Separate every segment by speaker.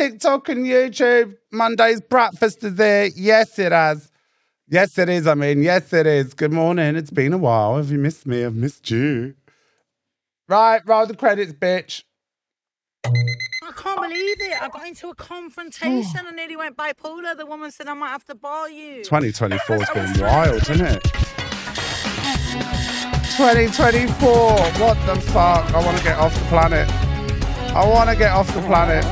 Speaker 1: TikTok and YouTube. MonDay's BRATfast is there. Yes, it has. Yes, it is. Yes, it is. Good morning. It's been a while. Have you missed me? I've missed you. Right, roll the credits, bitch.
Speaker 2: I can't believe it. I got into a confrontation and nearly went bipolar. The woman said I might have to bar you.
Speaker 1: 2024 has been wild, isn't it? 2024. What the fuck? I want to get off the planet. I want to get off the planet.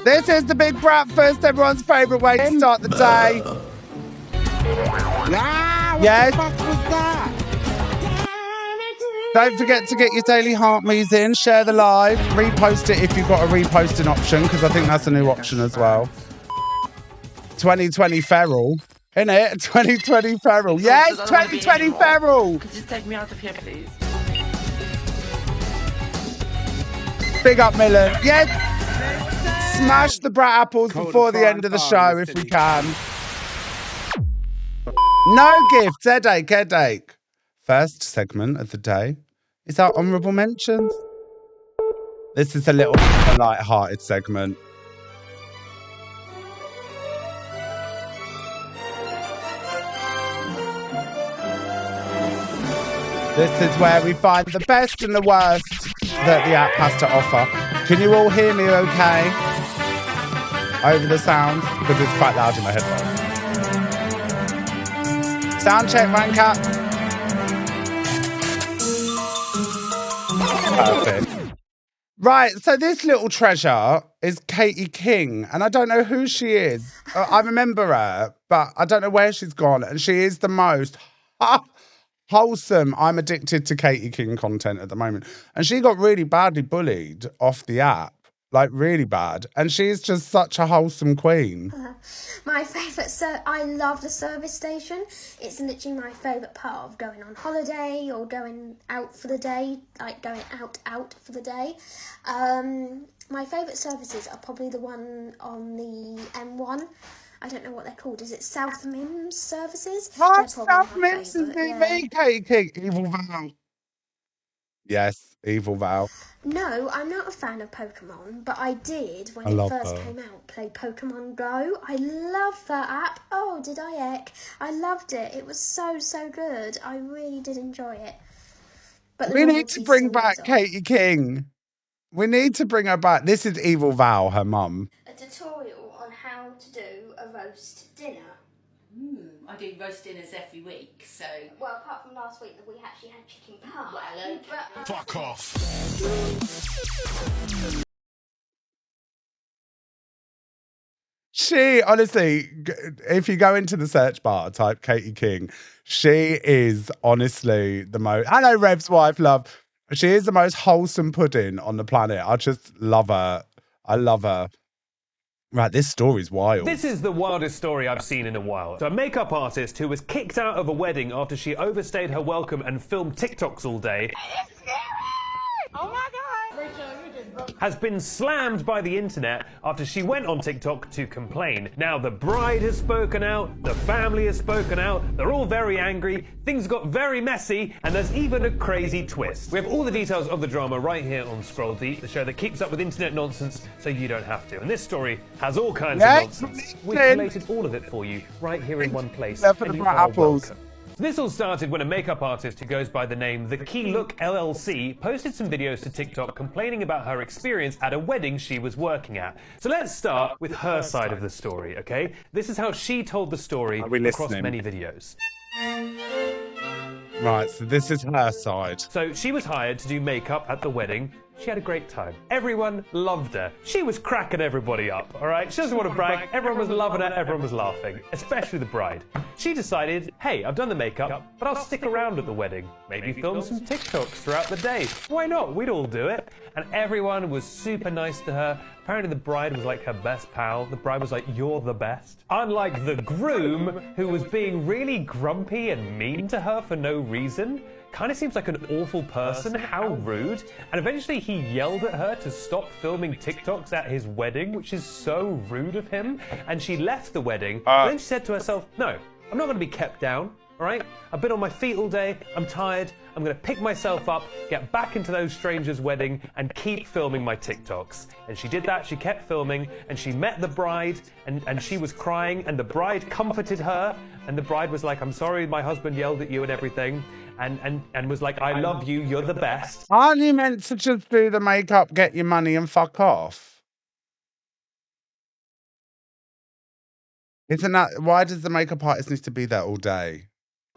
Speaker 1: This is the big BRATfast, everyone's favourite way to start the day. Yes.
Speaker 2: What the fuck was that?
Speaker 1: Don't forget to get your daily heart me's in, share the live, repost it if you've got a reposting option, because I think that's a new option as well. 2020 feral, innit? 2020 feral. Yes, 2020 feral.
Speaker 3: Could you take me out of here, please?
Speaker 1: Big up, Millen. Yes. Smash the brat apples before the end of the show if we can. No gifts, headache, headache. First segment of the day is our honourable mentions. This is a little light-hearted segment. This is where we find the best and the worst that the app has to offer. Can you all hear me okay? Over the sound? Because it's quite loud in my headphones. Sound check, Wanker. Perfect. Right, so this little treasure is Katie King, and I don't know who she is. I remember her, but I don't know where she's gone, and she is the most wholesome. I'm addicted to Katie King content at the moment, and she got really badly bullied off the app, like really bad, and she's just such a wholesome queen.
Speaker 4: My favourite, I love the service station. It's literally my favourite part of going on holiday or going out for the day, like going out for the day. My favourite services are probably the one on the M1. I don't know what they're called. Is it South Mims services?
Speaker 1: Oh, South Mims is me, Katie King. Evil Val. Yes, Evil Val.
Speaker 4: No, I'm not a fan of Pokemon, but I did, when it first came out, play Pokemon Go. I love that app. Oh, did I heck? I loved it. It was so, so good. I really did enjoy it. But
Speaker 1: we need to bring back Katie King. We need to bring her back. This is Evil Val, her mum.
Speaker 4: A tutorial on how to do a roast dinner.
Speaker 5: I do roast dinners every week, so...
Speaker 4: Well, apart from last week that we actually had chicken pie.
Speaker 5: Well,
Speaker 4: but,
Speaker 6: fuck off.
Speaker 1: She, honestly, if you go into the search bar, type Katie King, she is honestly the most... Hello, Rev's wife, love. She is the most wholesome pudding on the planet. I just love her. I love her. Right, this story's wild.
Speaker 7: This is the wildest story I've seen in a while. So a makeup artist who was kicked out of a wedding after she overstayed her welcome and filmed TikToks all day.
Speaker 2: Oh my God.
Speaker 7: Has been slammed by the internet after she went on TikTok to complain. Now the bride has spoken out, the family has spoken out, they're all very angry, things got very messy, and there's even a crazy twist. We have all the details of the drama right here on Scroll Deep, the show that keeps up with internet nonsense so you don't have to. And this story has all kinds of nonsense. We've collated all of it for you right here in one place.
Speaker 1: For the apples.
Speaker 7: This all started when a makeup artist who goes by the name The Key Look LLC posted some videos to TikTok complaining about her experience at a wedding she was working at. So let's start with her side of the story, okay? This is how she told the story across many videos.
Speaker 1: Right, so this is her side.
Speaker 7: So she was hired to do makeup at the wedding. She had a great time. Everyone loved her. She was cracking everybody up, all right? She doesn't want to brag. Everyone was loving her. Everyone was laughing, especially the bride. She decided, hey, I've done the makeup, but I'll stick around at the wedding. Maybe film some TikToks throughout the day. Why not? We'd all do it. And everyone was super nice to her. Apparently the bride was like her best pal. The bride was like, you're the best. Unlike the groom, who was being really grumpy and mean to her for no reason. Kind of seems like an awful person. How rude. And eventually he yelled at her to stop filming TikToks at his wedding, which is so rude of him. And she left the wedding. But then she said to herself, no, I'm not going to be kept down. all right? I've been on my feet all day, I'm tired, I'm gonna pick myself up, get back into those strangers' wedding, and keep filming my TikToks. And she did that, she kept filming, and she met the bride, and she was crying, and the bride comforted her, and the bride was like, I'm sorry my husband yelled at you and everything, and was like, I love you, you're the best.
Speaker 1: Aren't you meant to just do the makeup, get your money, and fuck off? Isn't that, why does the makeup artist need to be there all day?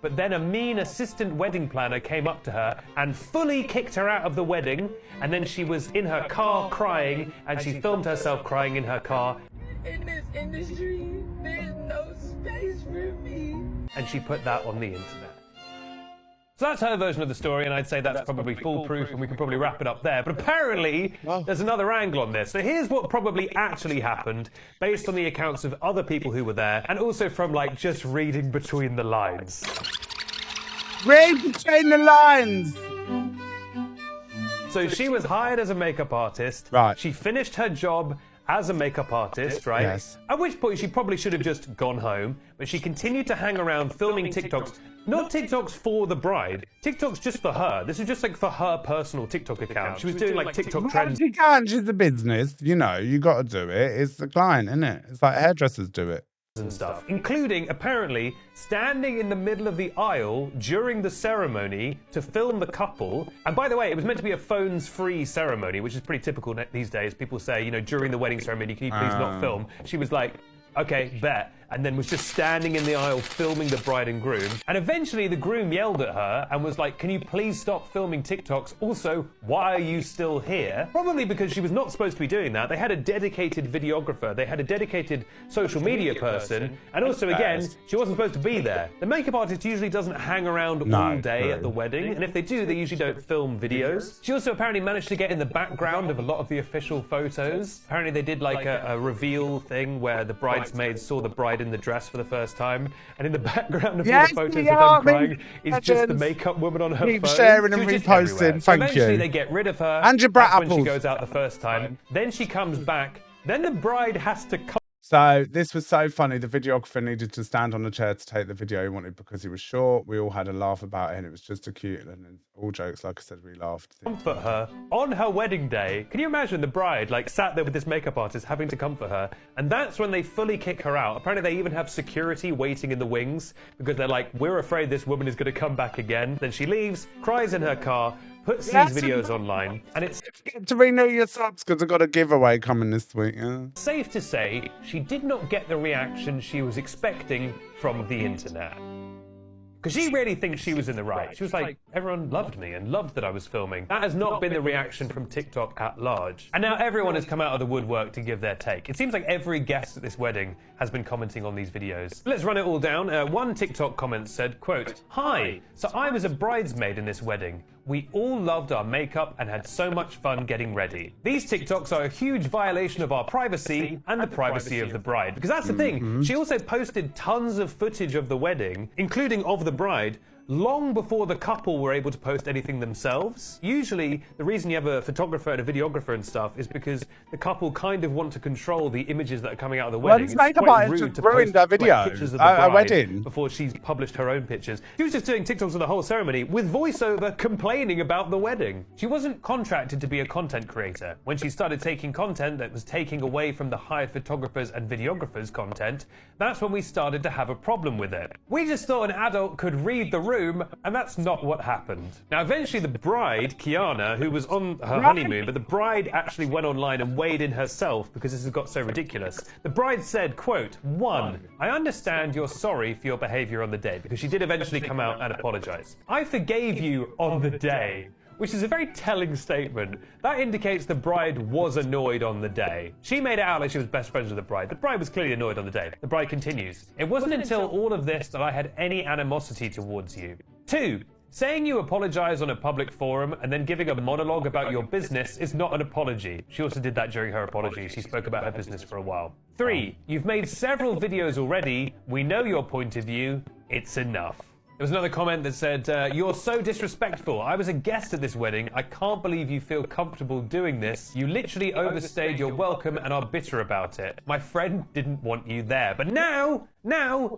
Speaker 7: But then a mean assistant wedding planner came up to her and fully kicked her out of the wedding, and then she was in her car crying, and she filmed herself crying in her car.
Speaker 2: In this industry, there's no space for me.
Speaker 7: And she put that on the internet. So that's her version of the story, and I'd say that's probably foolproof, and we can probably wrap it up there. But apparently, there's another angle on this. So here's what probably actually happened, based on the accounts of other people who were there, and also from, like, just reading between the lines.
Speaker 1: Read between the lines!
Speaker 7: So she was hired as a makeup artist.
Speaker 1: Right.
Speaker 7: She finished her job as a makeup artist, right?
Speaker 1: Yes.
Speaker 7: At which point she probably should have just gone home, but she continued to hang around filming TikToks. Not TikToks for the bride, TikToks just for her. This is just like for her personal TikTok account. She was doing like TikTok trends.
Speaker 1: She can't, she's a business, you know, you got to do it. It's the client, isn't it? It's like hairdressers do it.
Speaker 7: And stuff, including apparently standing in the middle of the aisle during the ceremony to film the couple. And by the way, it was meant to be a phones-free ceremony, which is pretty typical these days. People say, you know, during the wedding ceremony, can you please not film? She was like, okay, bet. And then was just standing in the aisle filming the bride and groom. And eventually the groom yelled at her and was like, can you please stop filming TikToks? Also, why are you still here? Probably because she was not supposed to be doing that. They had a dedicated videographer. They had a dedicated social media person. And also, again, she wasn't supposed to be there. The makeup artist usually doesn't hang around all day at the wedding. And if they do, they usually don't film videos. She also apparently managed to get in the background of a lot of the official photos. Apparently they did like a reveal thing where the bridesmaids saw the bride in the dress for the first time, and in the background of all the photos of them crying is just the makeup woman on her
Speaker 1: Keep
Speaker 7: phone.
Speaker 1: sharing and reposting,
Speaker 7: So
Speaker 1: thank
Speaker 7: eventually
Speaker 1: you.
Speaker 7: they get rid of her.
Speaker 1: And your
Speaker 7: That's when she
Speaker 1: BRATapples.
Speaker 7: goes out the first time. Then she comes back. Then the bride has to come.
Speaker 1: So this was so funny. The videographer needed to stand on a chair to take the video he wanted because he was short. We all had a laugh about it, and it was just a cute. And then all jokes, like I said, we laughed.
Speaker 7: Comfort her on her wedding day. Can you imagine the bride like sat there with this makeup artist having to comfort her? And that's when they fully kick her out. Apparently they even have security waiting in the wings because they're like, we're afraid this woman is going to come back again. Then she leaves, cries in her car, puts these videos online, and it's
Speaker 1: To renew your subs because I've got a giveaway coming this week. Yeah.
Speaker 7: safe to say she did not get the reaction she was expecting from the internet. Because she really thinks she was in the right. She was like, everyone loved me and loved that I was filming. That has not been the reaction from TikTok at large. And now everyone has come out of the woodwork to give their take. It seems like every guest at this wedding has been commenting on these videos. Let's run it all down. One TikTok comment said, quote, "Hi, so I was a bridesmaid in this wedding. We all loved our makeup and had so much fun getting ready. These TikToks are a huge violation of our privacy and the privacy of the bride." Because that's the thing. She also posted tons of footage of the wedding, including of the bride, long before the couple were able to post anything themselves. Usually, the reason you have a photographer and a videographer and stuff is because the couple kind of want to control the images that are coming out of the wedding.
Speaker 1: this makeup artist just ruined her video,
Speaker 7: pictures of the
Speaker 1: a
Speaker 7: bride
Speaker 1: wedding.
Speaker 7: before she's published her own pictures. She was just doing TikToks of the whole ceremony with voiceover complaining about the wedding. She wasn't contracted to be a content creator. When she started taking content that was taking away from the hired photographers and videographers' content, that's when we started to have a problem with it. We just thought an adult could read the room, and that's not what happened. Now, eventually the bride, Kiana, who was on her honeymoon, but the bride actually went online and weighed in herself because this has got so ridiculous. The bride said, quote, "1, I understand you're sorry for your behavior on the day," because she did eventually come out and apologize. "I forgave you on the day," which is a very telling statement. That indicates the bride was annoyed on the day. She made it out like she was best friends with the bride. The bride was clearly annoyed on the day. The bride continues, "It wasn't until all of this that I had any animosity towards you." 2, saying you apologize on a public forum and then giving a monologue about your business is not an apology. She also did that during her apology. She spoke about her business for a while. 3, you've made several videos already. We know your point of view. It's enough. There was another comment that said, you're so disrespectful. I was a guest at this wedding. I can't believe you feel comfortable doing this. You literally overstayed your welcome and are bitter about it. My friend didn't want you there. But now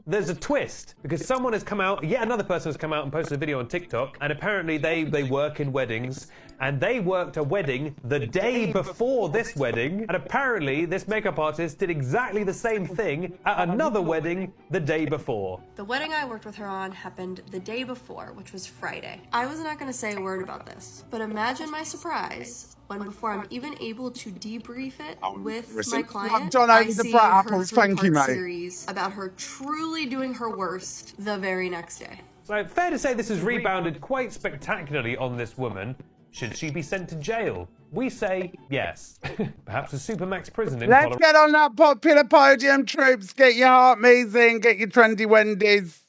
Speaker 7: there's a twist. Because someone has come out, yet another person has come out and posted a video on TikTok. And apparently they work in weddings. And they worked a wedding the day before this wedding. And apparently this makeup artist did exactly the same thing at another wedding the day before.
Speaker 3: The wedding I worked with her on happened the day before, which was Friday. I was not going to say a word about this, but imagine my surprise when, before I'm even able to debrief it with my client, I see her three-part series about her truly doing her worst the very next day.
Speaker 7: So fair to say this has rebounded quite spectacularly on this woman. Should she be sent to jail? We say yes. Perhaps a supermax prison in
Speaker 1: Let's
Speaker 7: Colorado.
Speaker 1: get on that popular podium, troops. Get your heart measing, get your trendy Wendy's.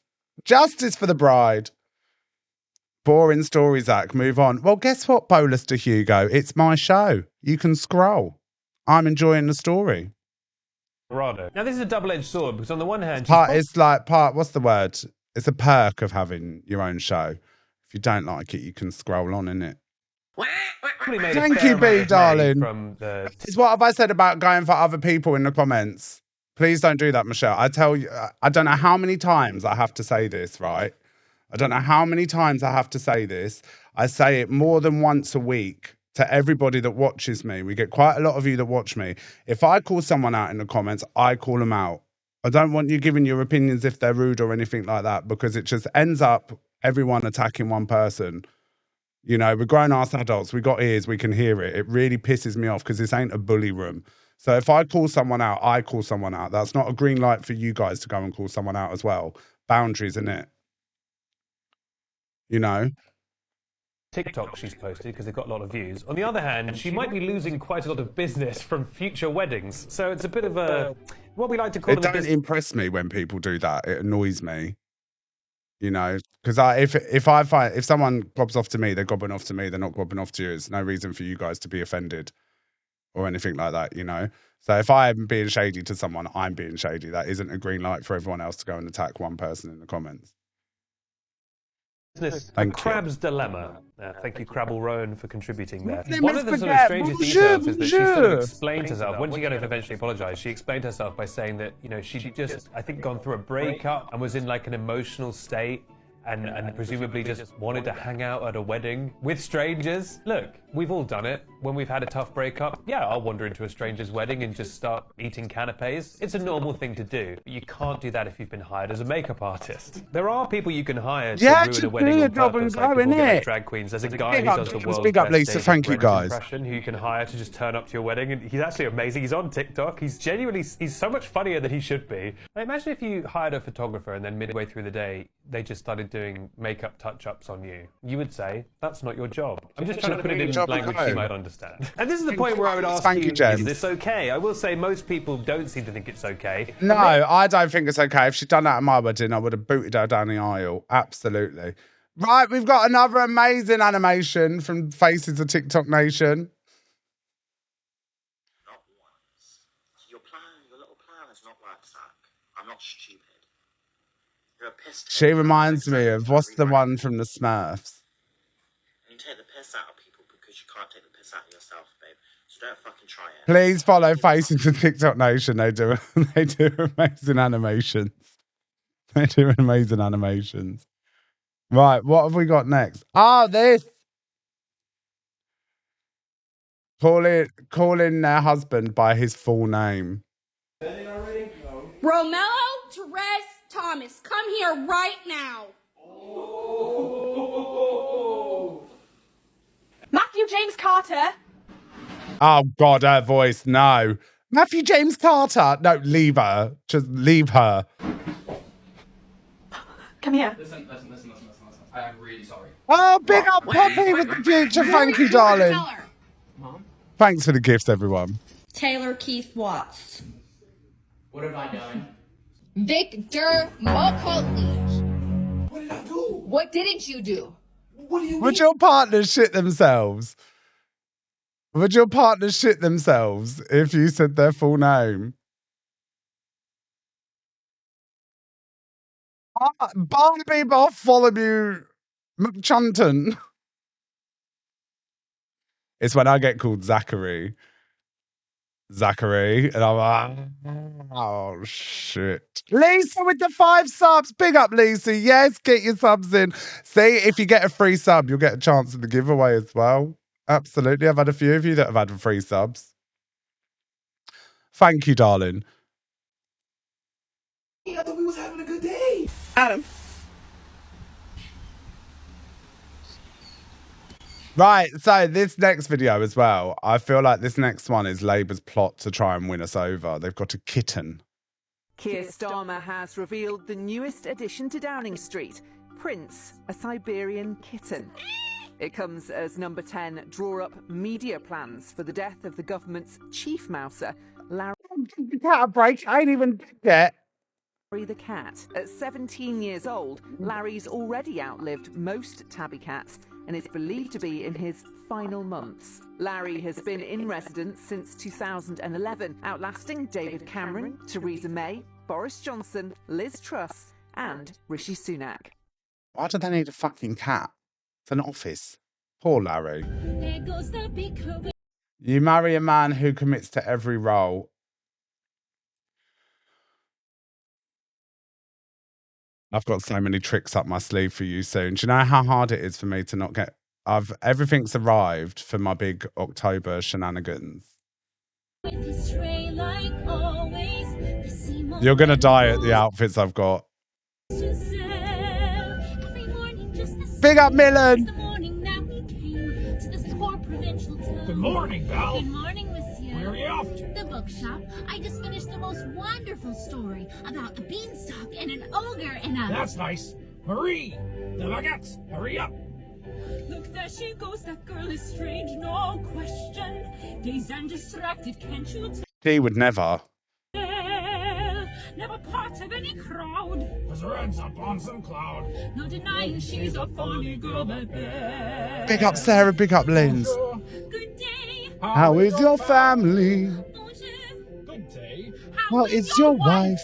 Speaker 1: Justice for the bride. Boring story, Zach. Move on. Well, guess what, Bolus to Hugo? It's my show. You can scroll. I'm enjoying the story.
Speaker 7: Now, this is a double-edged sword because on the one hand,
Speaker 1: what's the word? It's a perk of having your own show. If you don't like it, you can scroll on, innit? Thank you, B, darling. What have I said about going for other people in the comments? Please don't do that, Michelle. I tell you, I don't know how many times I have to say this, right? I don't know how many times I have to say this. I say it more than once a week to everybody that watches me. We get quite a lot of you that watch me. If I call someone out in the comments, I call them out. I don't want you giving your opinions if they're rude or anything like that, because it just ends up everyone attacking one person. You know, we're grown-ass adults. We got ears. We can hear it. It really pisses me off because this ain't a bully room. So if I call someone out, I call someone out. That's not a green light for you guys to go and call someone out as well. Boundaries, innit? You know?
Speaker 7: TikTok she's posted because they've got a lot of views. On the other hand, she might be losing quite a lot of business from future weddings. So it's a bit of a, what we like to call
Speaker 1: it. It doesn't impress me when people do that. It annoys me. You know, because if someone gobs off to me, they're gobbing off to me. They're not gobbing off to you. There's no reason for you guys to be offended or anything like that. You know, so if I'm being shady to someone, I'm being shady. That isn't a green light for everyone else to go and attack one person in the comments.
Speaker 7: Crab's dilemma. Thank you, Crabble Rowan, for contributing there. One of the sort of strangest details is that she sort of explained herself. When she got to eventually apologise, she explained herself by saying that, you know, she'd just, I think, gone through a breakup and was in like an emotional state and presumably just wanted to hang out at a wedding with strangers. Look, we've all done it. When we've had a tough breakup, yeah, I'll wander into a stranger's wedding and just start eating canapes. It's a normal thing to do. But you can't do that if you've been hired as a makeup artist. There are people you can hire to ruin a wedding on purpose, like people get like drag queens. There's a guy who does the world's best
Speaker 1: Lisa. Thank you, guys.
Speaker 7: Impression who you can hire to just turn up to your wedding, and he's actually amazing. He's on TikTok. He's so much funnier than he should be. Like, imagine if you hired a photographer and then midway through the day they just started doing makeup touch-ups on you. You would say, that's not your job. I'm just trying to put it in language you might understand. And this is the point where I would ask you, is this okay? I will say most people don't seem to think it's okay.
Speaker 1: No, I don't think it's okay. If she'd done that at my wedding, I would have booted her down the aisle. Absolutely. Right, we've got another amazing animation from Faces of TikTok Nation.
Speaker 6: Not once. Your little plan is not like Zach. I'm not stupid.
Speaker 1: She reminds me of, what's the one from the Smurfs?
Speaker 6: You take the piss out of people because you can't take the piss out of yourself, babe. So don't fucking try it.
Speaker 1: Please follow Faces of TikTok Nation. They do amazing animations. They do amazing animations. Right, what have we got next? This. Calling their husband by his full name.
Speaker 8: Romelo Therese Thomas, come here right now. Oh. Matthew James Carter.
Speaker 1: Oh, God, her voice. No. Matthew James Carter. No, leave her. Just leave her.
Speaker 8: Come here.
Speaker 9: Listen. I am really sorry.
Speaker 1: Oh, big up Poppy with the future. Thank you, darling.
Speaker 9: Mom?
Speaker 1: Thanks for the gifts, everyone.
Speaker 8: Taylor Keith Watts.
Speaker 9: What have I done?
Speaker 10: Victor McCulty.
Speaker 9: What did I do?
Speaker 10: What didn't you do?
Speaker 9: What do you mean?
Speaker 1: Would your partners shit themselves? Would your partners shit themselves if you said their full name? Barnaby Bartholomew McChunton. It's when I get called Zachary. And I'm like, oh shit. Lisa with the 5 subs. Big up, Lisa. Yes, get your subs in. See, if you get a free sub, you'll get a chance at the giveaway as well. Absolutely. I've had a few of you that have had free subs. Thank you, darling.
Speaker 9: I thought we was having a good day.
Speaker 11: Adam.
Speaker 1: Right, so this next video as well, I feel like this next one is Labour's plot to try and win us over. They've got a kitten.
Speaker 12: Keir Starmer has revealed the newest addition to Downing Street, Prince, a Siberian kitten. It comes as number 10 draw up media plans for the death of the government's chief mouser, Larry
Speaker 1: Cat a break, I ain't even get.
Speaker 12: the cat. At 17 years old, Larry's already outlived most tabby cats and is believed to be in his final months. Larry has been in residence since 2011, outlasting David Cameron, Theresa May, Boris Johnson, Liz Truss, and Rishi Sunak.
Speaker 1: Why do they need a fucking cat? It's an office. Poor Larry. You marry a man who commits to every role. I've got so many tricks up my sleeve for you soon. Do you know how hard it is for me to not get... everything's arrived for my big October shenanigans. You're going to die at the outfits I've got. Big up, Millen!
Speaker 13: Good morning, Val.
Speaker 14: Good morning, Monsieur.
Speaker 13: Where are you off to?
Speaker 14: The bookshop. I just finished the most wonderful story about a beanstalk and an ogre and a...
Speaker 13: That's nice. Marie, the baguettes, hurry up.
Speaker 8: Look, there she goes. That girl is strange, no question. Dazed and distracted, can't you tell?
Speaker 1: He would never.
Speaker 8: Never part of any crowd.
Speaker 13: Cause her head's up on some cloud.
Speaker 8: No denying she's a funny girl, but
Speaker 1: Big up Sarah, big up Linz.
Speaker 8: Good day.
Speaker 1: How is your family?
Speaker 13: Good day.
Speaker 1: How is your wife?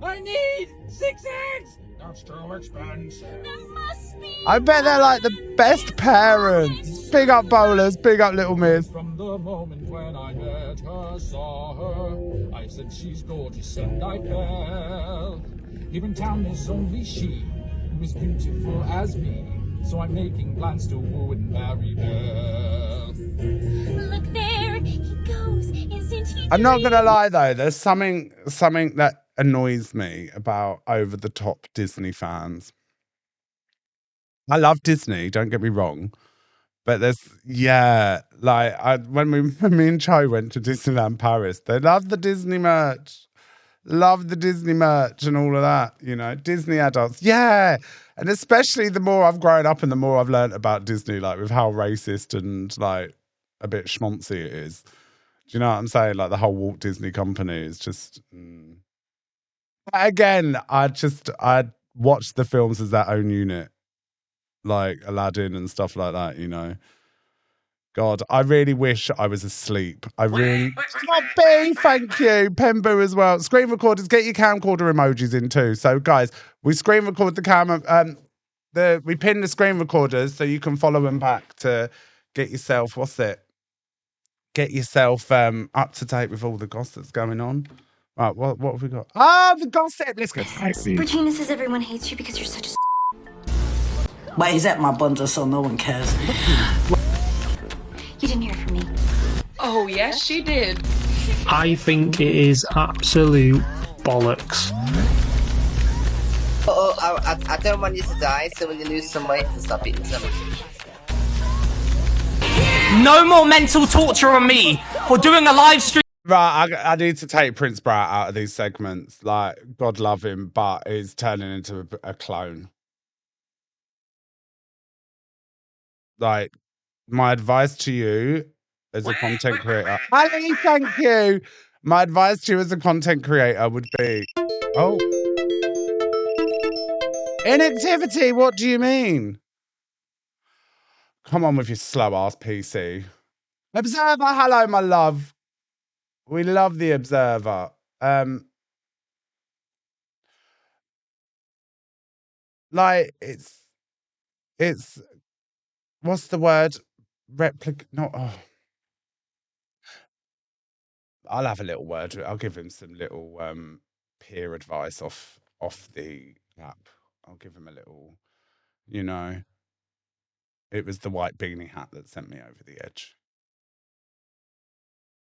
Speaker 13: I need 6 eggs. That's too expensive.
Speaker 8: There must be...
Speaker 1: I bet they're like the best parents. Big up bowlers, big up Little Miss.
Speaker 13: From the moment when I met her, saw her, I said she's gorgeous and I fell. Here in town there's only she who is beautiful as me. So I'm making plans to woo and marry her.
Speaker 8: Look there, he goes. Isn't he?
Speaker 1: I'm not gonna lie though, there's something that annoys me about over the top Disney fans. I love Disney, don't get me wrong. But there's, when me and Cho went to Disneyland Paris, they love the Disney merch. Love the Disney merch and all of that, you know, Disney adults. Yeah. And especially the more I've grown up and the more I've learned about Disney, like with how racist and like a bit schmoncy it is. Do you know what I'm saying? Like the whole Walt Disney Company is just... Again, I'd watch the films as their own unit. Like Aladdin and stuff like that, you know. God, I really wish I was asleep. I really... Not B, thank you. Pembo as well. Screen recorders, get your camcorder emojis in too. So, guys, we screen record the camera. We pin the screen recorders so you can follow them back to get yourself, Get yourself up to date with all the gossip that's going on. Right, what have we got? Ah, the gossip. Let's go.
Speaker 15: Regina says everyone hates you because you're such a...
Speaker 16: But he's at my bundle, so no one cares.
Speaker 15: You didn't hear from me.
Speaker 10: Oh, yes, she did.
Speaker 17: I think it is absolute bollocks.
Speaker 18: I don't want you to die, so will you lose some weight and stop eating so much?
Speaker 19: No more mental torture on me for doing a live stream.
Speaker 1: Right, I need to take Prince Brat out of these segments. Like, God love him, but he's turning into a clone. Like, my advice to you as a content creator... Ali, thank you! My advice to you as a content creator would be... Oh. Inactivity, what do you mean? Come on with your slow-ass PC. Observer, hello, my love. We love the Observer. Like, it's what's the word? I'll have a little word. I'll give him some little peer advice off the app. I'll give him a little, you know. It was the white beanie hat that sent me over the edge.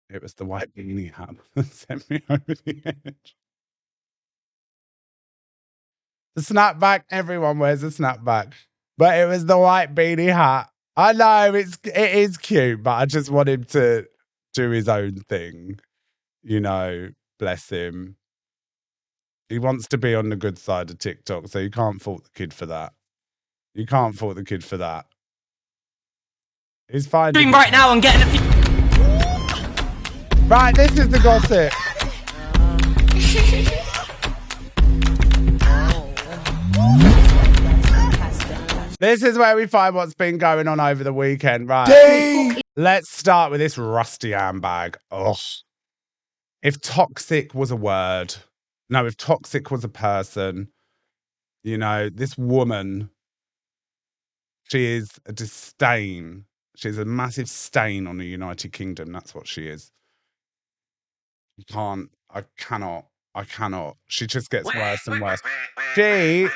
Speaker 1: It was the white beanie hat that sent me over the edge. The snapback, everyone wears a snapback. But it was the white beanie hat. I know it is cute, but I just want him to do his own thing. You know, bless him. He wants to be on the good side of TikTok, so you can't fault the kid for that. You can't fault the kid for that. He's fine.
Speaker 19: Doing right now and getting a few.
Speaker 1: Right, this is the gossip. This is where we find what's been going on over the weekend, right? Let's start with this rusty handbag. Ugh. If toxic was a word, no, if toxic was a person, you know, this woman, she is a disdain. She's a massive stain on the United Kingdom. That's what she is. I cannot. She just gets worse and worse. She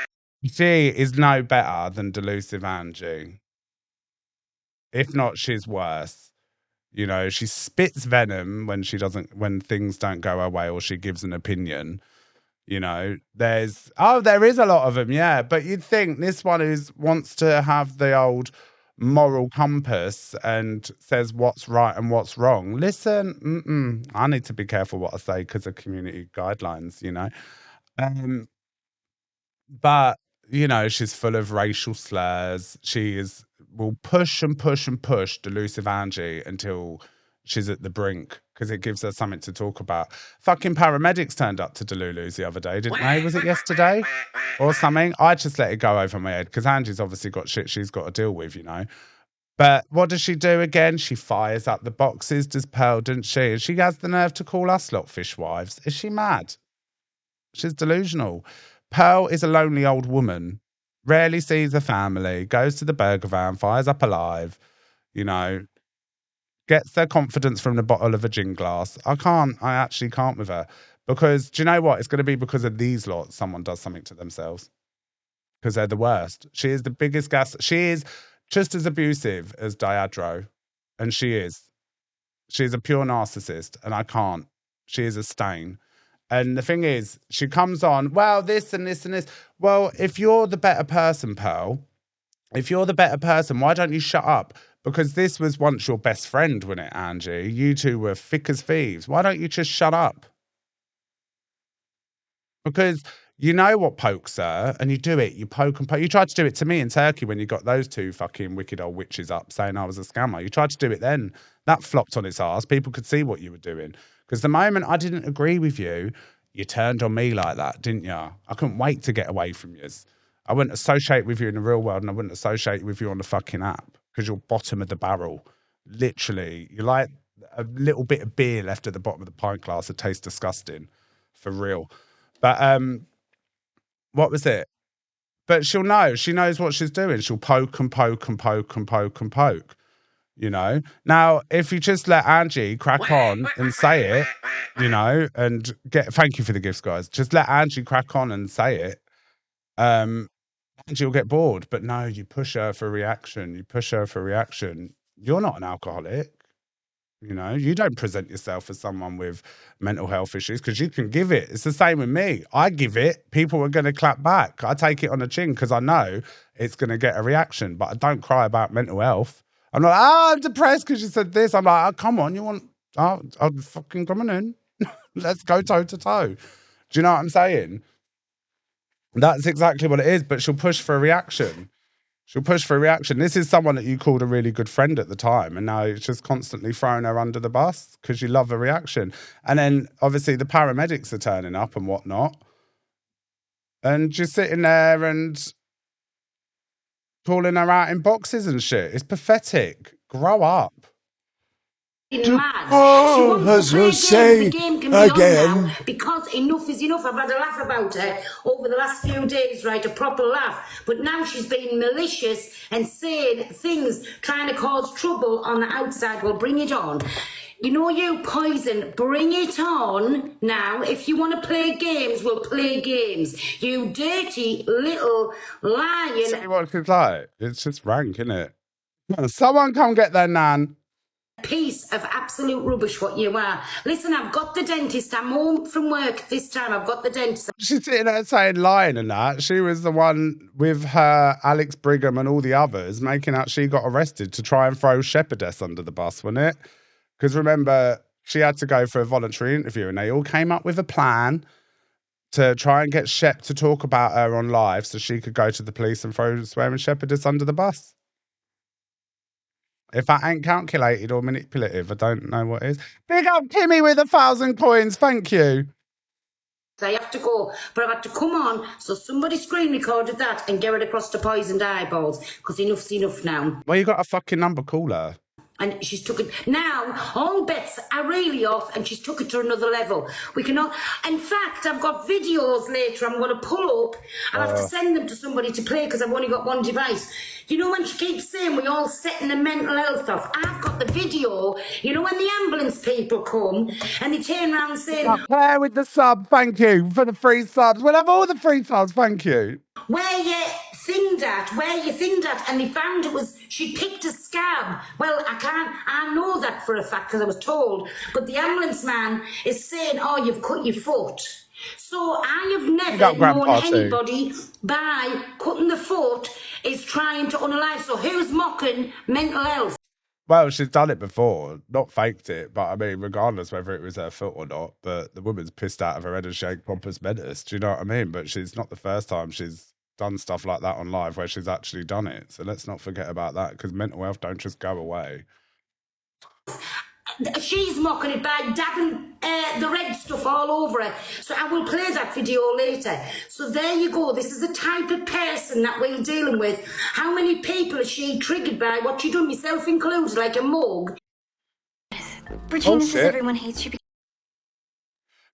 Speaker 1: is no better than Delusive Angie. If not, she's worse. You know, she spits venom when things don't go her way or she gives an opinion. You know, there is a lot of them, yeah. But you'd think this one wants to have the old moral compass and says what's right and what's wrong. Listen, I need to be careful what I say because of community guidelines, you know. But, you know, she's full of racial slurs. Will push and push and push Delusive Angie until she's at the brink because it gives her something to talk about. Fucking paramedics turned up to Delulu's the other day, didn't they? Was it yesterday or something? I just let it go over my head because Angie's obviously got shit she's got to deal with, you know. But what does she do again? She fires up the boxes, does Pearl, didn't she? And she has the nerve to call us lot fishwives. Is she mad? She's delusional. Pearl is a lonely old woman, rarely sees her family, goes to the burger van, fires up alive, you know, gets their confidence from the bottle of a gin glass. I actually can't with her. Because, do you know what? It's going to be because of these lots someone does something to themselves. Because they're the worst. She is the biggest she is just as abusive as Diadro. And she is. She is a pure narcissist, and I can't. She is a stain. And the thing is, she comes on, well, this and this and this. Well, if you're the better person, Pearl, why don't you shut up? Because this was once your best friend, wasn't it, Angie? You two were thick as thieves. Why don't you just shut up? Because you know what pokes her, and you do it. You poke and poke. You tried to do it to me in Turkey when you got those two fucking wicked old witches up saying I was a scammer. You tried to do it then. That flopped on its arse. People could see what you were doing. Because the moment I didn't agree with you, you turned on me like that, didn't you? I couldn't wait to get away from you. I wouldn't associate with you in the real world, and I wouldn't associate with you on the fucking app because you're bottom of the barrel. Literally, you're like a little bit of beer left at the bottom of the pint glass that tastes disgusting. For real. But what was it? But she'll know. She knows what she's doing. She'll poke and poke and poke and poke and poke. You know? Now, if you just let Angie crack on and say it, you know, and thank you for the gifts, guys. Just let Angie crack on and say it. Angie will get bored. But no, you push her for reaction. You're not an alcoholic. You know, you don't present yourself as someone with mental health issues because you can give it. It's the same with me. I give it. People are going to clap back. I take it on the chin because I know it's going to get a reaction, but I don't cry about mental health. I'm like, I'm depressed because you said this. I'm like, oh, come on, you want, I'm fucking coming in. Let's go toe to toe. Do you know what I'm saying? That's exactly what it is, but she'll push for a reaction. This is someone that you called a really good friend at the time, and now it's just constantly throwing her under the bus because you love a reaction. And then, obviously, the paramedics are turning up and whatnot. And just sitting there and calling her out in boxes and shit. It's pathetic. Grow up.
Speaker 14: mad. She wants to play games. The game can be on now because enough is enough. I've had a laugh about her over the last few days, right? A proper laugh. But now she's being malicious and saying things, trying to cause trouble on the outside. Well, bring it on. You know, you Poison, bring it on now. If you want to play games, we'll play games. You dirty little lion.
Speaker 1: See what it's like? It's just rank, isn't it? Someone come get their nan.
Speaker 14: Piece of absolute rubbish what you are. Listen, I've got the dentist. I'm home from work this time. I've got the dentist.
Speaker 1: She's sitting there saying lying and that. She was the one with her Alex Brigham and all the others making out she got arrested to try and throw Shepherdess under the bus, wasn't it? Because remember, she had to go for a voluntary interview and they all came up with a plan to try and get Shep to talk about her on live so she could go to the police and throw swearing Shepherdess under the bus. If that ain't calculated or manipulative, I don't know what is. Big up Kimmy with 1,000 coins, thank you.
Speaker 14: I have to go, but I've had to come on, so somebody screen recorded that and get it across to Poisoned Eyeballs, because enough's enough now.
Speaker 1: Well, you got a fucking number, call her.
Speaker 14: And she's took it. Now, all bets are really off, and she's took it to another level. We cannot. In fact, I've got videos later I'm going to pull up. I'll have to send them to somebody to play because I've only got one device. You know, when she keeps saying we're all setting the mental health off, I've got the video. You know, when the ambulance people come and they turn around saying,
Speaker 1: Claire with the sub, thank you for the free subs. We'll have all the free subs, thank you.
Speaker 14: where you thinned at, and they found it was, she picked a scab. Well, I know that for a fact because I was told, but the ambulance man is saying, oh, you've cut your foot. So I have never known anybody by cutting the foot is trying to unalive. So who's mocking mental health?
Speaker 1: Well, she's done it before, not faked it, but I mean, regardless whether it was her foot or not, but the woman's pissed out of her head and shake pompous menace. Do you know what I mean? But she's not the first time she's done stuff like that on live where she's actually done it. So let's not forget about that, because mental health don't just go away.
Speaker 14: She's mocking it by dabbing the red stuff all over her. So I will play that video later. So there you go. This is the type of person that we're dealing with. How many people is she triggered by what you done, yourself included, like a mug?
Speaker 15: Regina says everyone hates you.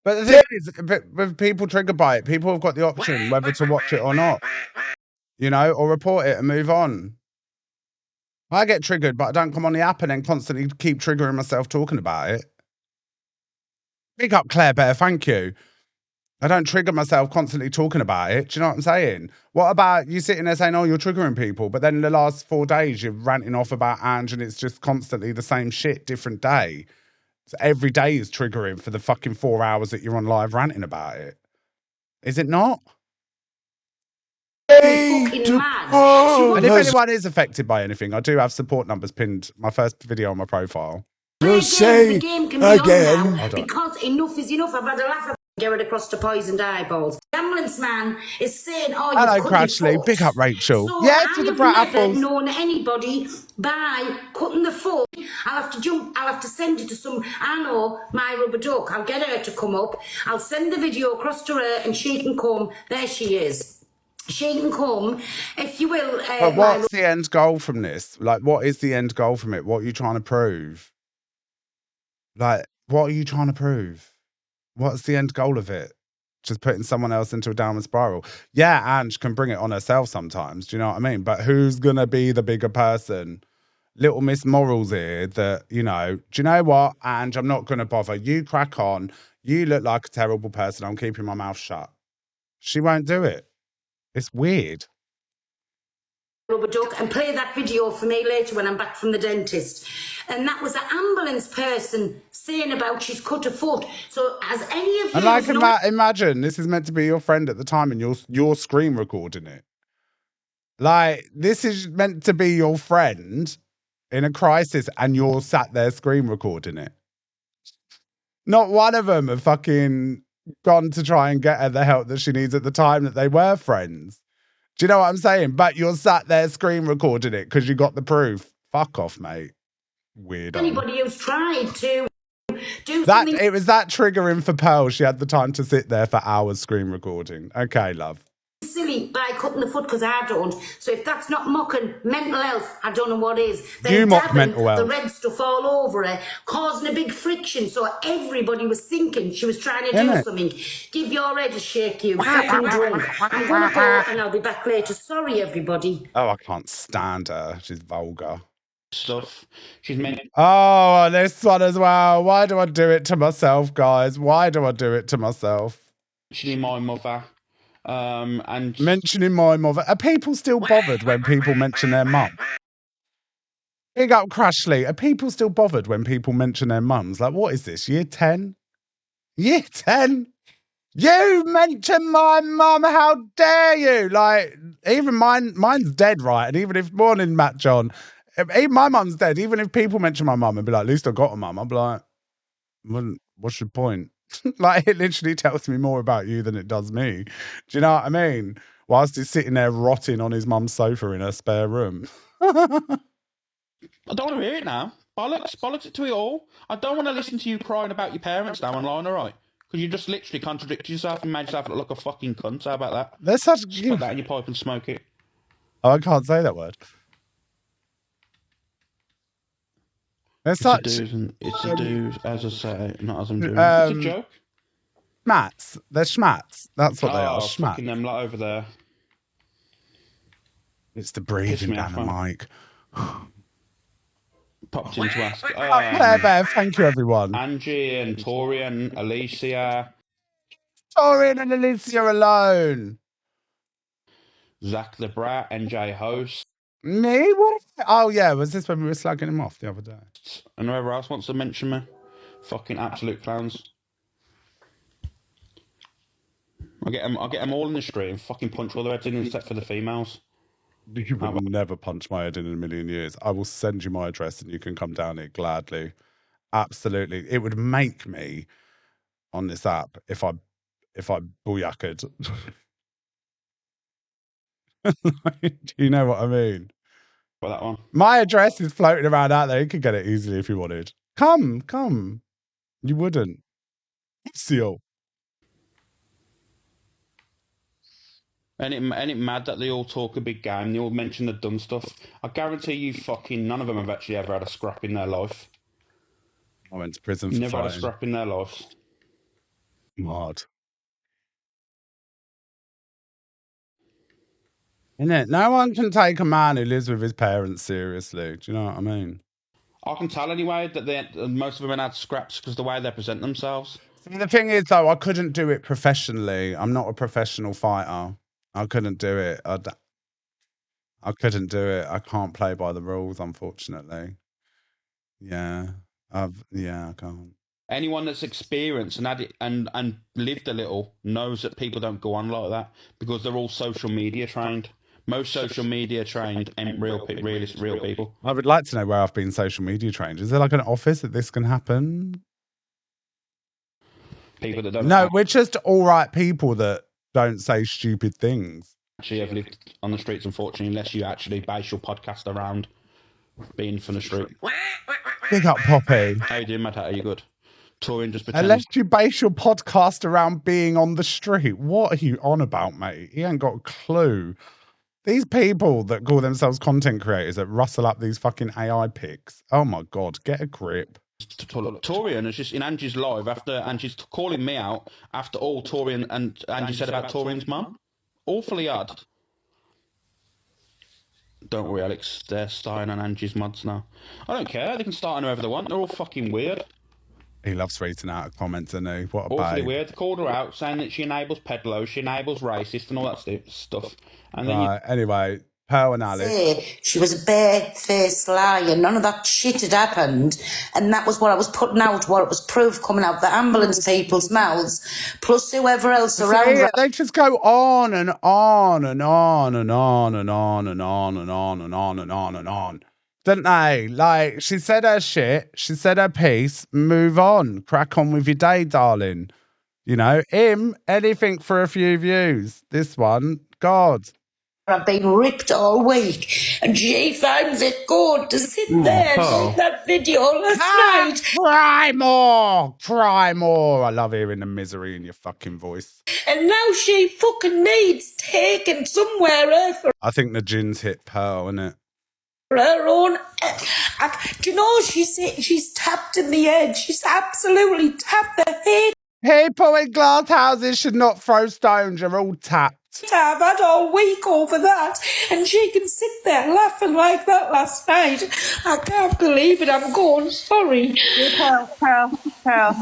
Speaker 1: But the thing is, with people triggered by it, people have got the option whether to watch it or not, you know, or report it and move on. I get triggered, but I don't come on the app and then constantly keep triggering myself talking about it. Big up Claire Bear, thank you. I don't trigger myself constantly talking about it. Do you know what I'm saying? What about you sitting there saying, oh, you're triggering people, but then the last 4 days you're ranting off about Ange and it's just constantly the same shit, different day. So every day is triggering for the fucking 4 hours that you're on live ranting about it. Is it not? And if anyone is affected by anything, I do have support numbers pinned. My first video on my profile.
Speaker 14: The game can be on now because enough is enough. I've had a laugh about get it across to poisoned eyeballs. The ambulance man is saying, oh,
Speaker 1: hello,
Speaker 14: you've cut
Speaker 1: Crashley.
Speaker 14: your foot.
Speaker 1: Big up, Rachel.
Speaker 14: So
Speaker 1: yes, with the
Speaker 14: I've never
Speaker 1: BRATfast.
Speaker 14: known anybody by cutting the foot. I'll have to jump. I'll have to send it to some. I know my rubber duck. I'll get her to come up. I'll send the video across to her, and she can come. There she is. She can come, if you will.
Speaker 1: But what's the end goal from this? Like, what is the end goal from it? What are you trying to prove? Like, what are you trying to prove? What's the end goal of it? Just putting someone else into a downward spiral. Yeah, Ange can bring it on herself sometimes. Do you know what I mean? But who's going to be the bigger person? Little Miss Morals here that, you know, do you know what, Ange? I'm not going to bother. You crack on. You look like a terrible person. I'm keeping my mouth shut. She won't do it. It's weird.
Speaker 14: Rubber duck and play that video for me later when I'm back from the dentist. And that was an ambulance person saying about she's cut a foot. So as any of you
Speaker 1: and like imagine this is meant to be your friend at the time and you're screen recording it. Like, this is meant to be your friend in a crisis and you're sat there screen recording it. Not one of them have fucking gone to try and get her the help that she needs at the time that they were friends. Do you know what I'm saying? But you're sat there screen recording it because you got the proof. Fuck off, mate. Weirdo.
Speaker 14: Anybody who's tried to do
Speaker 1: that,
Speaker 14: something.
Speaker 1: it was that triggering for Pearl. She had the time to sit there for hours screen recording. Okay, love.
Speaker 14: silly by cutting the foot because I don't. So if that's not mocking mental health, I don't know what is. Then
Speaker 1: You mock
Speaker 14: dabbing
Speaker 1: mental health.
Speaker 14: the red stuff all over her, causing a big friction. So everybody was thinking she was trying to do something. Give your head a shake, you fucking drunk. I'm going to go and I'll be back later. Sorry, everybody.
Speaker 1: Oh, I can't stand her. She's vulgar.
Speaker 11: Stuff. She's meant.
Speaker 1: Oh, this one as well. Why do I do it to myself, guys? Why do I do it to myself?
Speaker 11: Mentioning my mother. And
Speaker 1: mentioning my mother. Are people still bothered when people mention their mum? Big up Crashly. Are people still bothered when people mention their mums? Like, what is this? Year 10? Year 10? You mention my mum, how dare you? Like, even mine's dead, right? And even if, morning, Matt John, even my mum's dead. Even if people mention my mum and be like, at least I got a mum, I'll be like, well, what's your point? Like, it literally tells me more about you than it does me. Do you know what I mean? Whilst he's sitting there rotting on his mum's sofa in her spare room.
Speaker 11: I don't want to hear it now. Bollocks it to it all. I don't want to listen to you crying about your parents now online, alright? Because you just literally contradicted yourself and made yourself look like a fucking cunt. How about that?
Speaker 1: There's such...
Speaker 11: Just put that in your pipe and smoke it.
Speaker 1: Oh, I can't say that word. There's
Speaker 11: It's a do's, as I say, not as I'm doing. It's a joke.
Speaker 1: Schmats. They're schmats. That's what they are.
Speaker 11: Schmats. Fucking them lot over there.
Speaker 1: It's the breathing down the mic.
Speaker 11: Popped in to ask.
Speaker 1: Bear, thank you, everyone.
Speaker 11: Angie and Tori and Alicia.
Speaker 1: Tori and Alicia alone.
Speaker 11: Zach the Brat, NJ host.
Speaker 1: Me? What? Oh, yeah. Was this when we were slagging him off the other day?
Speaker 11: And whoever else wants to mention me. Fucking absolute clowns. I'll get them all in the street and fucking punch all their heads in except for the females.
Speaker 1: You will never punch my head in a million years. I will send you my address and you can come down here gladly. Absolutely. It would make me on this app if I booyakkered. Do you know what I mean?
Speaker 11: What, that one?
Speaker 1: My address is floating around out there. You could get it easily if you wanted. Come. You wouldn't. Seal.
Speaker 11: Ain't it mad that they all talk a big game? They all mention the dumb stuff. I guarantee you fucking none of them have actually ever had a scrap in their life.
Speaker 1: I went to prison for
Speaker 11: Never
Speaker 1: fighting.
Speaker 11: had a scrap in their life.
Speaker 1: Mad. Innit? No one can take a man who lives with his parents seriously. Do you know what I mean?
Speaker 11: I can tell anyway that most of them had scraps because the way they present themselves.
Speaker 1: See, the thing is, though, I couldn't do it professionally. I'm not a professional fighter. I couldn't do it. I couldn't do it. I can't play by the rules, unfortunately. Yeah. I can't.
Speaker 11: Anyone that's experienced and had it and lived a little knows that people don't go on like that because they're all social media trained. Most social media trained ain't real people.
Speaker 1: I would like to know where I've been social media trained. Is there like an office that this can happen?
Speaker 11: People that don't.
Speaker 1: No, we're just all right people that don't say stupid things.
Speaker 11: Actually, have lived on the streets, unfortunately, unless you actually base your podcast around being from the street.
Speaker 1: Big up, Poppy.
Speaker 11: How you doing, Matt? Are you good? Touring just pretend.
Speaker 1: Unless you base your podcast around being on the street. What are you on about, mate? He ain't got a clue. These people that call themselves content creators that rustle up these fucking AI pics. Oh my God, get a grip.
Speaker 11: Torian is just in Angie's live after Angie's calling me out after all Torian and Angie said about Torian's mum. Awfully odd. Don't worry, Alex. They're starting on Angie's mods now. I don't care. They can start on whoever they want. They're all fucking weird.
Speaker 1: He loves reading out comments, doesn't he? What a
Speaker 11: Awfully
Speaker 1: babe.
Speaker 11: weird. They called her out, saying that she enables pedophile, she enables racist and all that stuff. And then
Speaker 1: Anyway, Pearl and Alice.
Speaker 14: She was a bare-faced liar. None of that shit had happened. And that was what I was putting out, what it was proof coming out the ambulance people's mouths, plus whoever else around her.
Speaker 1: They just go on and on and on and on and on and on and on and on and on and on. Don't they? Like, she said her shit, she said her piece, move on, crack on with your day, darling. You know, him, anything for a few views. This one, God.
Speaker 14: I've been ripped all week, and she finds it good to sit there and see that video last night.
Speaker 1: Cry more! Cry more! I love hearing the misery in your fucking voice.
Speaker 14: And now she fucking needs taken somewhere for
Speaker 1: I think the gin's hit Pearl, innit?
Speaker 14: her own. Do you know she's tapped in the head? She's absolutely tapped the head.
Speaker 1: People in glass houses should not throw stones. You're all tapped.
Speaker 14: I've had all week over that, and she can sit there laughing like that last night. I can't believe it. I'm going, sorry.
Speaker 20: Pearl,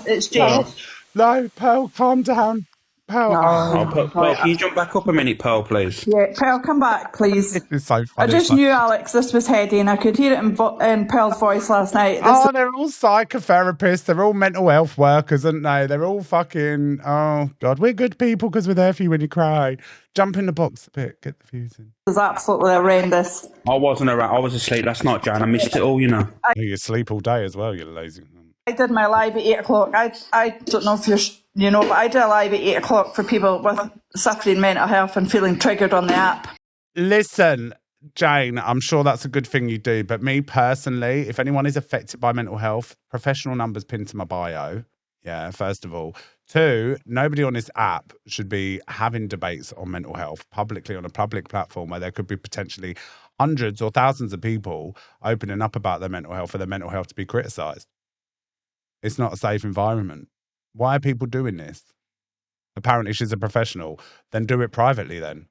Speaker 20: it's Jane.
Speaker 1: No, Pearl, calm down. Pearl.
Speaker 11: Pearl, can you jump back up a minute, Pearl, please?
Speaker 20: Yeah, Pearl, come back, please.
Speaker 1: It's so funny.
Speaker 20: I just knew, Alex, this was heady, and I could hear it in Pearl's voice last night.
Speaker 1: They're all psychotherapists. They're all mental health workers, aren't they? They're all fucking, oh, God. We're good people because we're there for you when you cry. Jump in the box a bit. Get the feuds in.
Speaker 20: It was absolutely horrendous.
Speaker 11: I wasn't around. I was asleep last night, Jane. I missed it all, you know.
Speaker 1: You sleep all day as well, you lazy.
Speaker 20: I did my live at 8 o'clock. I don't know if you know, but I did a live at 8 o'clock for people with suffering mental health and feeling triggered on the app.
Speaker 1: Listen, Jane, I'm sure that's a good thing you do. But me personally, if anyone is affected by mental health, professional numbers pinned to my bio. Yeah, first of all. 2, nobody on this app should be having debates on mental health publicly on a public platform where there could be potentially hundreds or thousands of people opening up about their mental health for their mental health to be criticised. It's not a safe environment. Why are people doing this? Apparently she's a professional. Then do it privately then.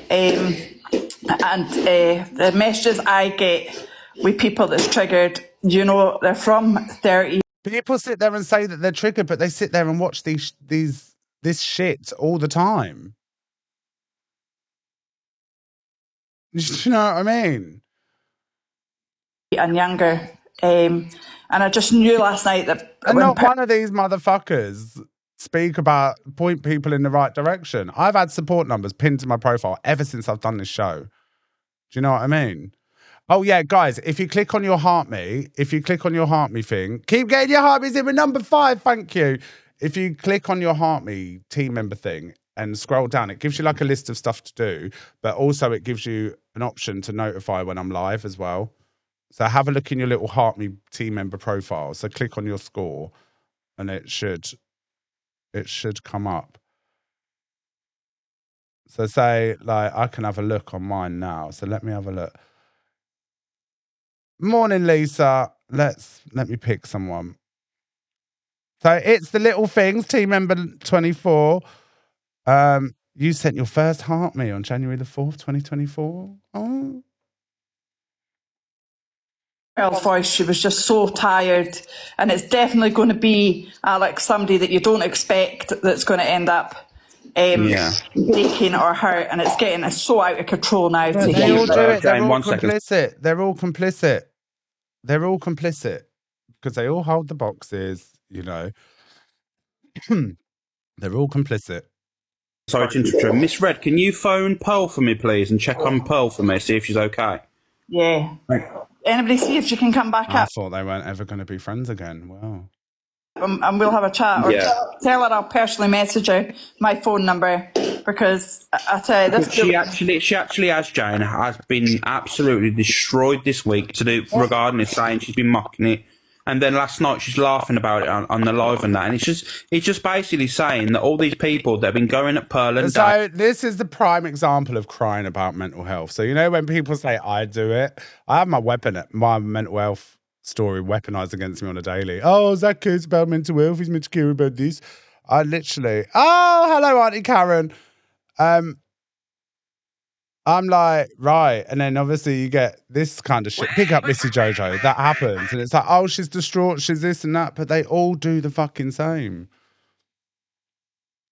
Speaker 20: The messages I get with people that's triggered, you know, they're from 30.
Speaker 1: People sit there and say that they're triggered, but they sit there and watch this shit all the time. Do you know what I mean?
Speaker 20: And younger. And I just knew last night that...
Speaker 1: And not one of these motherfuckers point people in the right direction. I've had support numbers pinned to my profile ever since I've done this show. Do you know what I mean? Oh, yeah, guys, if you click on your Heart Me thing, keep getting your Heart Me's in with number 5, thank you. If you click on your Heart Me team member thing and scroll down, it gives you like a list of stuff to do, but also it gives you an option to notify when I'm live as well. So have a look in your little Heart Me team member profile. So click on your score and it should come up. So say, like, I can have a look on mine now. So let me have a look. Morning, Lisa. Let me pick someone. So it's the little things, team member 24. You sent your first Heart Me on January the 4th, 2024. Oh.
Speaker 20: Pearl's voice, she was just so tired, and it's definitely going to be, Alex, somebody that you don't expect that's going to end up breaking or hurt, and it's so out of control now.
Speaker 1: They all do it. They're all complicit. They're all complicit. They're all complicit because they all hold the boxes, you know. They're all complicit.
Speaker 11: Sorry to interrupt. Miss Red, can you phone Pearl for me, please, and check on Pearl for me, see if she's okay?
Speaker 20: Yeah. Anybody see if she can come back up?
Speaker 1: I thought they weren't ever going to be friends again. Wow.
Speaker 20: And we'll have a chat. Or tell her I'll personally message her my phone number, because I tell you, this
Speaker 11: she actually has, Jane, has been absolutely destroyed this week regarding it, saying she's been mocking it. And then last night she's laughing about it on the live and that. And it's just basically saying that all these people that have been going at Pearl and
Speaker 1: So this is the prime example of crying about mental health. So, you know, when people say I do it, I have my mental health story weaponized against me on a daily. Oh, Zach cares about mental health. He's meant to care about this. I literally, hello, Auntie Karen. I'm like, right. And then obviously you get this kind of shit. Pick up Missy Jojo. That happens. And it's like, oh, she's distraught. She's this and that. But they all do the fucking same.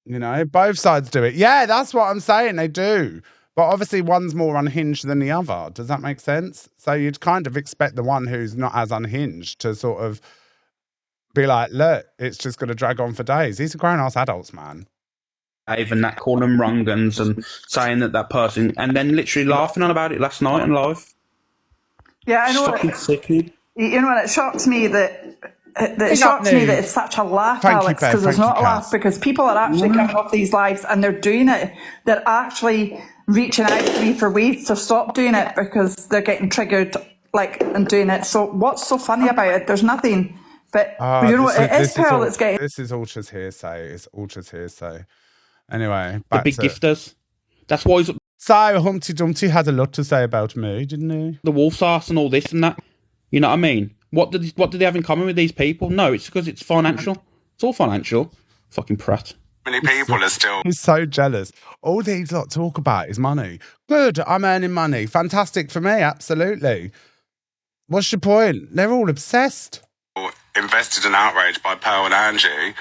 Speaker 1: You know, both sides do it. Yeah, that's what I'm saying. They do. But obviously one's more unhinged than the other. Does that make sense? So you'd kind of expect the one who's not as unhinged to sort of be like, look, it's just going to drag on for days. These are grown-ass adults, man.
Speaker 11: Even that, calling them wrong'uns and saying that person, and then literally laughing on about it last night on live.
Speaker 20: Yeah, I know.
Speaker 11: It's fucking sickening.
Speaker 20: You know, and it shocks me that it's such a laugh, Alex, because it's not a laugh, because people are actually coming off these lives and they're doing it. They're actually reaching out to me for ways to stop doing it because they're getting triggered, like, and doing it. So what's so funny about it? There's nothing. But you know, it is Pearl that's getting.
Speaker 1: This is all just hearsay. It's all just hearsay. Anyway,
Speaker 11: The big gifters. That's why he's...
Speaker 1: So Humpty Dumpty had a lot to say about me, didn't he?
Speaker 11: The wolf's arse and all this and that. You know what I mean? What do they have in common with these people? No, it's because it's financial. It's all financial. Fucking prat.
Speaker 1: Many people are still... He's so jealous. All these lot talk about is money. Good, I'm earning money. Fantastic for me, absolutely. What's your point? They're all obsessed.
Speaker 21: Invested and outraged by Pearl and Angie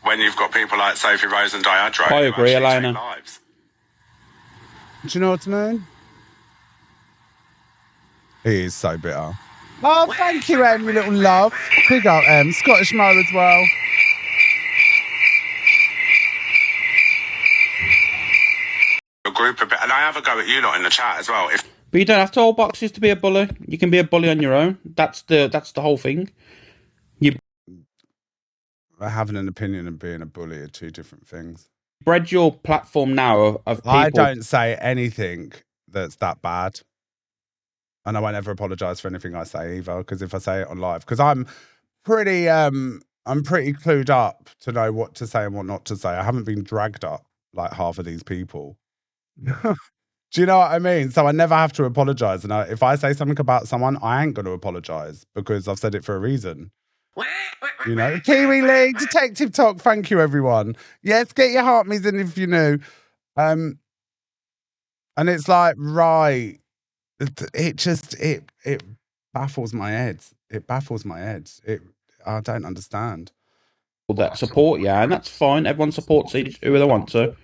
Speaker 21: when you've got people like Sophie Rose and Diadro.
Speaker 11: I agree, Elena.
Speaker 1: Do you know what I mean? He is so bitter. Oh, thank you, Em, you little love. Big up, Em. Scottish Mo as well.
Speaker 21: A group of... And I have a go at you lot in the chat as well.
Speaker 11: But you don't have to hold boxes to be a bully. You can be a bully on your own. That's the whole thing.
Speaker 1: Having an opinion and being a bully are two different things.
Speaker 11: Bred your platform now of people...
Speaker 1: I don't say anything that's that bad. And I won't ever apologise for anything I say either, because if I say it on live, because I'm pretty clued up to know what to say and what not to say. I haven't been dragged up like half of these people. Do you know what I mean? So I never have to apologise. And if I say something about someone, I ain't going to apologise because I've said it for a reason. You know, Kiwi Lee, Detective Talk. Thank you, everyone. Yes, get your heart me's in if you knew. And it's like, right. It baffles my head. It baffles my head. I don't understand.
Speaker 11: That support you, and that's fine. Everyone supports who they want to.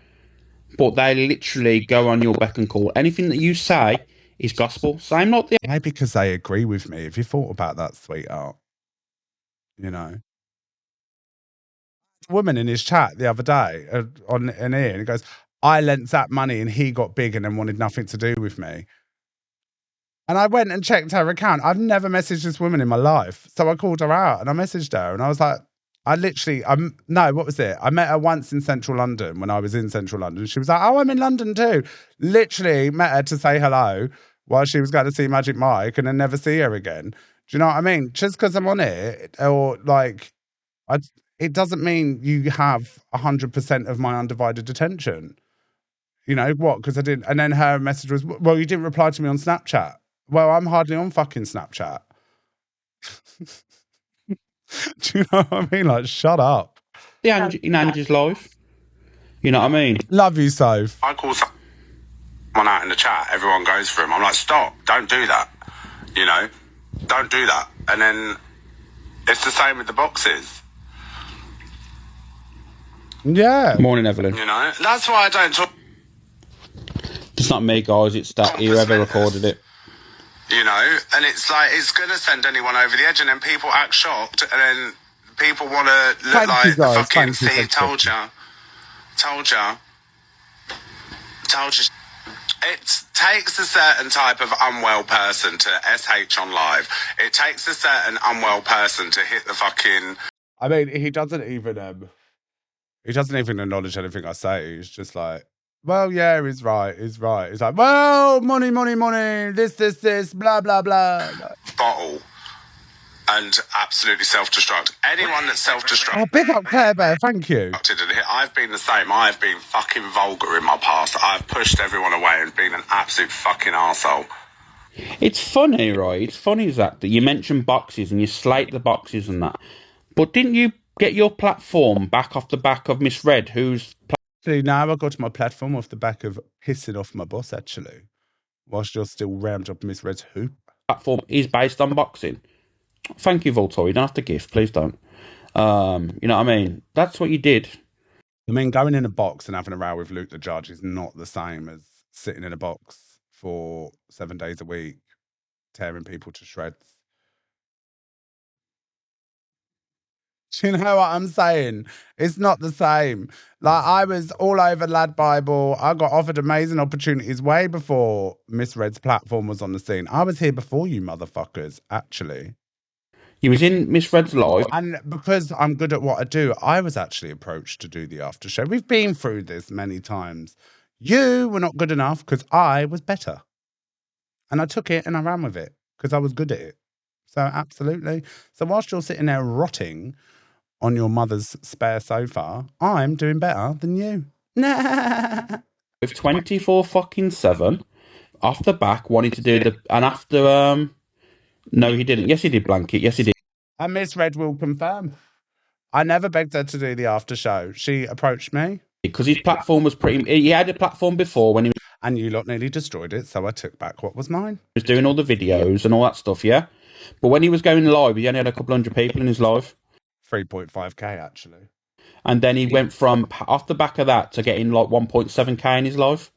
Speaker 11: But they literally go on your beck and call. Anything that you say is gospel. Same not the...
Speaker 1: Maybe because they agree with me. Have you thought about that, sweetheart? You know? A woman in his chat the other day on an ear, and he goes, I lent Zap money and he got big and then wanted nothing to do with me. And I went and checked her account. I've never messaged this woman in my life. So I called her out and I messaged her and I was like, what was it? I met her once in central London when I was in central London. She was like, oh, I'm in London too. Literally met her to say hello while she was going to see Magic Mike and then never see her again. Do you know what I mean? Just because I'm on it or like, it doesn't mean you have 100% of my undivided attention. You know, what? Because I didn't. And then her message was, well, you didn't reply to me on Snapchat. Well, I'm hardly on fucking Snapchat. Do you know what I mean? Like, shut up.
Speaker 11: In Angie's life. You know what I mean?
Speaker 1: Love you, Soph.
Speaker 21: I call someone out in the chat, everyone goes for him. I'm like, stop, don't do that. You know, don't do that. And then it's the same with the boxes.
Speaker 1: Yeah.
Speaker 11: Morning, Evelyn.
Speaker 21: You know, that's why I don't talk.
Speaker 11: It's not me, guys. It's that whoever recorded it.
Speaker 21: You know, and it's like, it's going to send anyone over the edge, and then people act shocked, and then people want to look like the fucking see, told ya. It takes a certain type of unwell person to SH on live. It takes a certain unwell person to hit the fucking...
Speaker 1: I mean, he doesn't even acknowledge anything I say. He's just like, well, yeah, he's right. He's like, well, money, this, blah, blah, blah.
Speaker 21: Bottle and absolutely self-destruct. Anyone that's self-destructed...
Speaker 1: Oh, big up Claire Bear, thank you.
Speaker 21: I've been the same. I've been fucking vulgar in my past. I've pushed everyone away and been an absolute fucking arsehole.
Speaker 11: It's funny, right? It's funny that you mention boxes and you slate the boxes and that. But didn't you get your platform back off the back of Miss Red, who's...
Speaker 1: Actually, now I got my platform off the back of pissing off my boss, actually. Whilst you're still rammed up Miss Red's hoop.
Speaker 11: Platform is based on boxing. Thank you, Voltor. You don't have to gift, please don't. You know what I mean? That's what you did.
Speaker 1: I mean, going in a box and having a row with Luke the judge is not the same as sitting in a box for 7 days a week, tearing people to shreds. Do you know what I'm saying? It's not the same. Like, I was all over Lad Bible. I got offered amazing opportunities way before Miss Red's platform was on the scene. I was here before you motherfuckers, actually.
Speaker 11: You was in Miss Red's live.
Speaker 1: And because I'm good at what I do, I was actually approached to do the after show. We've been through this many times. You were not good enough because I was better. And I took it and I ran with it because I was good at it. So absolutely. So whilst you're sitting there rotting on your mother's spare sofa, I'm doing better than you.
Speaker 11: With 24/7 off the back, wanting to do the and after no, he didn't. Yes, he did blanket. Yes, he did.
Speaker 1: And Miss Red will confirm. I never begged her to do the after show. She approached me.
Speaker 11: Because his platform was pretty. He had a platform before when he
Speaker 1: and you lot nearly destroyed it, so I took back what was mine.
Speaker 11: was doing all the videos and all that stuff, yeah. But when he was going live, he only had a couple hundred people in his live.
Speaker 1: 3.5k actually.
Speaker 11: And then he went from off the back of that to getting like 1.7k in his live.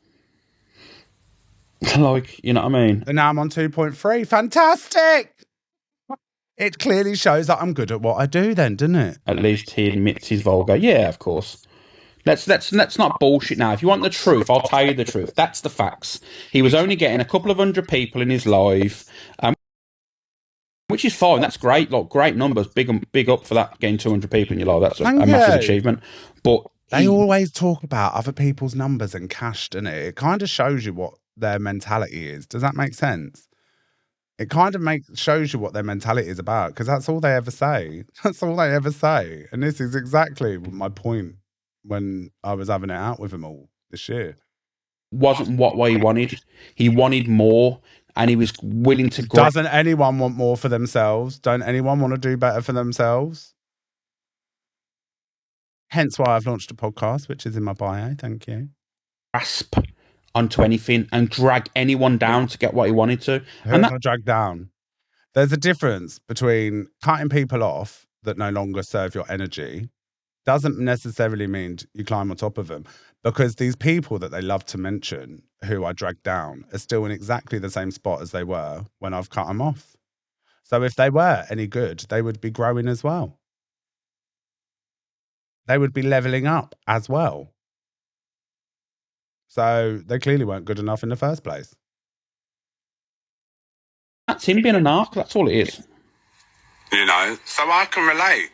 Speaker 11: Like, you know what I mean?
Speaker 1: And now I'm on 2.3. Fantastic! It clearly shows that I'm good at what I do then, doesn't it?
Speaker 11: At least he admits he's vulgar. Yeah, of course. Let's not bullshit now. If you want the truth, I'll tell you the truth. That's the facts. He was only getting a couple of hundred people in his live, which is fine. That's great. Like, great numbers. Big up for that, getting 200 people in your live. That's a massive achievement. But
Speaker 1: they always talk about other people's numbers and cash, doesn't it? It kind of shows you what their mentality is. Does that make sense? It kind of shows you what their mentality is about, because that's all they ever say. That's all they ever say. And this is exactly my point when I was having it out with them all this year.
Speaker 11: Wasn't what he wanted. He wanted more, and he was willing to...
Speaker 1: Doesn't anyone want more for themselves? Don't anyone want to do better for themselves? Hence why I've launched a podcast, which is in my bio. Thank you.
Speaker 11: Grasp onto anything and drag anyone down to get what he wanted to.
Speaker 1: Who have I dragged down? There's a difference between cutting people off that no longer serve your energy. Doesn't necessarily mean you climb on top of them, because these people that they love to mention who I dragged down are still in exactly the same spot as they were when I've cut them off. So if they were any good, they would be growing as well. They would be leveling up as well. So they clearly weren't good enough in the first place.
Speaker 11: That's him being an arc. That's all it is.
Speaker 21: You know, so I can relate.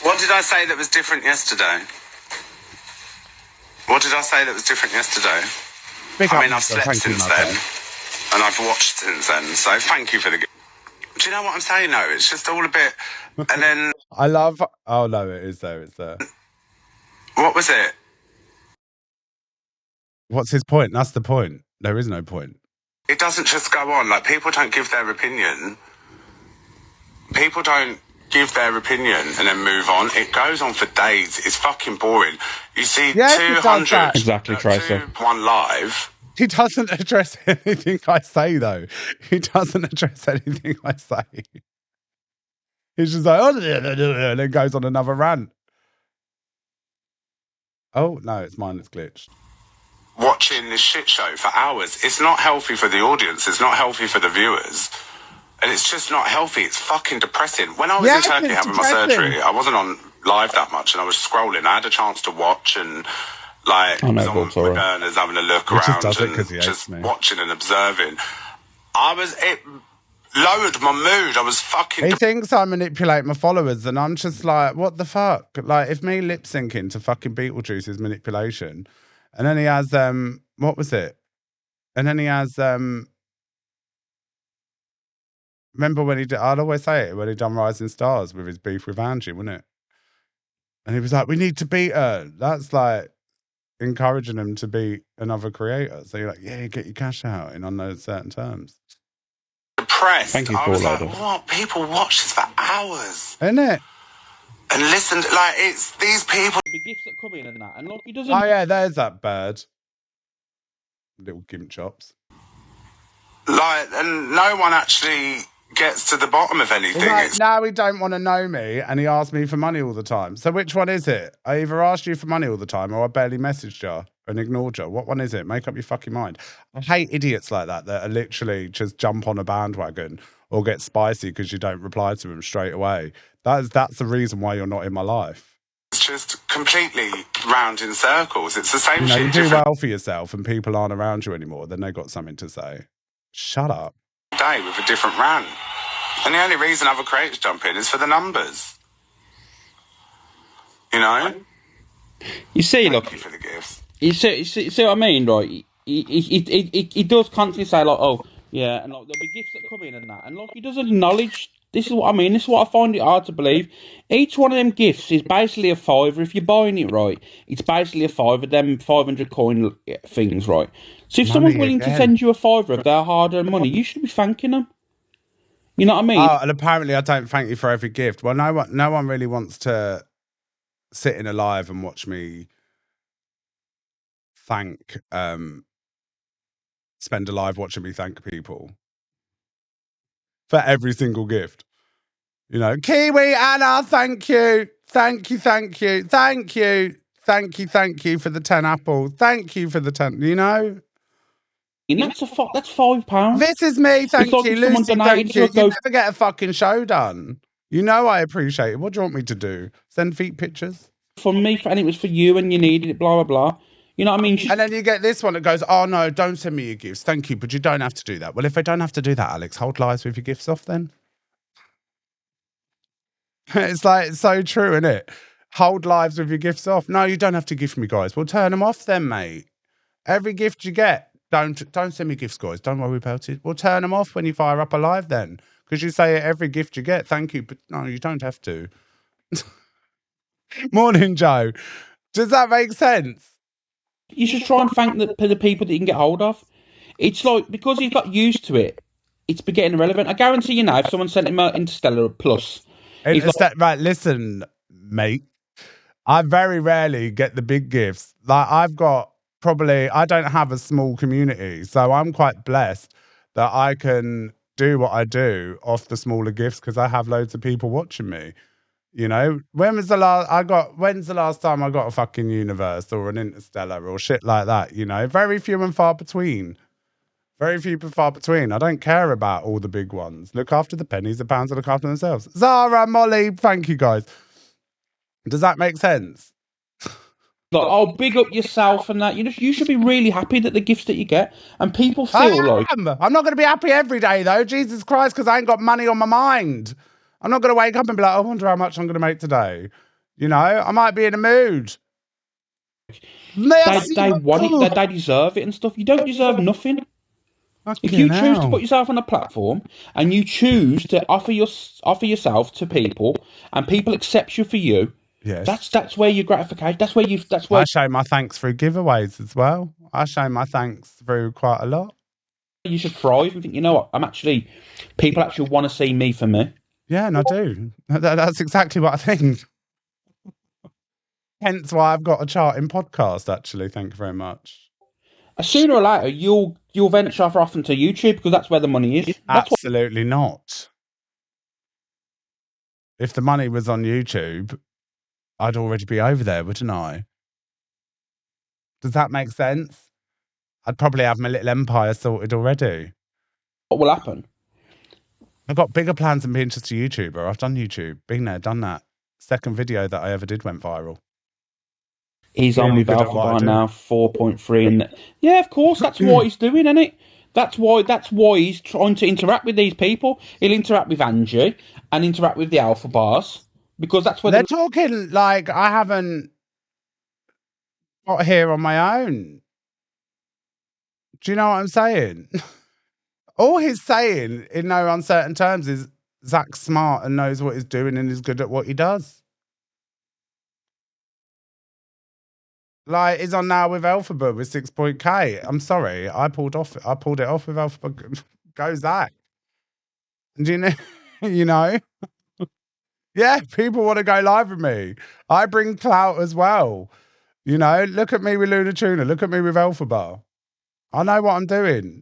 Speaker 21: What did I say that was different yesterday? What did I say that was different yesterday? I mean, I've slept since then, and I've watched since then, so thank you for the... Do you know what I'm saying, though? It's just all a bit... And then...
Speaker 1: I love... Oh, no, it is there. It's there.
Speaker 21: What was it?
Speaker 1: What's his point? That's the point. There is no point.
Speaker 21: It doesn't just go on. Like, people don't give their opinion. People don't give their opinion and then move on. It goes on for days. It's fucking boring. You see 200...
Speaker 11: Exactly, Tracer.
Speaker 21: One live...
Speaker 1: He doesn't address anything I say, though. He doesn't address anything I say. He's just like, oh, and then goes on another rant. Oh, no, it's mine that's glitched.
Speaker 21: Watching this shit show for hours. It's not healthy for the audience. It's not healthy for the viewers. And it's just not healthy. It's fucking depressing. When I was in Turkey having my surgery, I wasn't on live that much, and I was scrolling. I had a chance to watch and... Like, on my burners, having a look around and just watching and observing. It lowered my mood. I was fucking...
Speaker 1: He thinks I manipulate my followers, and I'm just like, what the fuck? Like, if me lip syncing to fucking Beetlejuice is manipulation, and then he has, what was it? And then he has, remember when he did, I'd always say it, when he done Rising Stars with his beef with Angie, wasn't it? And he was like, we need to beat her. That's like... encouraging him to be another creator. So you're like, yeah, get your cash out in on those certain terms.
Speaker 21: Depressed.
Speaker 11: Thank you,
Speaker 21: I was like,
Speaker 11: Paul.
Speaker 21: what? People watch this for hours.
Speaker 1: Isn't it?
Speaker 21: And listen, like, it's these people.
Speaker 11: The gifts that come in and that. And look, he doesn't...
Speaker 1: Oh, yeah, there's that bird. Little gimp chops.
Speaker 21: Like, and no one actually gets to the bottom of anything.
Speaker 1: Like, now he don't want to know me, and he asks me for money all the time. So which one is it? I either asked you for money all the time, or I barely messaged you and ignored you. What one is it? Make up your fucking mind. I hate idiots like that are literally just jump on a bandwagon or get spicy because you don't reply to them straight away. That's the reason why you're not in my life.
Speaker 21: It's just completely round in circles. It's the same shit.
Speaker 1: You do well for yourself and people aren't around you anymore, then they got something to say. Shut up.
Speaker 21: Day with a different rant. And the only reason other creators jump in is for the numbers. You know?
Speaker 11: You see, look.
Speaker 21: Thank you for the gifts.
Speaker 11: You see what I mean, right? He does constantly say like, oh yeah, and like there'll be gifts that come in and that, and like he doesn't acknowledge. This is what I mean. This is what I find it hard to believe. Each one of them gifts is basically a fiver. If you're buying it right, it's basically a fiver. Them 500 coin things, right? So if someone's willing to send you a fiver of their hard-earned money, you should be thanking them. You know what I mean?
Speaker 1: Oh, and apparently I don't thank you for every gift. Well, no one really wants to sit in a live and watch me spend a live watching me thank people for every single gift. You know, Kiwi Anna, thank you. Thank you for the 10 apples. Thank you for the 10, you know?
Speaker 11: That's £5.
Speaker 1: This is me, thank you. Lucy, thank you. You
Speaker 11: You
Speaker 1: never get a fucking show done. You know I appreciate it. What do you want me to do? Send feet pictures?
Speaker 11: From me, and it was for you and you needed it, blah, blah, blah. You know what I mean?
Speaker 1: And then you get this one that goes, oh no, don't send me your gifts. Thank you, but you don't have to do that. Well, if I don't have to do that, Alex, hold lives with your gifts off then. It's like, it's so true, isn't it? Hold lives with your gifts off. No, you don't have to gift me, guys. Well, turn them off then, mate. Every gift you get, don't send me gifts, guys. Don't worry about it. Well, turn them off when you fire up a live then. Because you say every gift you get, thank you, but no, you don't have to. Morning, Joe. Does that make sense?
Speaker 11: You should try and thank the people that you can get hold of. It's like, because you've got used to it, it's getting irrelevant. I guarantee you now, if someone sent him an Interstellar Plus...
Speaker 1: Right, listen, mate. I very rarely get the big gifts. Like, I don't have a small community, so I'm quite blessed that I can do what I do off the smaller gifts because I have loads of people watching me. You know, when's the last time I got a fucking Universe or an Interstellar or shit like that? You know, very few and far between. Very few and far between. I don't care about all the big ones. Look after the pennies, the pounds, and look after themselves. Zara, Molly, thank you guys. Does that make sense?
Speaker 11: Like, oh, big up yourself and that. You should be really happy that the gifts that you get, and people feel
Speaker 1: I'm not going to be happy every day though. Jesus Christ, because I ain't got money on my mind. I'm not going to wake up and be like, I wonder how much I'm going to make today. You know, I might be in a mood.
Speaker 11: They want it. They deserve it and stuff. You don't deserve nothing. If you choose to put yourself on a platform and you choose to offer yourself to people, and people accept you for you,
Speaker 1: yes,
Speaker 11: that's where your gratification.
Speaker 1: I show my thanks through giveaways as well. I show my thanks through quite a lot.
Speaker 11: You should thrive and think, you know what? People actually want to see me for me.
Speaker 1: Yeah, and I do. That's exactly what I think. Hence why I've got a charting podcast. Actually, thank you very much.
Speaker 11: Sooner or later, you'll venture off into YouTube because that's where the money is.
Speaker 1: Absolutely not. If the money was on YouTube, I'd already be over there, wouldn't I? Does that make sense? I'd probably have my little empire sorted already.
Speaker 11: What will happen?
Speaker 1: I've got bigger plans than being just a YouTuber. I've done YouTube, been there, done that. Second video that I ever did went viral.
Speaker 11: He's on with Alpha now, 4.3, and yeah, of course, that's what he's doing, isn't it? That's why he's trying to interact with these people. He'll interact with Angie and interact with the Alpha Bars because that's where
Speaker 1: they're talking. Like, I haven't got here on my own. Do you know what I'm saying? All he's saying in no uncertain terms is Zach's smart and knows what he's doing and is good at what he does. Like, he's on now with Alphabet with 6.K. I'm sorry, I pulled it off with Alphabet. Go Zach. Do you know? You know? Yeah, people want to go live with me. I bring clout as well. You know, look at me with Luna Tuna. Look at me with Alphabet. I know what I'm doing.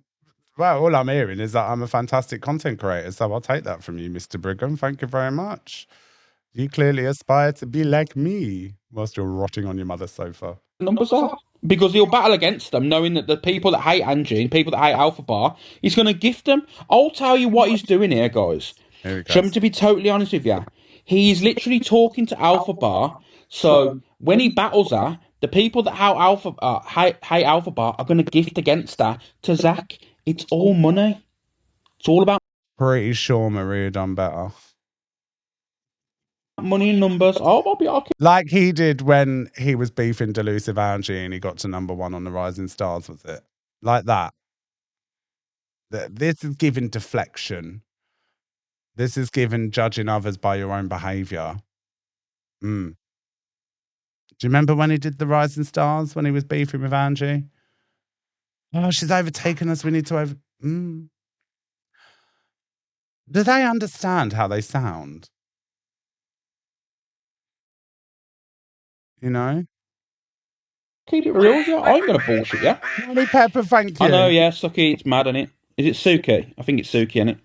Speaker 1: Well, all I'm hearing is that I'm a fantastic content creator, so I'll take that from you, Mr. Brigham. Thank you very much. You clearly aspire to be like me whilst you're rotting on your mother's sofa.
Speaker 11: Numbers are. Because he'll battle against them, knowing that the people that hate Angie and people that hate Alpha Bar, he's going to gift them. I'll tell you what he's doing here, guys. To be totally honest with you, he's literally talking to Alpha Bar. So when he battles her, the people that hate Alpha Bar are going to gift against her to Zach. It's all money. It's all about.
Speaker 1: Pretty sure Maria done better.
Speaker 11: money in numbers. Oh, Bobby, okay.
Speaker 1: Like he did when he was beefing Delusive Angie and he got to #1 on the Rising Stars, was it? Like that. This is giving deflection. This is giving judging others by your own behaviour. Do you remember when he did the Rising Stars, when he was beefing with Angie? Oh, she's overtaken us. We need to Do they understand how they sound? You know?
Speaker 11: Keep it real, yeah. I ain't gonna bullshit, yeah.
Speaker 1: Honey Pepper, thank you.
Speaker 11: I know, yeah, Suki, it's mad, isn't it? Is it Suki? I think it's Suki, isn't it?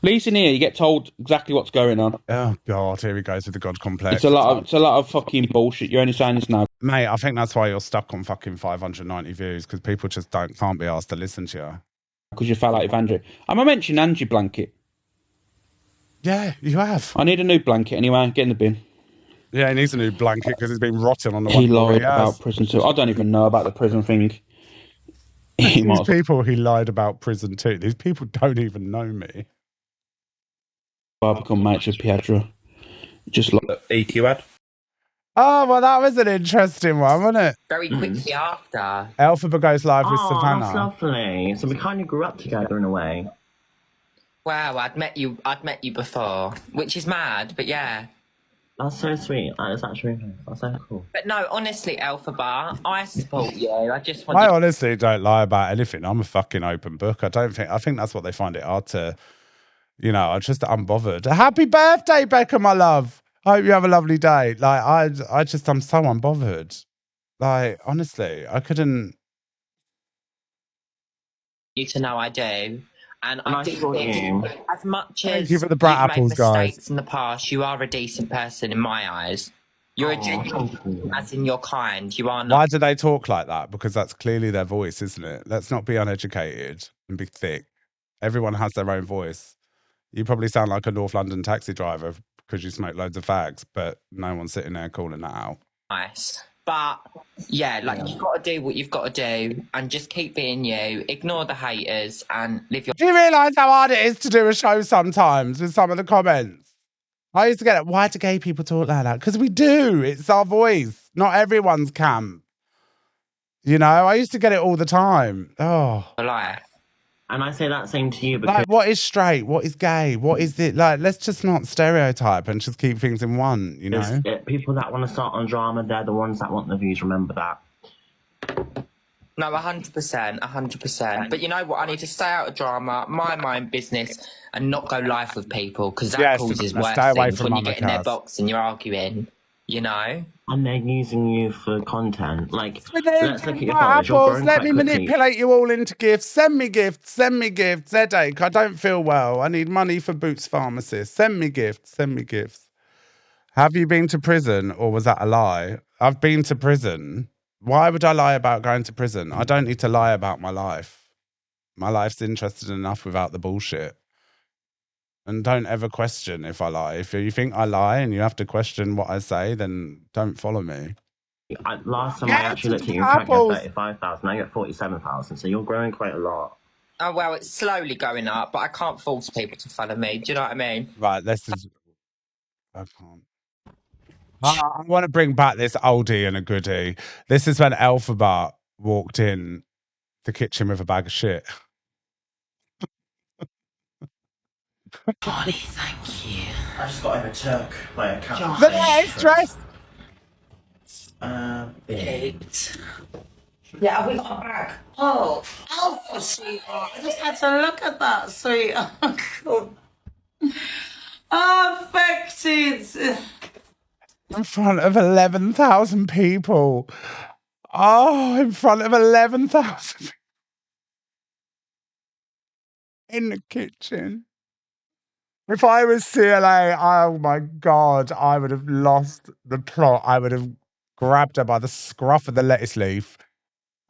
Speaker 11: Least in here, you get told exactly what's going on.
Speaker 1: Oh God, here he goes with the God complex.
Speaker 11: It's a lot of fucking bullshit. You're only saying this now,
Speaker 1: mate. I think that's why you're stuck on fucking 590 views, because people just can't be asked to listen to you.
Speaker 11: Because you fell out with Andrew. Am I mentioning Angie blanket?
Speaker 1: Yeah, you have.
Speaker 11: I need a new blanket anyway. Get in the bin.
Speaker 1: Yeah, he needs a new blanket because he's been rotting on the
Speaker 11: He
Speaker 1: one
Speaker 11: lied about prison too. I don't even know about the prison thing.
Speaker 1: These people he lied about prison too. These people don't even know me.
Speaker 11: I'll become mates with Pietro. Just like EQ ad.
Speaker 1: Oh, well, that was an interesting one, wasn't it?
Speaker 5: Very quickly after.
Speaker 1: Elphaba goes live with Savannah.
Speaker 6: That's lovely. So we kind of grew up together in a way.
Speaker 5: Wow, I'd met you before, which is mad, but yeah.
Speaker 6: That's so sweet. That is actually that's so cool.
Speaker 5: But no, honestly, Elphaba, I support you. I just want.
Speaker 1: I honestly don't lie about anything. I'm a fucking open book. I think that's what they find it hard to, I'm just unbothered. Happy birthday, Becca, my love. I hope you have a lovely day. Like I'm so unbothered. Like honestly, I couldn't.
Speaker 5: You to know I do. And I do think, as much as
Speaker 1: Thank you for the brat apples,
Speaker 5: made mistakes
Speaker 1: guys.
Speaker 5: in the past, you are a decent person in my eyes. You're a genuine, as in your kind. You are not.
Speaker 1: Why do they talk like that? Because that's clearly their voice, isn't it? Let's not be uneducated and be thick. Everyone has their own voice. You probably sound like a North London taxi driver because you smoke loads of fags, but no one's sitting there calling that out.
Speaker 5: Nice. But yeah, you've got to do what you've got to do and just keep being you, ignore the haters and live your.
Speaker 1: Do you realise how hard it is to do a show sometimes with some of the comments? I used to get it. Why do gay people talk like that? Because we do. It's our voice. Not everyone's camp. I used to get it all the time. Oh.
Speaker 5: Life.
Speaker 6: And I say that same to you because...
Speaker 1: Like, what is straight? What is gay? What is it? Like, let's just not stereotype and just keep things in one,
Speaker 6: People that want to start on drama, they're the ones that want the views, remember that.
Speaker 5: No, 100%, 100%. But you know what? I need to stay out of drama, mind my own business, and not go live with people, because that causes worse things when you get in their box and you're arguing,
Speaker 6: And they're using you for content. Let's look at your
Speaker 1: apples.
Speaker 6: followers. You're growing
Speaker 1: Let
Speaker 6: quite
Speaker 1: me
Speaker 6: quickly.
Speaker 1: manipulate you all into gifts. Send me gifts. Send me gifts. Headache. I don't feel well. I need money for Boots Pharmacist. Send me gifts. Send me gifts. Have you been to prison, or was that a lie? I've been to prison. Why would I lie about going to prison? I don't need to lie about my life. My life's interesting enough without the bullshit. And don't ever question if I lie. If you think I lie and you have to question what I say, then don't follow me.
Speaker 6: Last time I actually looked at your track, you had 35,000. Now you're at 47,000. So you're growing quite a lot.
Speaker 5: Oh, well, it's slowly going up, but I can't force people to follow me. Do you know what I mean?
Speaker 1: Right, I can't. I want to bring back this oldie and a goodie. This is when Elphaba walked in the kitchen with a bag of shit.
Speaker 5: Bonnie, thank you.
Speaker 6: I just got him a Turk by a cat.
Speaker 1: The next dress.
Speaker 5: Eight. Yeah, have we got a bag? Oh, Alpha, sweetheart. I just had to look at that, sweetheart. Affected.
Speaker 1: In front of 11,000 people. Oh, in front of 11,000 in the kitchen. If I was CLA, oh my God, I would have lost the plot. I would have grabbed her by the scruff of the lettuce leaf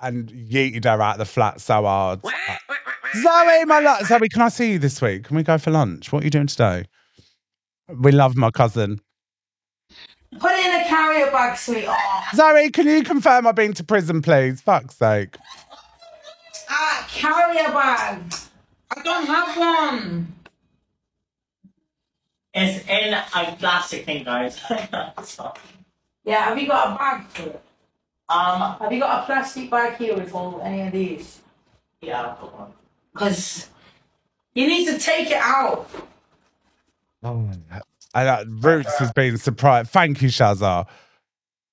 Speaker 1: and yeeted her out of the flat so hard. Zoe, my love. Zoe, can I see you this week? Can we go for lunch? What are you doing today? We love my cousin.
Speaker 2: Put it in a carrier bag, sweetheart.
Speaker 1: Zoe, can you confirm I've been to prison, please? Fuck's sake.
Speaker 2: Carrier bag. I don't have one.
Speaker 6: It's in a plastic thing, guys.
Speaker 2: Yeah, have you got a bag for it? Have you got a plastic bag here with all any of these?
Speaker 6: Yeah, I've got one.
Speaker 2: Because you need to take it out.
Speaker 1: Oh, Roots has been surprised. Thank you, Shazza.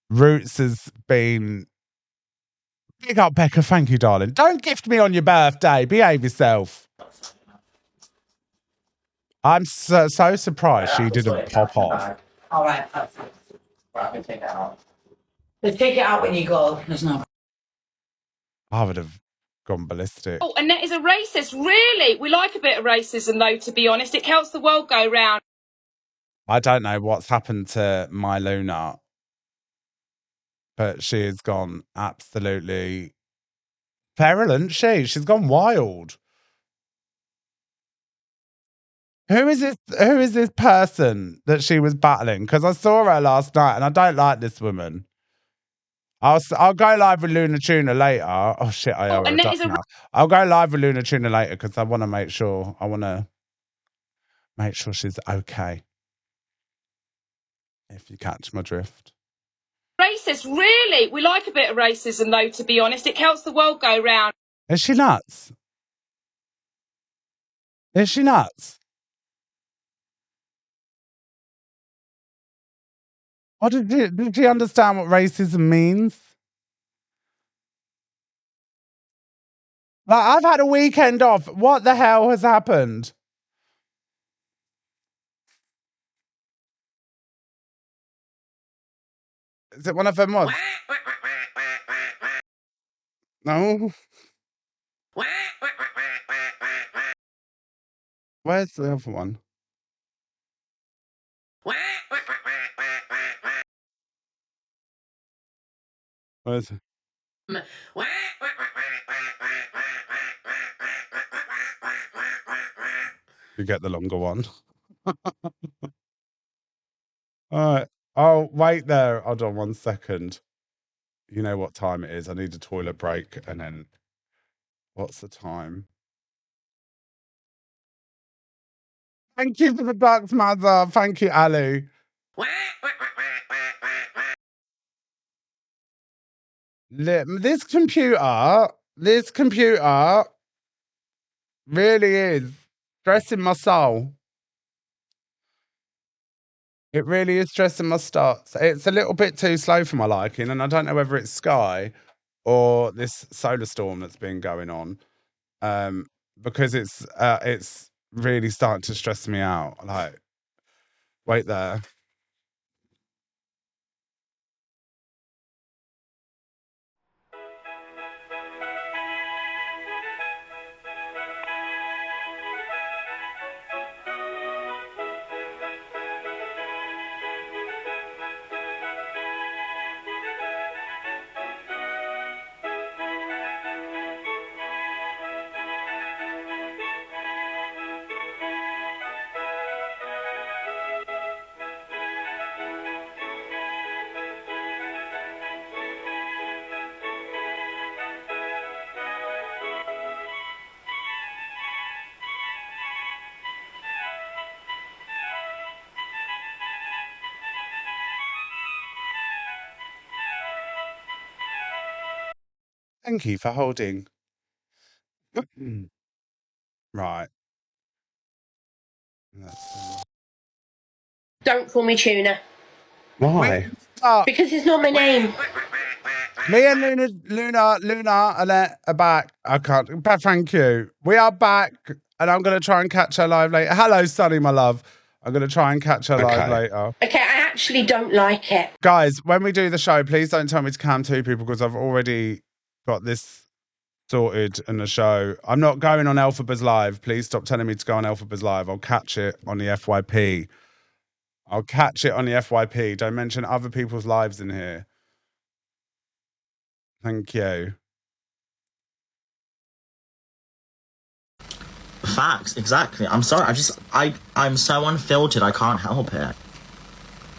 Speaker 1: Roots has been. Big up, Becca. Thank you, darling. Don't gift me on your birthday. Behave yourself. I'm so surprised she didn't pop off.
Speaker 2: All right, perfect.
Speaker 6: Right, we take it out.
Speaker 2: Let's take it out when you go. There's no.
Speaker 1: I would have gone ballistic.
Speaker 10: Oh, Annette is a racist. Really? We like a bit of racism, though, to be honest. It helps the world go round.
Speaker 1: I don't know what's happened to my Luna, but she has gone absolutely feral, isn't she? She's gone wild. Who is this person that she was battling? Because I saw her last night and I don't like this woman. I'll go live with Luna Tuna later. Oh shit, I owe her a duck now. I'll go live with Luna Tuna later because I want to make sure she's okay. If you catch my drift.
Speaker 10: Racist, really? We like a bit of racism, though, to be honest. It helps the world go round.
Speaker 1: Is she nuts? Is she nuts? What did she understand what racism means? Like, I've had a weekend off. What the hell has happened? Is it one of her mods? No. Where's the other one? Where's it? You get the longer one. Alright. Oh, wait there. Hold on 1 second. You know what time it is. I need a toilet break and then what's the time? Thank you for the ducks, mother. Thank you, Ali. This computer really is stressing my soul. It really is stressing my starts. It's a little bit too slow for my liking, and I don't know whether it's Sky or this solar storm that's been going on. Because it's really starting to stress me out. Like, wait there. Thank you for holding. Right.
Speaker 14: Don't call me Tuna.
Speaker 1: Why?
Speaker 14: Because it's not my name.
Speaker 1: Me and Luna, Annette are back. I can't. But thank you. We are back, and I'm going to try and catch her live later. Hello, Sunny, my love. I'm going to try and catch her live later.
Speaker 14: Okay, I actually don't like it.
Speaker 1: Guys, when we do the show, please don't tell me to cam 2 people because I've already got this sorted in the show. I'm not going on Elphaba's live. Please stop telling me to go on Elphaba's live. I'll catch it on the FYP. I'll catch it on the FYP. Don't mention other people's lives in here. Thank you.
Speaker 6: Facts, exactly. I'm sorry. I'm so unfiltered. I can't help it.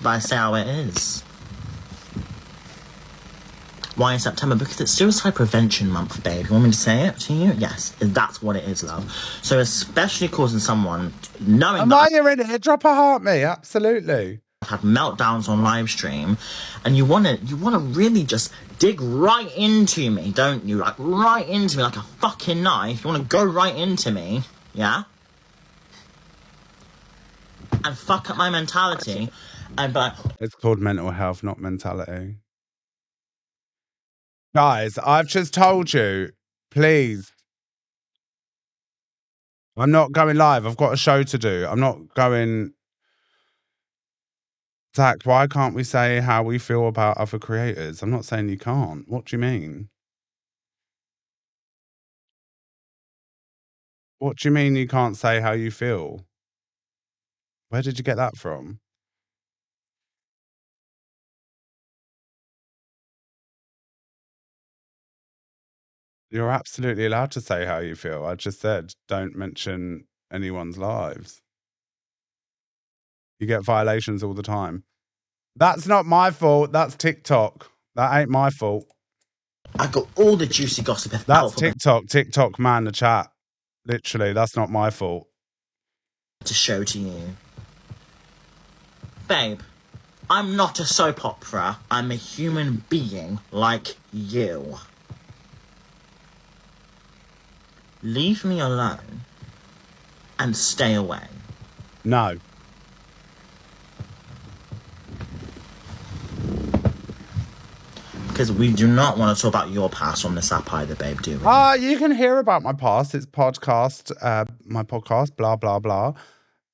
Speaker 6: But I say how it is.
Speaker 4: Why in September? Because it's Suicide Prevention Month, babe. You want me to say it to you? Yes, that's what it is, love. So especially causing someone, knowing
Speaker 1: and while you're in here, drop a heart me, absolutely.
Speaker 4: I've had meltdowns on live stream, and you wanna really just dig right into me, don't you? Like, right into me like a fucking knife. You wanna go right into me, yeah? And fuck up my mentality, and but
Speaker 1: it's called mental health, not mentality. Guys, I've just told you, please. I'm not going live. I've got a show to do. I'm not going... Zach, why can't we say how we feel about other creators? I'm not saying you can't. What do you mean? What do you mean you can't say how you feel? Where did you get that from? You're absolutely allowed to say how you feel. I just said, don't mention anyone's lives. You get violations all the time. That's not my fault. That's TikTok. That ain't my fault.
Speaker 4: I got all the juicy gossip.
Speaker 1: That's TikTok. TikTok man the chat. Literally, that's not my fault.
Speaker 4: To show to you. Babe, I'm not a soap opera. I'm a human being like you. Leave me alone and stay away.
Speaker 1: No.
Speaker 4: Because we do not want to talk about your past on this app either, babe, do we?
Speaker 1: You can hear about my past. It's podcast, my podcast, blah, blah, blah.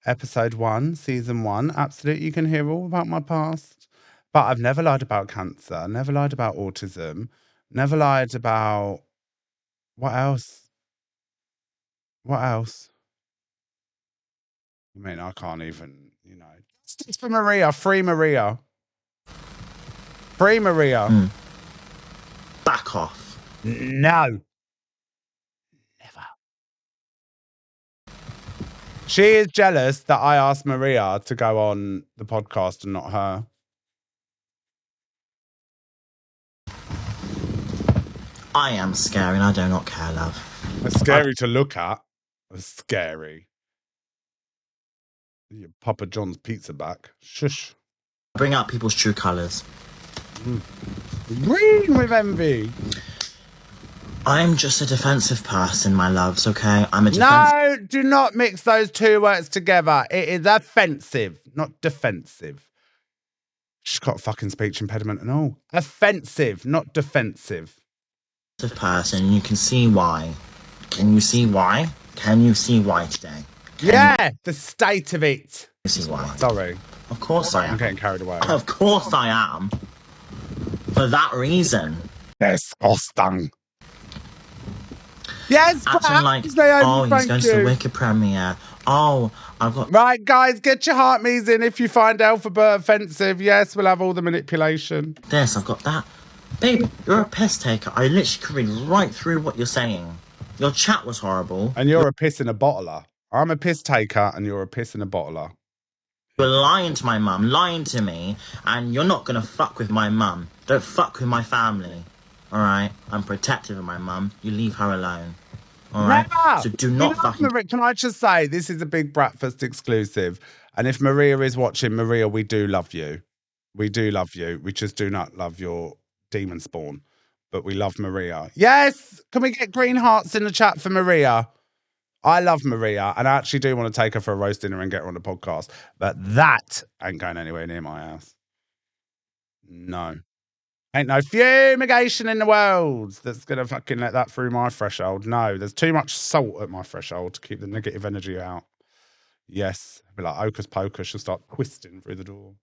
Speaker 1: Episode 1, season 1. Absolutely, you can hear all about my past. But I've never lied about cancer, never lied about autism, never lied about... What else? What else? I mean, I can't even, you know. It's for Maria. Free Maria. Free Maria.
Speaker 4: Back off.
Speaker 1: No. Never. She is jealous that I asked Maria to go on the podcast and not her.
Speaker 4: I am scary and I do not care, love.
Speaker 1: It's scary to look at. It's scary. Your Papa John's pizza back. Shush.
Speaker 4: Bring out people's true colours.
Speaker 1: Green with envy.
Speaker 4: I'm just a defensive person, my loves, okay? I'm a
Speaker 1: No, do not mix those two words together. It is offensive, not defensive. She's got a fucking speech impediment and all. Offensive, not defensive.
Speaker 4: Person, you can see why. Can you see why? Can you see why today?
Speaker 1: The state of it.
Speaker 4: You see why?
Speaker 1: Sorry.
Speaker 4: Of course I am.
Speaker 1: I'm getting carried away.
Speaker 4: Of course I am. For that reason.
Speaker 1: Disgusting. Yes,
Speaker 4: acting like, oh, he's going to the Wicked premiere. Oh, I've got...
Speaker 1: Right, guys, get your heart me's in if you find Alphabet offensive. Yes, we'll have all the manipulation.
Speaker 4: This, I've got that. Babe, you're a piss taker. I literally could read right through what you're saying. Your chat was horrible.
Speaker 1: And you're a piss in a bottler. I'm a piss taker and you're a piss in a bottler.
Speaker 4: You're lying to my mum, lying to me, and you're not going to fuck with my mum. Don't fuck with my family. All right? I'm protective of my mum. You leave her alone. All right?
Speaker 1: Never.
Speaker 4: So do not fucking...
Speaker 1: Can I just say, this is a big BRATfast exclusive. And if Maria is watching, Maria, we do love you. We do love you. We just do not love your demon spawn. But we love Maria. Yes! Can we get green hearts in the chat for Maria? I love Maria, and I actually do want to take her for a roast dinner and get her on the podcast. But that ain't going anywhere near my house. No. Ain't no fumigation in the world that's going to fucking let that through my threshold. No, there's too much salt at my threshold to keep the negative energy out. Yes. Be like hocus pocus, she'll start twisting through the door.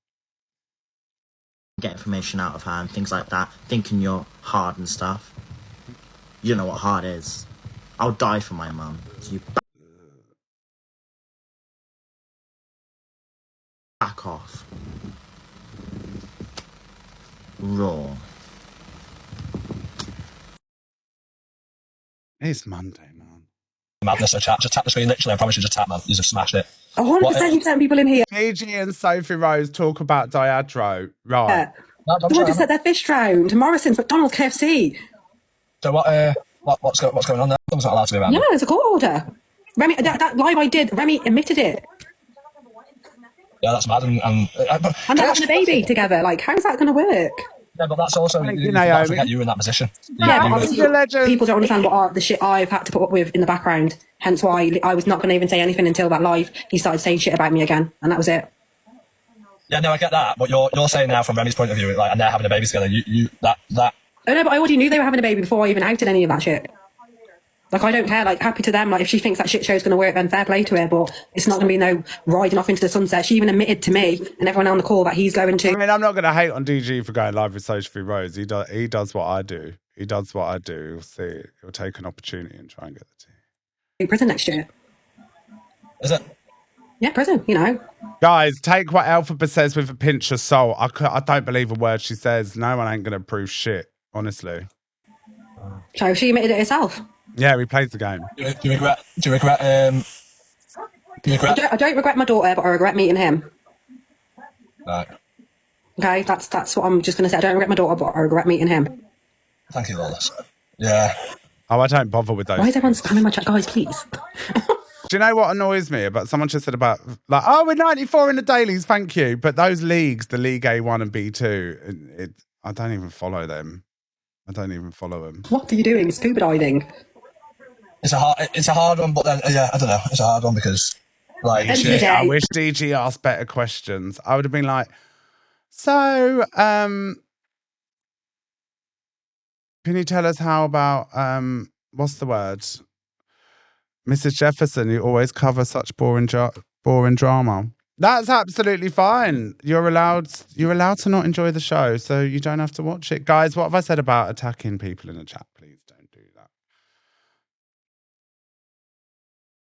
Speaker 4: Get information out of her and things like that, thinking you're hard and stuff. You know what hard is. I'll die for my mum. So you back off. Raw.
Speaker 1: It's MonDay, man.
Speaker 22: Madness, so just tap the screen, literally, I promise you, just tap, man. You just smashed it.
Speaker 23: 100% you send people in here.
Speaker 1: Gigi and Sophie Rose talk about Diageo. Right.
Speaker 23: Yeah.
Speaker 22: No,
Speaker 3: Someone just set their fish drowned. Morrison's, McDonald's, KFC.
Speaker 22: So what's going on there? Someone's not allowed to be around.
Speaker 3: No, it's a court order. Remy, that live I did, Remy admitted it.
Speaker 22: Yeah, that's mad. And
Speaker 3: they're having a baby together. Like, how's that going to work?
Speaker 22: Yeah, but that's also you forget you in that position.
Speaker 3: People don't understand the shit I've had to put up with in the background. Hence why I was not going to even say anything until that live. He started saying shit about me again, and that was it.
Speaker 22: Yeah, no, I get that, but you're saying now from Remy's point of view, like, and they're having a baby together. That.
Speaker 3: Oh no, but I already knew they were having a baby before I even outed any of that shit. Like, I don't care. Like, happy to them. Like, if she thinks that shit show's going to work, then fair play to her. But it's not going to be no riding off into the sunset. She even admitted to me and everyone on the call that he's going to.
Speaker 1: I mean, I'm not going to hate on DG for going live with Sophie Rose. He does what I do. He does what I do. He'll see. He'll take an opportunity and try and get the tea.
Speaker 3: Prison next year.
Speaker 22: Is it?
Speaker 3: Yeah, prison. You know.
Speaker 1: Guys, take what Alphabet says with a pinch of salt. I don't believe a word she says. No one ain't going to prove shit. Honestly.
Speaker 3: So she admitted it herself.
Speaker 1: Yeah, we played the game.
Speaker 22: Do you regret?
Speaker 3: I don't regret my daughter, but I regret meeting him.
Speaker 22: Right.
Speaker 3: Okay, that's what I'm just going to say. I don't regret my daughter, but I regret meeting him.
Speaker 22: Thank you, Lola. Yeah.
Speaker 1: Oh, I don't bother with those.
Speaker 3: Why is everyone spamming my chat? Guys, please.
Speaker 1: Do you know what annoys me about someone just said about, like, oh, we're 94 in the dailies, thank you. But those leagues, the League A1 and B2, I don't even follow them. I don't even follow them.
Speaker 3: What are you doing? Scuba diving?
Speaker 22: It's a hard one, but then yeah, I don't know. It's a hard one because like
Speaker 1: I wish DG asked better questions. I would have been like, so can you tell us how about what's the word? Mrs. Jefferson, you always cover such boring drama. That's absolutely fine. You're allowed to not enjoy the show, so you don't have to watch it. Guys, what have I said about attacking people in the chat? Please don't do that.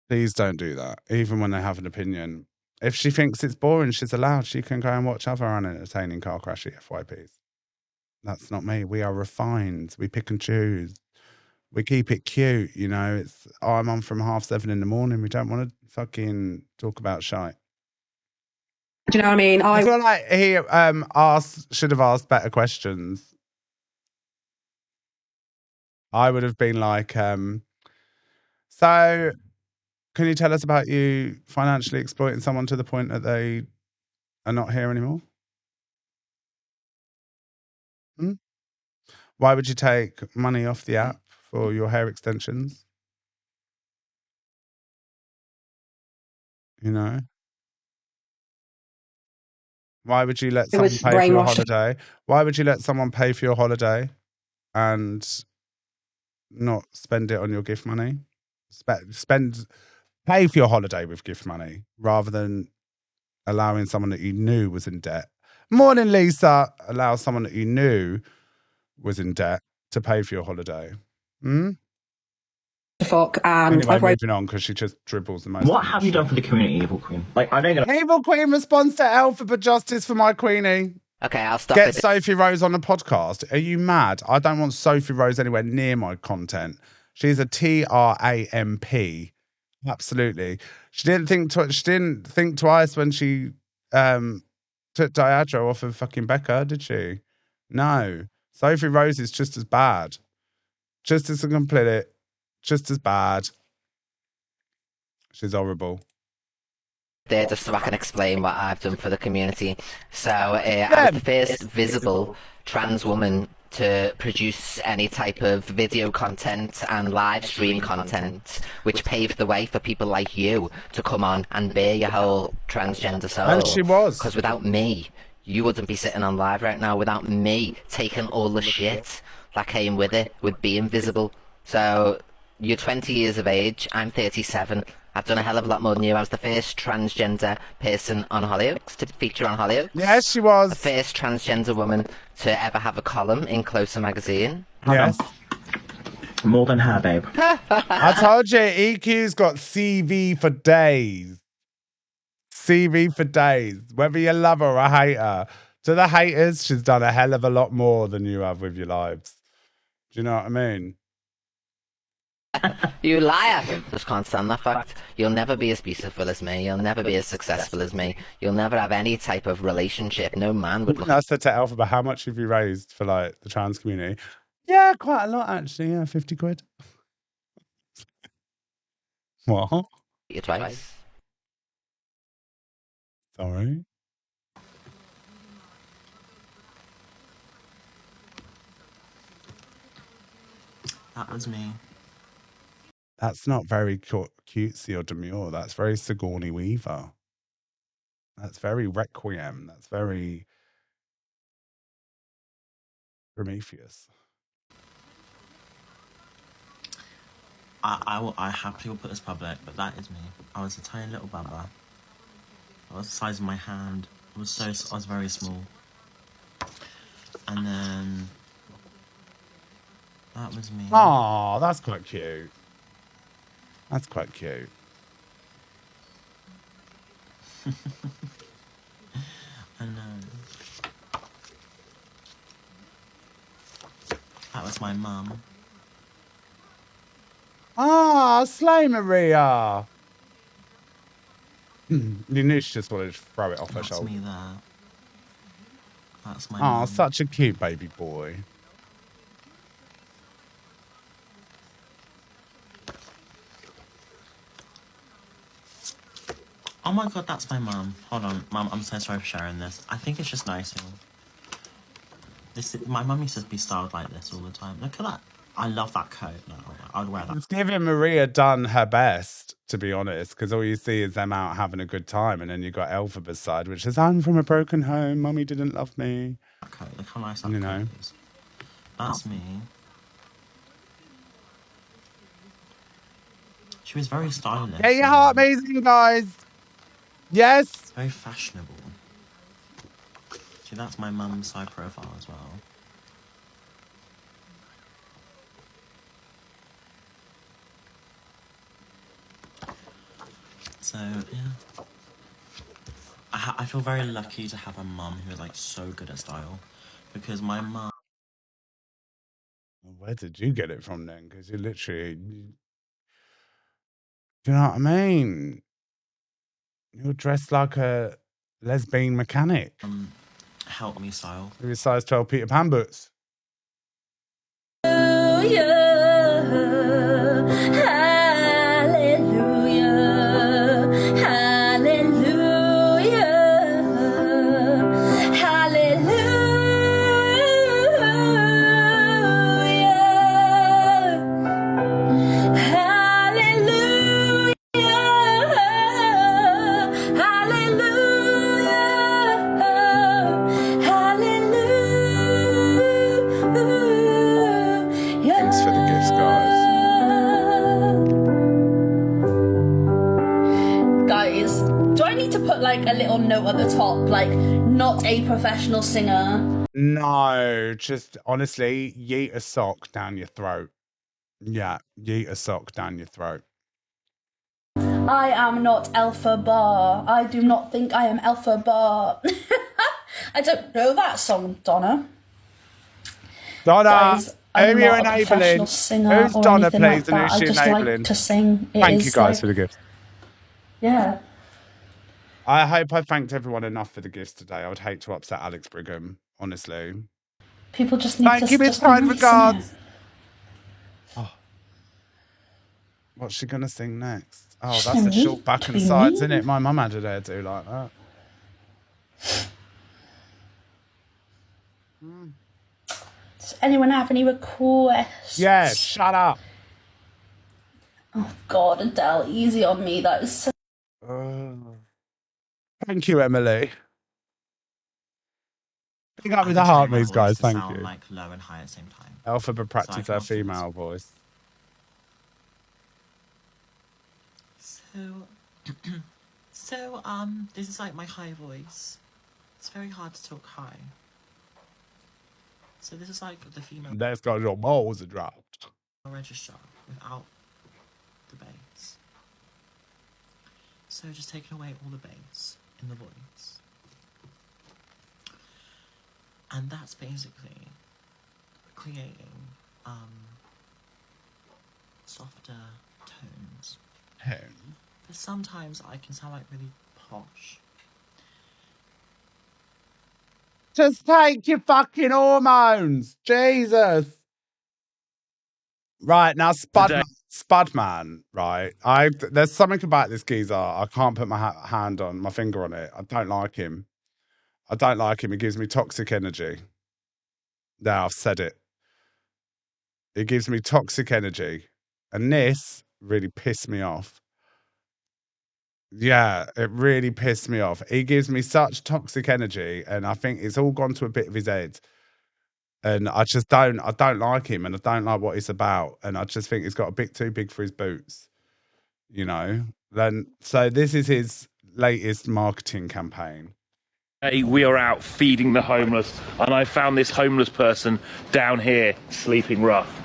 Speaker 1: Please don't do that, even when they have an opinion. If she thinks it's boring, she's allowed. She can go and watch other unentertaining car crashy FYPs. That's not me. We are refined. We pick and choose. We keep it cute, you know. It's I'm on from 7:30 in the morning. We don't want to fucking talk about shite.
Speaker 3: Do you know what I mean?
Speaker 1: I feel like he should have asked better questions. I would have been like, so can you tell us about you financially exploiting someone to the point that they are not here anymore? Why would you take money off the app for your hair extensions? You know? Why would you let someone pay for your holiday? Why would you let someone pay for your holiday and not spend it on your gift money? Pay for your holiday with gift money rather than allowing someone that you knew was in debt. Morning, Lisa. Allow someone that you knew was in debt to pay for your holiday.
Speaker 3: Fuck, and
Speaker 1: anyway, moving on because she just dribbles the most.
Speaker 4: What have you done for the community, Evil Queen? Like, I don't know.
Speaker 1: Evil Queen responds to Alphabet justice for my queenie.
Speaker 18: Okay, I'll stop.
Speaker 1: Get Sophie Rose on the podcast. Are you mad? I don't want Sophie Rose anywhere near my content. She's a TRAMP. Absolutely. She didn't think twice when she took Diageo off of fucking Becca, did she? No. Sophie Rose is just as bad. Just as complicit. Just as bad. She's horrible.
Speaker 18: There, just so I can explain what I've done for the community. So, I was the first visible trans woman to produce any type of video content and live stream content, which paved the way for people like you to come on and bear your whole transgender soul.
Speaker 1: And she was.
Speaker 18: Because without me, you wouldn't be sitting on live right now. Without me taking all the shit that came with it, with being visible. So, you're 20 years of age, I'm 37. I've done a hell of a lot more than you. I was the first transgender person on Hollyoaks to feature on Hollyoaks.
Speaker 1: Yes, she was.
Speaker 18: The first transgender woman to ever have a column in Closer magazine.
Speaker 1: Yes.
Speaker 4: More than her, babe.
Speaker 1: I told you, EQ's got CV for days. CV for days. Whether you love her or hate her. To the haters, she's done a hell of a lot more than you have with your lives. Do you know what I mean?
Speaker 18: You liar! Just can't stand that fact. You'll never be as beautiful as me. You'll never be as successful as me. You'll never have any type of relationship. No man would look.
Speaker 1: I said to Alpha, how much have you raised for like the trans community? Yeah, quite a lot actually. Yeah, 50 quid. What?
Speaker 18: You twice.
Speaker 1: Sorry.
Speaker 4: That was me.
Speaker 1: That's not very cutesy or demure. That's very Sigourney Weaver. That's very Requiem. That's very Prometheus.
Speaker 4: I happily will put this public, but that is me. I was a tiny little baba. I was the size of my hand. I was very small. And then that was me.
Speaker 1: Oh, that's quite cute. That's quite cute.
Speaker 4: I know. That was my mum.
Speaker 1: Ah, Slay Maria. You knew she just wanted to throw it off her shoulder.
Speaker 4: That's me there. That's my
Speaker 1: Oh,
Speaker 4: mum.
Speaker 1: such a cute baby boy.
Speaker 4: Oh my god, that's my mum. Hold on, mum, I'm so sorry for sharing this. I think it's just nice. My mum used to be styled like this all the time. Look at that. I love that coat. No, I'd wear that.
Speaker 1: It's giving Maria done her best, to be honest, because all you see is them out having a good time, and then you got Elphaba's side, which is, I'm from a broken home, mummy didn't love me.
Speaker 4: That coat, look how nice that coat is. That's me. She was very stylish.
Speaker 1: Get your heart amazing, guys. Yes.
Speaker 4: Very fashionable. See, that's my mum's side profile as well. So, yeah. I feel very lucky to have a mum who is, like, so good at style. Because my mum...
Speaker 1: Where did you get it from then? Because you literally... Do you know what I mean? You're dressed like a lesbian mechanic.
Speaker 4: Help me style.
Speaker 1: Maybe size 12 Peter Pan boots.
Speaker 7: Like a little note at the top, like not a professional singer.
Speaker 1: No, just honestly, yeet a sock down your throat. Yeah, yeet a sock down your throat.
Speaker 7: I am not Alpha Bar. I do not think I am Alpha Bar. I don't know that song, Donna.
Speaker 1: Donna,
Speaker 7: guys, I'm
Speaker 1: who are you
Speaker 7: not a
Speaker 1: enabling?
Speaker 7: professional singer
Speaker 1: Who's
Speaker 7: or
Speaker 1: Donna,
Speaker 7: anything
Speaker 1: please,
Speaker 7: like
Speaker 1: and
Speaker 7: that.
Speaker 1: who's she
Speaker 7: I just
Speaker 1: enabling?
Speaker 7: like to sing.
Speaker 1: Thank you guys for the gifts.
Speaker 7: Yeah.
Speaker 1: I hope I thanked everyone enough for the gifts today. I would hate to upset Alex Brigham, honestly.
Speaker 7: People just need to
Speaker 1: Thank you, Miss
Speaker 7: just be
Speaker 1: Kind
Speaker 7: nice,
Speaker 1: regards. Oh. What's she gonna sing next? Oh, that's the short back and sides, isn't it? My mum had a hairdo like that.
Speaker 7: Does anyone have any requests?
Speaker 1: Yeah, shut up.
Speaker 7: Oh God, Adele, easy on me. That is so...
Speaker 1: Thank you, Emily. Pick up with the heart, these guys. Thank you.
Speaker 4: Like low and high at the same time.
Speaker 1: Alphabet practice her female voice.
Speaker 4: So, this is like my high voice. It's very hard to talk high. So this is like the female.
Speaker 1: That's got your balls dropped.
Speaker 4: Register without the bass. So just taking away all the bass in the voice. And that's basically creating softer tones.
Speaker 1: Tones?
Speaker 4: Because sometimes I can sound like really posh.
Speaker 1: Just take your fucking hormones. Jesus. Right, now Spudman, right? There's something about this geezer. I can't put my finger on it. I don't like him. I don't like him. He gives me toxic energy. Now I've said it. He gives me toxic energy. And this really pissed me off. Yeah, it really pissed me off. He gives me such toxic energy, and I think it's all gone to a bit of his head. And I don't like him, and I don't like what he's about. And I just think he's got a bit too big for his boots, you know? So this is his latest marketing campaign.
Speaker 9: Hey, we are out feeding the homeless, and I found this homeless person down here sleeping rough.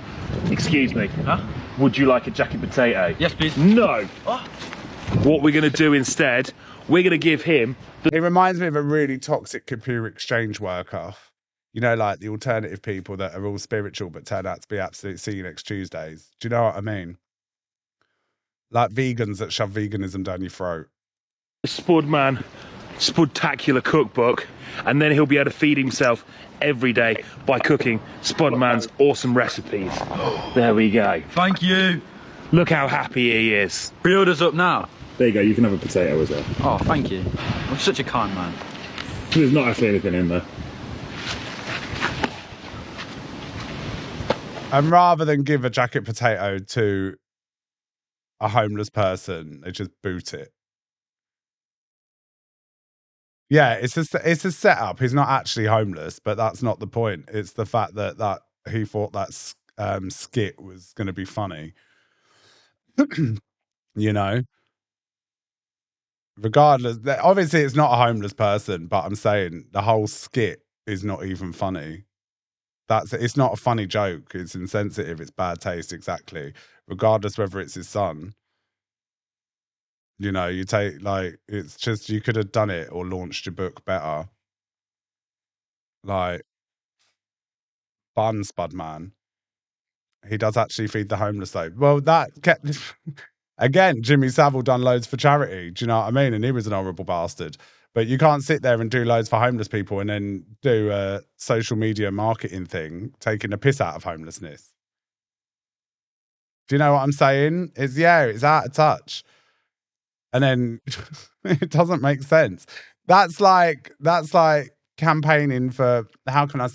Speaker 9: Excuse me. Huh? Would you like a jacket potato? Yes, please. No. Oh. What we're going to do instead, we're going to give him...
Speaker 1: It reminds me of a really toxic computer exchange worker. You know, like the alternative people that are all spiritual but turn out to be absolute see you next Tuesdays. Do you know what I mean? Like vegans that shove veganism down your throat.
Speaker 9: Spudman Spudtacular cookbook, and then he'll be able to feed himself every day by cooking Spudman's awesome recipes. There we go.
Speaker 12: Thank you.
Speaker 9: Look how happy he is.
Speaker 12: Pre-order's up now.
Speaker 9: There you go, you can have a potato as well.
Speaker 12: Oh, thank you. I'm such a kind man.
Speaker 9: There's not actually anything in there.
Speaker 1: And rather than give a jacket potato to a homeless person, they just boot it. Yeah, it's a setup. He's not actually homeless, but that's not the point. It's the fact that he thought that skit was going to be funny. You know? Regardless, obviously it's not a homeless person, but I'm saying the whole skit is not even funny. It's not a funny joke. It's insensitive. It's bad taste, exactly. Regardless whether it's his son. You know, you take, like, it's just, you could have done it or launched your book better. Like, Bun Spudman. He does actually feed the homeless, though. Well, that kept... Again, Jimmy Savile done loads for charity. Do you know what I mean? And he was an horrible bastard. But you can't sit there and do loads for homeless people and then do a social media marketing thing, taking the piss out of homelessness. Do you know what I'm saying? It's out of touch. And then it doesn't make sense. That's like campaigning for, how can I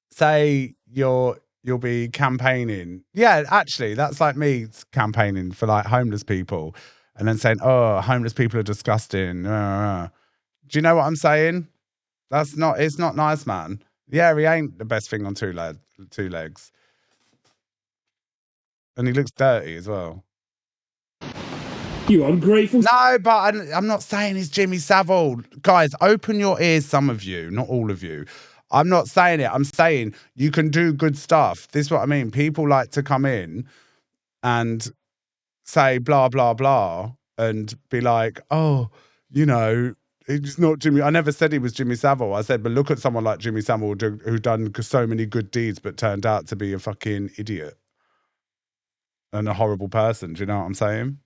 Speaker 1: say you'll be campaigning. Yeah, actually, that's like me campaigning for like homeless people and then saying, oh, homeless people are disgusting. Do you know what I'm saying? It's not nice, man. Yeah, he ain't the best thing on two legs. And he looks dirty as well.
Speaker 9: You ungrateful.
Speaker 1: No, but I'm not saying he's Jimmy Savile. Guys, open your ears, some of you, not all of you. I'm not saying it. I'm saying you can do good stuff. This is what I mean. People like to come in and say blah, blah, blah, and be like, oh, you know, it's not Jimmy. I never said he was Jimmy Savile. I said, but look at someone like Jimmy Savile who done so many good deeds but turned out to be a fucking idiot and a horrible person. Do you know what I'm saying?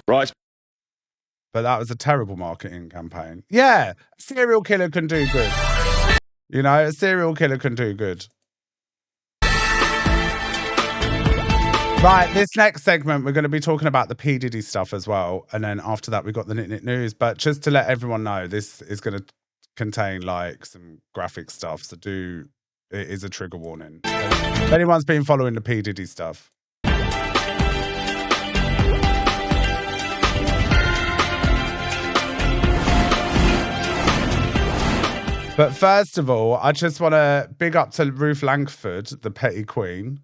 Speaker 9: Right.
Speaker 1: But that was a terrible marketing campaign. Yeah, a serial killer can do good. You know, a serial killer can do good. Right, this next segment, we're going to be talking about the P. Diddy stuff as well. And then after that, we've got the Knit News. But just to let everyone know, this is going to contain like some graphic stuff. So it is a trigger warning. If anyone's been following the P. Diddy stuff. But first of all, I just want to big up to Ruth Langford, the petty queen.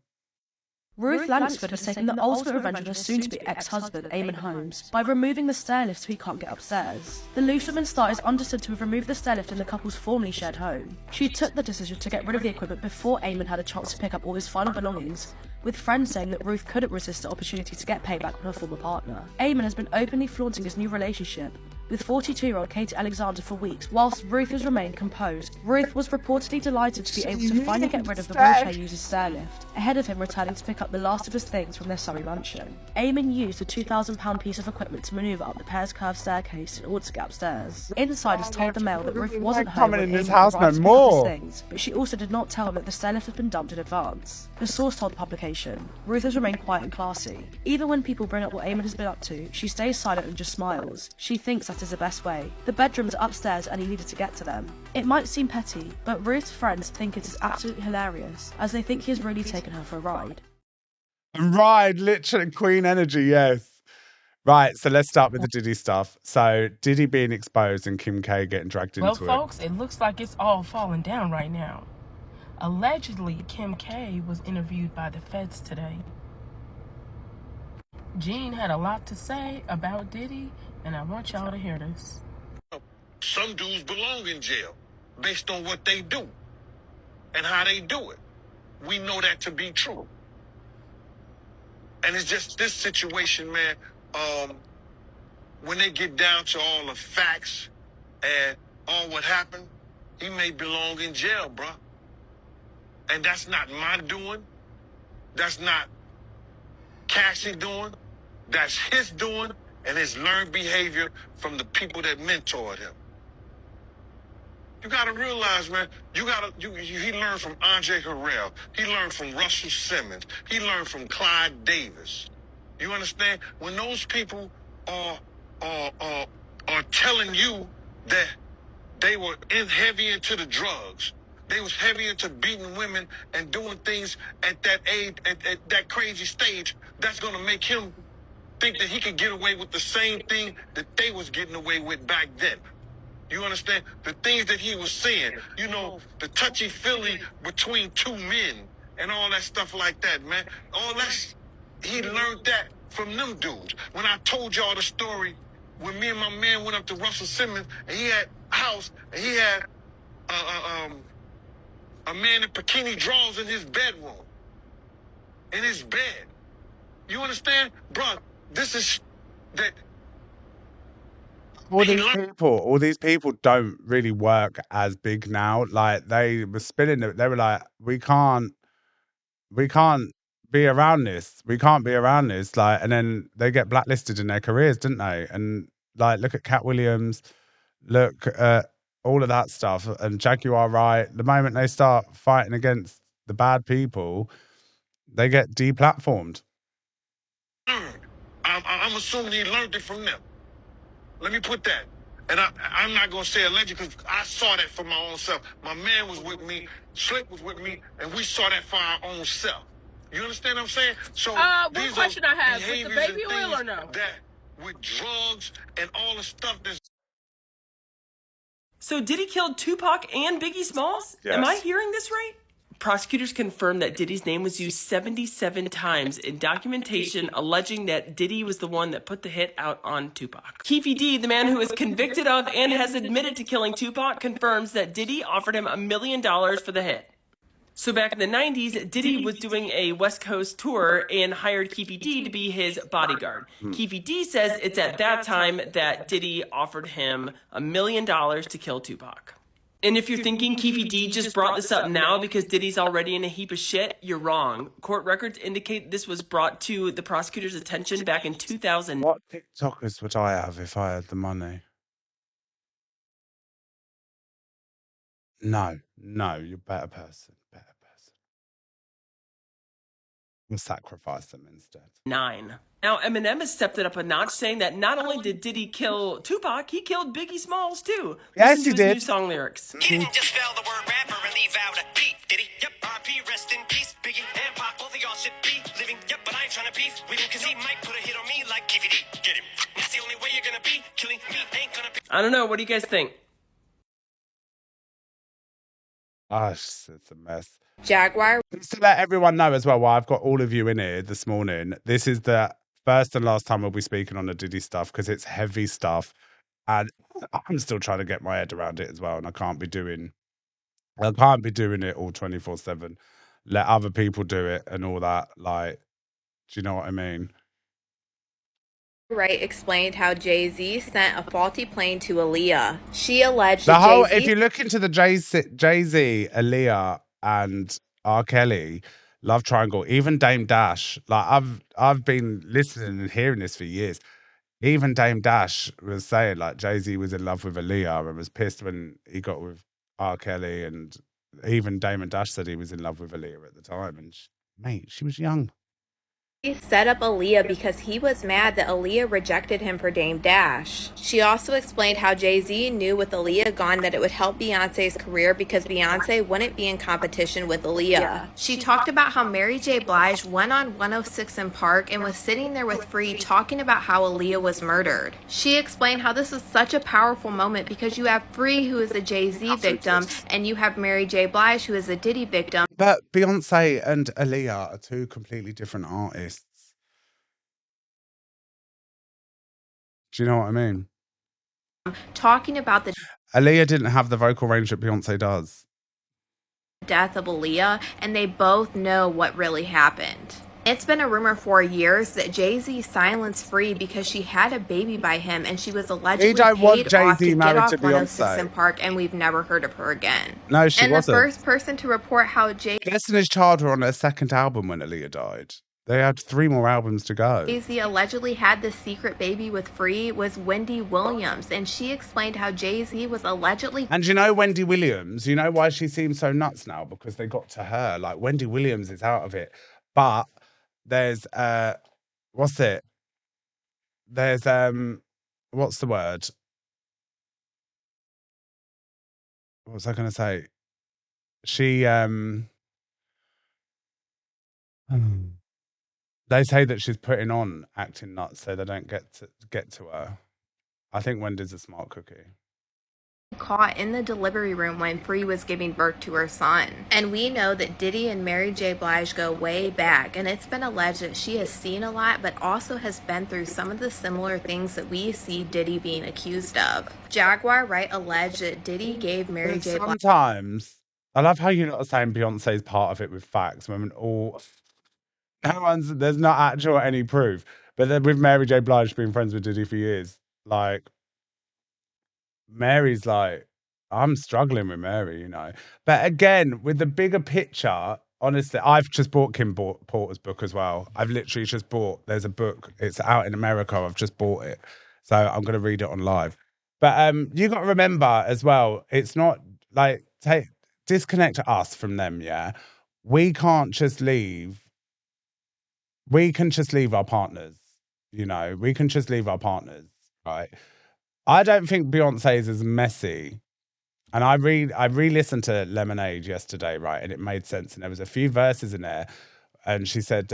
Speaker 23: Ruth Langsford has taken the ultimate revenge on her soon-to-be ex-husband, Eamon Holmes, by removing the stairlift so he can't get upstairs. The loose woman star is understood to have removed the stairlift in the couple's formerly shared home. She took the decision to get rid of the equipment before Eamon had a chance to pick up all his final belongings, with friends saying that Ruth couldn't resist the opportunity to get payback on her former partner. Eamon has been openly flaunting his new relationship, with 42-year-old Katie Alexander for weeks, whilst Ruth has remained composed. Ruth was reportedly delighted to be able to finally get rid of the wheelchair user's stairlift, ahead of him returning to pick up the last of his things from their Surrey mansion. Eamon used the £2,000 piece of equipment to manoeuvre up the pair's curved staircase in order to get upstairs. Insiders told the Mail that Ruth wasn't home when Eamon arrived to pick up his things, but she also did not tell him that the stairlift had been dumped in advance. The source told the publication, Ruth has remained quiet and classy. Even when people bring up what Eamon has been up to, she stays silent and just smiles. She thinks that is the best way. The bedrooms are upstairs and he needed to get to them. It might seem petty, but Ruth's friends think it is absolutely hilarious, as they think he has really taken her for a ride.
Speaker 1: Ride, literally Queen energy, yes. Right, so let's start with the Diddy stuff. So Diddy being exposed and Kim K getting dragged into it.
Speaker 8: Well, folks, it looks like it's all falling down right now. Allegedly, Kim K was interviewed by the feds today. Gene had a lot to say about Diddy, and I want y'all to hear this.
Speaker 13: Some dudes belong in jail based on what they do and how they do it. We know that to be true. And it's just this situation, man, when they get down to all the facts and all what happened, he may belong in jail, bruh. And that's not my doing. That's not Cassie doing. That's his doing and his learned behavior from the people that mentored him. You gotta realize, man, he learned from Andre Harrell. He learned from Russell Simmons. He learned from Clyde Davis. You understand? When those people are telling you that they were heavy into the drugs, they was heavy into beating women and doing things at that age, at that crazy stage, that's gonna make him think that he can get away with the same thing that they was getting away with back then. You understand? The things that he was saying, you know, the touchy-feely between two men and all that stuff like that, man. All that, he learned that from them dudes. When I told y'all the story, when me and my man went up to Russell Simmons, and he had a house, and he had a man in bikini drawers in his bedroom, in his bed. You understand? Bro, this is that...
Speaker 1: All these people don't really work as big now. Like, they were spilling it. They were like, we can't be around this. We can't be around this. Like, and then they get blacklisted in their careers, didn't they? And like, look at Cat Williams, look at all of that stuff. And Jaguar Wright, the moment they start fighting against the bad people, they get deplatformed.
Speaker 13: I'm assuming he learned it from them. Let me put that. And I'm not going to say alleged because I saw that for my own self. My man was with me, Slick was with me, and we saw that for our own self. You understand what I'm saying? So
Speaker 10: one question I have, with the baby oil or no?
Speaker 13: That with drugs and all the stuff that's...
Speaker 16: So Diddy killed Tupac and Biggie Smalls?
Speaker 1: Yes.
Speaker 16: Am I hearing this right? Prosecutors confirmed that Diddy's name was used 77 times in documentation alleging that Diddy was the one that put the hit out on Tupac. Keefe D, the man who is convicted of and has admitted to killing Tupac, confirms that Diddy offered him $1 million for the hit. So back in the 90s, Diddy was doing a West Coast tour and hired Keefe D to be his bodyguard. Keefe D says it's at that time that Diddy offered him $1 million to kill Tupac. And if you're thinking Keefe D just brought this up now because Diddy's already in a heap of shit, you're wrong. Court records indicate this was brought to the prosecutor's attention back in 2000.
Speaker 1: What TikTokers would I have if I had the money? No, you're a better person. We'll sacrifice them instead.
Speaker 16: 9. Now, Eminem has stepped it up a notch, saying that not only did Diddy kill Tupac, he killed Biggie Smalls too.
Speaker 1: Yes,
Speaker 16: Listen
Speaker 1: he
Speaker 16: to his
Speaker 1: did.
Speaker 16: new song lyrics.
Speaker 24: He didn't just spell the word rapper and leave out a beat, did he? Yep, RP, rest in peace, Biggie and Pac, both of y'all should be living. Yep, but I ain't trying to beef with him, cause he might put a hit on me like Keefe D. Get him. That's the only way you're gonna be. Killing me ain't gonna be.
Speaker 16: I don't know, what do you guys think?
Speaker 1: It's a mess.
Speaker 25: Jaguar.
Speaker 1: Just to let everyone know as well, why I've got all of you in here this morning, this is the first and last time we'll be speaking on the Diddy stuff because it's heavy stuff. And I'm still trying to get my head around it as well. And I can't be doing it all 24/7. Let other people do it and all that. Like, do you know what I mean?
Speaker 15: Wright explained how Jay-Z sent a faulty plane to Aaliyah. She alleged
Speaker 1: The
Speaker 15: that
Speaker 1: whole,
Speaker 15: Jay-Z...
Speaker 1: if you look into the Jay-Z, Aaliyah, and R. Kelly love triangle, even Dame Dash, like I've been listening and hearing this for years. Even Dame Dash was saying like Jay-Z was in love with Aaliyah and was pissed when he got with R. Kelly, and even Damon Dash said he was in love with Aaliyah at the time, and mate, she was young.
Speaker 15: He set up Aaliyah because he was mad that Aaliyah rejected him for Dame Dash. She also explained how Jay-Z knew with Aaliyah gone that it would help Beyonce's career because Beyonce wouldn't be in competition with Aaliyah. She talked about how Mary J. Blige went on 106 in Park and was sitting there with Free talking about how Aaliyah was murdered. She explained how this is such a powerful moment because you have Free, who is a Jay-Z victim, and you have Mary J. Blige, who is a Diddy victim.
Speaker 1: But Beyonce and Aaliyah are two completely different artists. Do you know what I mean?
Speaker 15: Talking about the
Speaker 1: Aaliyah didn't have the vocal range that Beyonce does.
Speaker 15: Death of Aaliyah, and they both know what really happened. It's been a rumor for years that Jay-Z silenced Free because she had a baby by him and she was allegedly paid off to get off 106 in Park, and we've never heard of her again.
Speaker 1: No, she wasn't.
Speaker 15: And the first person to report how
Speaker 1: Destiny's Child were on their second album when Aaliyah died. They had 3 more albums to go.
Speaker 15: Jay-Z allegedly had this secret baby with Free was Wendy Williams, and she explained how Jay-Z was allegedly...
Speaker 1: And you know Wendy Williams, you know why she seems so nuts now? Because they got to her. Like, Wendy Williams is out of it. But there's, what's it? There's, what's the word? What was I going to say? She, they say that she's putting on acting nuts so they don't get to her. I think Wendy's a smart cookie.
Speaker 15: Caught in the delivery room when Free was giving birth to her son. And we know that Diddy and Mary J. Blige go way back, and it's been alleged that she has seen a lot but also has been through some of the similar things that we see Diddy being accused of. Jaguar Wright alleged that Diddy gave Mary J. Blige...
Speaker 1: Sometimes, I love how you're not saying Beyonce's part of it with facts when all... there's not actual any proof. But then with Mary J. Blige being friends with Diddy for years, like... Mary's like, I'm struggling with Mary, you know. But again, with the bigger picture, honestly, I've just bought Kim Porter's book as well. I've literally just bought, there's a book, it's out in America, I've just bought it. So I'm going to read it on live. But you got to remember as well, it's not like, disconnect us from them, yeah? We can't just leave. We can just leave our partners, you know? We can just leave our partners, right? I don't think Beyonce is as messy. And I re-listened to Lemonade yesterday, right? And it made sense. And there was a few verses in there. And she said,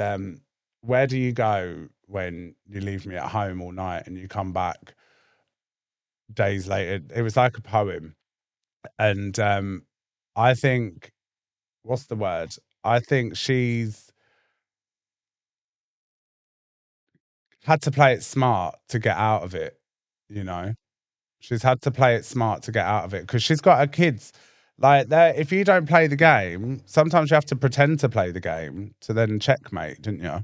Speaker 1: where do you go when you leave me at home all night and you come back days later? It was like a poem. And I think, what's the word? I think she's had to play it smart to get out of it, you know? She's had to play it smart to get out of it because she's got her kids. Like, if you don't play the game, sometimes you have to pretend to play the game to then checkmate, didn't you?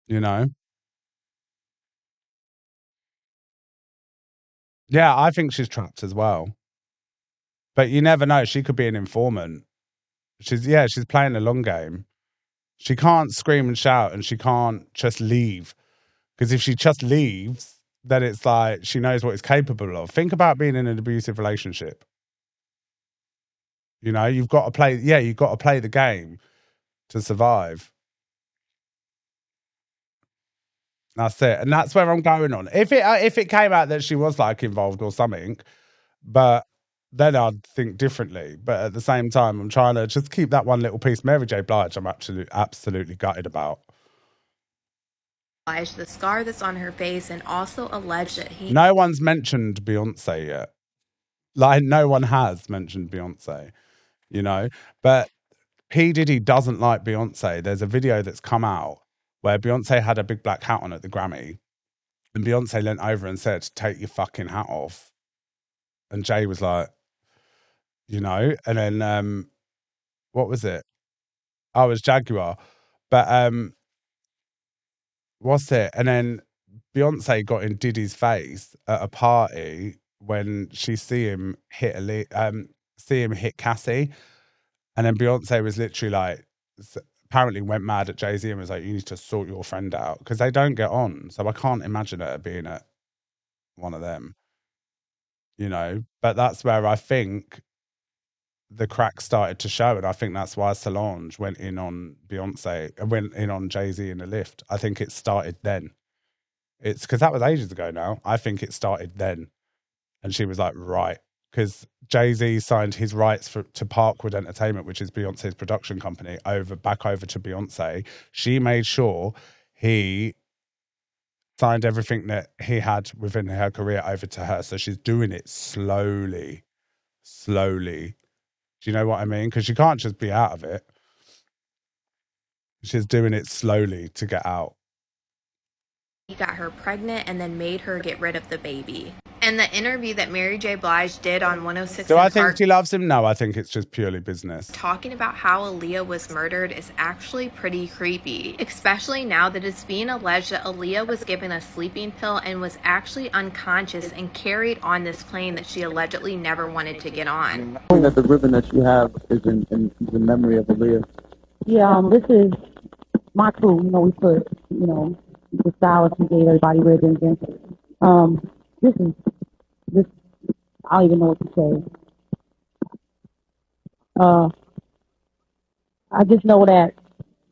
Speaker 1: You know? Yeah, I think she's trapped as well. But you never know. She could be an informant. She's playing a long game. She can't scream and shout and she can't just leave. Because if she just leaves, then it's like she knows what it's capable of. Think about being in an abusive relationship. You know, you've got to play the game to survive. That's it. And that's where I'm going on. If it came out that she was like involved or something, but then I'd think differently. But at the same time, I'm trying to just keep that one little piece. Mary J. Blige, I'm absolutely gutted about.
Speaker 15: The scar that's on her face, and also alleged that
Speaker 1: no one's mentioned Beyonce yet. Like, no one has mentioned Beyonce, you know? But P. Diddy doesn't like Beyonce. There's a video that's come out where Beyonce had a big black hat on at the Grammy, and Beyonce leant over and said, "Take your fucking hat off." And Jay was like, you know, and then what was it? Oh, it was Jaguar. But what's it? And then Beyonce got in Diddy's face at a party when she see him hit Cassie, and then Beyonce was literally like, apparently went mad at Jay-Z and was like, "You need to sort your friend out," because they don't get on. So I can't imagine her being at one of them, you know. But that's where I think the crack started to show, and I think that's why Solange went in on Jay-Z in the lift. I think it started then. It's because that was ages ago now. I think it started then, and she was like, right, because Jay-Z signed his rights to Parkwood Entertainment, which is Beyonce's production company, back over to Beyonce. She made sure he signed everything that he had within her career over to her. So she's doing it slowly. Do you know what I mean? Because she can't just be out of it. She's doing it slowly to get out.
Speaker 15: He got her pregnant and then made her get rid of the baby. And the interview that Mary J. Blige did on 106
Speaker 1: Do I think she loves him? No, I think it's just purely business.
Speaker 15: Talking about how Aaliyah was murdered is actually pretty creepy, especially now that it's being alleged that Aaliyah was given a sleeping pill and was actually unconscious and carried on this plane that she allegedly never wanted to get on.
Speaker 17: That the ribbon that you have is in memory of Aaliyah.
Speaker 19: Yeah, this is my crew. You know, we put, you know, the stylists, we gave everybody ribbons, and this I don't even know what to say. I just know that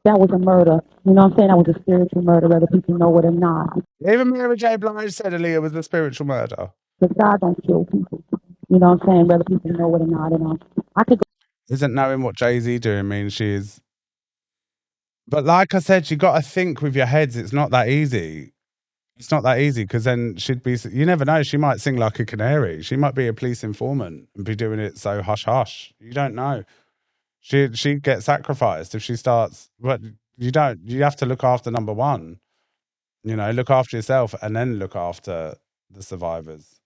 Speaker 19: was a murder. You know what I'm saying? That was a spiritual murder, whether people know it or not.
Speaker 1: Even Mary J. Blige said Aaliyah was a spiritual murder.
Speaker 19: Because God don't kill people. You know what I'm saying? Whether people know it or not. And I could go.
Speaker 1: Isn't knowing what Jay-Z doing means she's... But like I said, you got to think with your heads. It's not that easy. It's not that easy, because then she'd be... You never know. She might sing like a canary. She might be a police informant and be doing it so hush-hush. You don't know. She'd get sacrificed if she starts... But you don't. You have to look after number one. You know, look after yourself and then look after the survivors.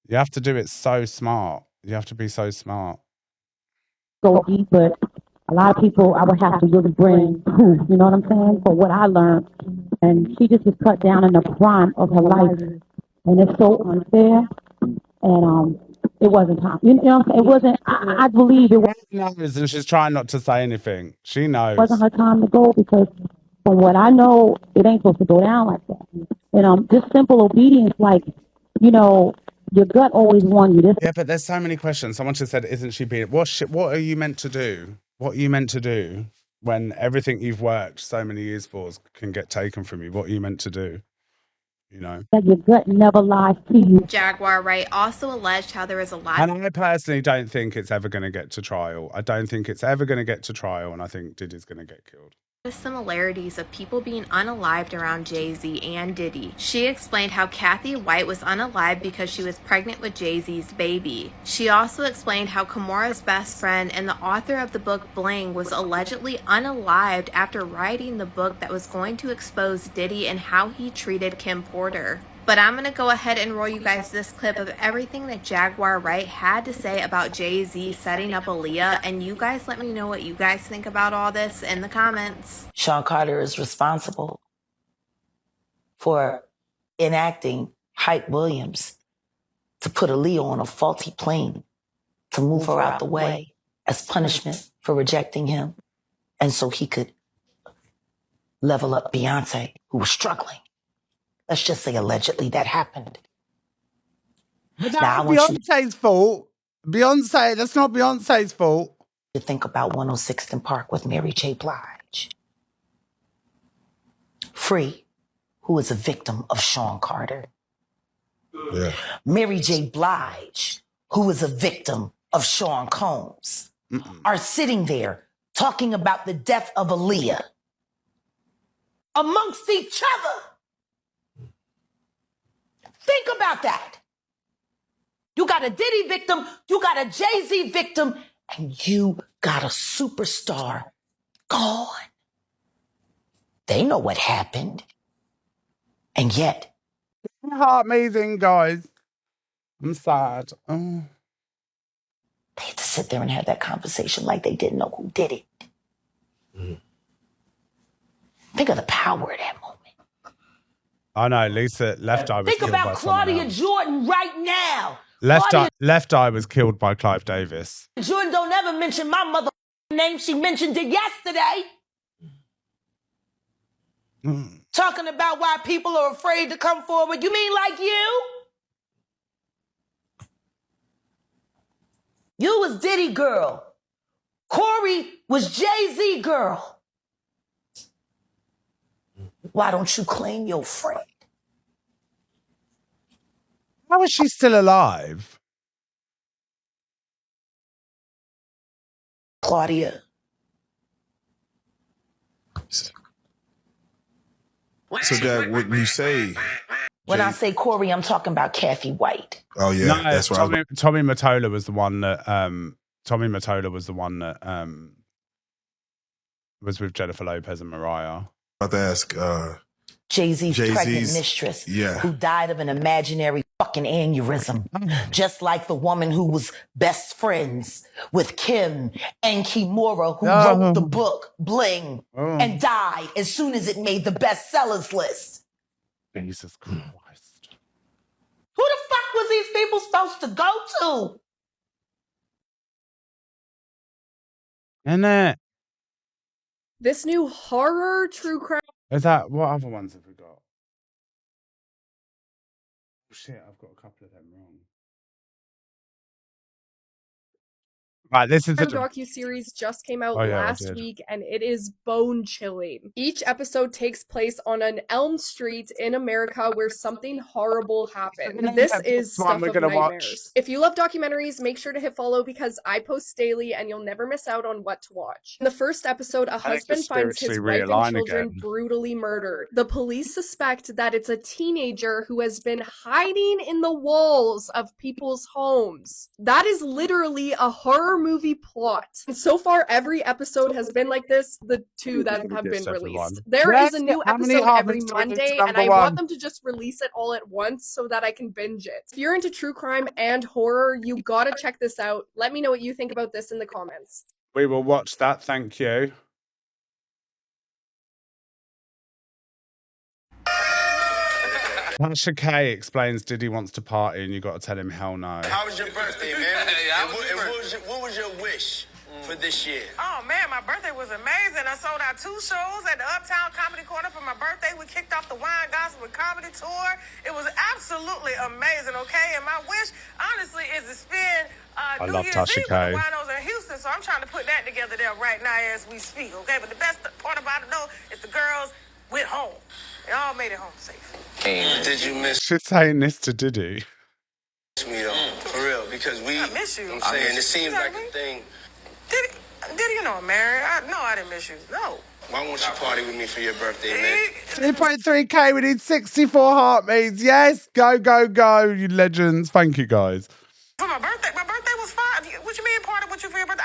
Speaker 1: You have to do it so smart. You have to be so smart.
Speaker 19: Go deep, but a lot of people I would have to really bring proof, you know what I'm saying, for what I learned. And she just was cut down in the prime of her life. And it's so unfair. And it wasn't time. You know what I'm saying? It wasn't, I believe it was.
Speaker 1: She knows, and she's trying not to say anything. She knows.
Speaker 19: It wasn't her time to go, because from what I know, it ain't supposed to go down like that. And just simple obedience, like, you know, your gut always warned you this.
Speaker 1: Yeah, but there's so many questions. Someone just said, isn't she being... What are you meant to do? What are you meant to do when everything you've worked so many years for can get taken from you? What are you meant to do? You know?
Speaker 19: That your gut never lies to you.
Speaker 15: Jaguar Wright also alleged how there was a lot...
Speaker 1: And I personally don't think it's ever going to get to trial. I don't think it's ever going to get to trial, and I think Diddy's going to get killed.
Speaker 15: The similarities of people being unalived around Jay-Z and Diddy. She explained how Kathy White was unalived because she was pregnant with Jay-Z's baby. She also explained how Kimura's best friend and the author of the book Bling was allegedly unalived after writing the book that was going to expose Diddy and how he treated Kim Porter. But I'm going to go ahead and roll you guys this clip of everything that Jaguar Wright had to say about Jay-Z setting up Aaliyah, and you guys let me know what you guys think about all this in the comments.
Speaker 20: Sean Carter is responsible for enacting Hype Williams to put Aaliyah on a faulty plane to move her out the way as punishment for rejecting him, and so he could level up Beyonce, who was struggling. Let's just say allegedly that happened.
Speaker 1: But that's Beyonce's fault. That's not Beyonce's fault.
Speaker 20: To think about 106th and Park with Mary J. Blige. Free, who is a victim of Sean Carter. Yeah. Mary J. Blige, who is a victim of Sean Combs, are sitting there talking about the death of Aaliyah amongst each other. Think about that. You got a Diddy victim, you got a Jay-Z victim, and you got a superstar gone. They know what happened. And yet...
Speaker 1: Heart amazing, guys. I'm sad. Oh.
Speaker 20: They had to sit there and have that conversation like they didn't know who did it. Think of the power of that moment.
Speaker 1: I know, Lisa, Left Eye was
Speaker 20: Think
Speaker 1: killed by
Speaker 20: about
Speaker 1: someone
Speaker 20: Claudia
Speaker 1: else.
Speaker 20: Jordan right now.
Speaker 1: Left Eye was killed by Clive Davis.
Speaker 20: Jordan don't ever mention my mother name. She mentioned it yesterday. Talking about why people are afraid to come forward. You mean like you? You was Diddy girl. Corey was Jay-Z girl. Why don't you claim your friend?
Speaker 1: How is she still alive?
Speaker 20: Claudia.
Speaker 2: So that when you say
Speaker 20: When I say Corey, I'm talking about Kathy White.
Speaker 2: Oh yeah,
Speaker 1: No,
Speaker 2: that's right.
Speaker 1: Tommy Mottola was the one that was with Jennifer Lopez and Mariah.
Speaker 2: About to ask
Speaker 20: Jay-Z's pregnant mistress, who died of an imaginary fucking aneurysm, just like the woman who was best friends with Kim and Kimura, who wrote the book Bling and died as soon as it made the bestsellers list.
Speaker 1: Jesus Christ.
Speaker 20: Who the fuck was these people supposed to go to?
Speaker 1: Isn't it?
Speaker 5: This new horror true crime.
Speaker 1: Is that what other ones have we got? Oh, shit, I've got a couple of them wrong. Right, this is a
Speaker 5: docuseries just came out
Speaker 1: Oh, yeah, I
Speaker 5: last
Speaker 1: did.
Speaker 5: week, and it is bone-chilling. Each episode takes place on an Elm Street in America where something horrible happened. And this is
Speaker 1: one
Speaker 5: stuff
Speaker 1: we're
Speaker 5: of
Speaker 1: gonna watch.
Speaker 5: nightmares. If you love documentaries, make sure to hit follow because I post daily and you'll never miss out on what to watch. In the first episode, a husband finds his wife and
Speaker 1: realign
Speaker 5: children
Speaker 1: again.
Speaker 5: brutally murdered. The police suspect that it's a teenager who has been hiding in the walls of people's homes. That is literally a horror movie plot. And so far, every episode has been like this, the two that have been released. There is a new episode every Monday, and I want them to just release it all at once so that I can binge it. If you're into true crime and horror, you gotta check this out. Let me know what you think about this in the comments.
Speaker 1: We will watch that, thank you. Tasha K explains Diddy wants to party and you got to tell him hell no.
Speaker 13: How was your birthday, man? What was your wish for this year?
Speaker 11: Oh man, my birthday was amazing. I sold out 2 shows at the Uptown Comedy Corner for my birthday. We kicked off the Wine Gospel Comedy Tour. It was absolutely amazing, okay? And my wish, honestly, is to spend
Speaker 1: I
Speaker 11: New
Speaker 1: love
Speaker 11: Year's
Speaker 1: Tasha
Speaker 11: Eve
Speaker 1: K.
Speaker 11: with the winos in Houston, so I'm trying to put that together there right now as we speak, okay? But the best part about it, though, is the girls went home. They all made it home safe.
Speaker 13: Did you miss
Speaker 1: She's saying this to Diddy.
Speaker 13: me though? For real, because
Speaker 11: I miss you.
Speaker 13: I'm saying it seems like a thing.
Speaker 11: Did you know I'm married? No, I didn't miss you. No.
Speaker 13: Why won't you party with me for your birthday, man?
Speaker 1: 2.3K, we need 64 heartbeats. Yes, go, go, go, you legends. Thank you, guys.
Speaker 11: For my birthday was fine. What you mean party with you for your birthday?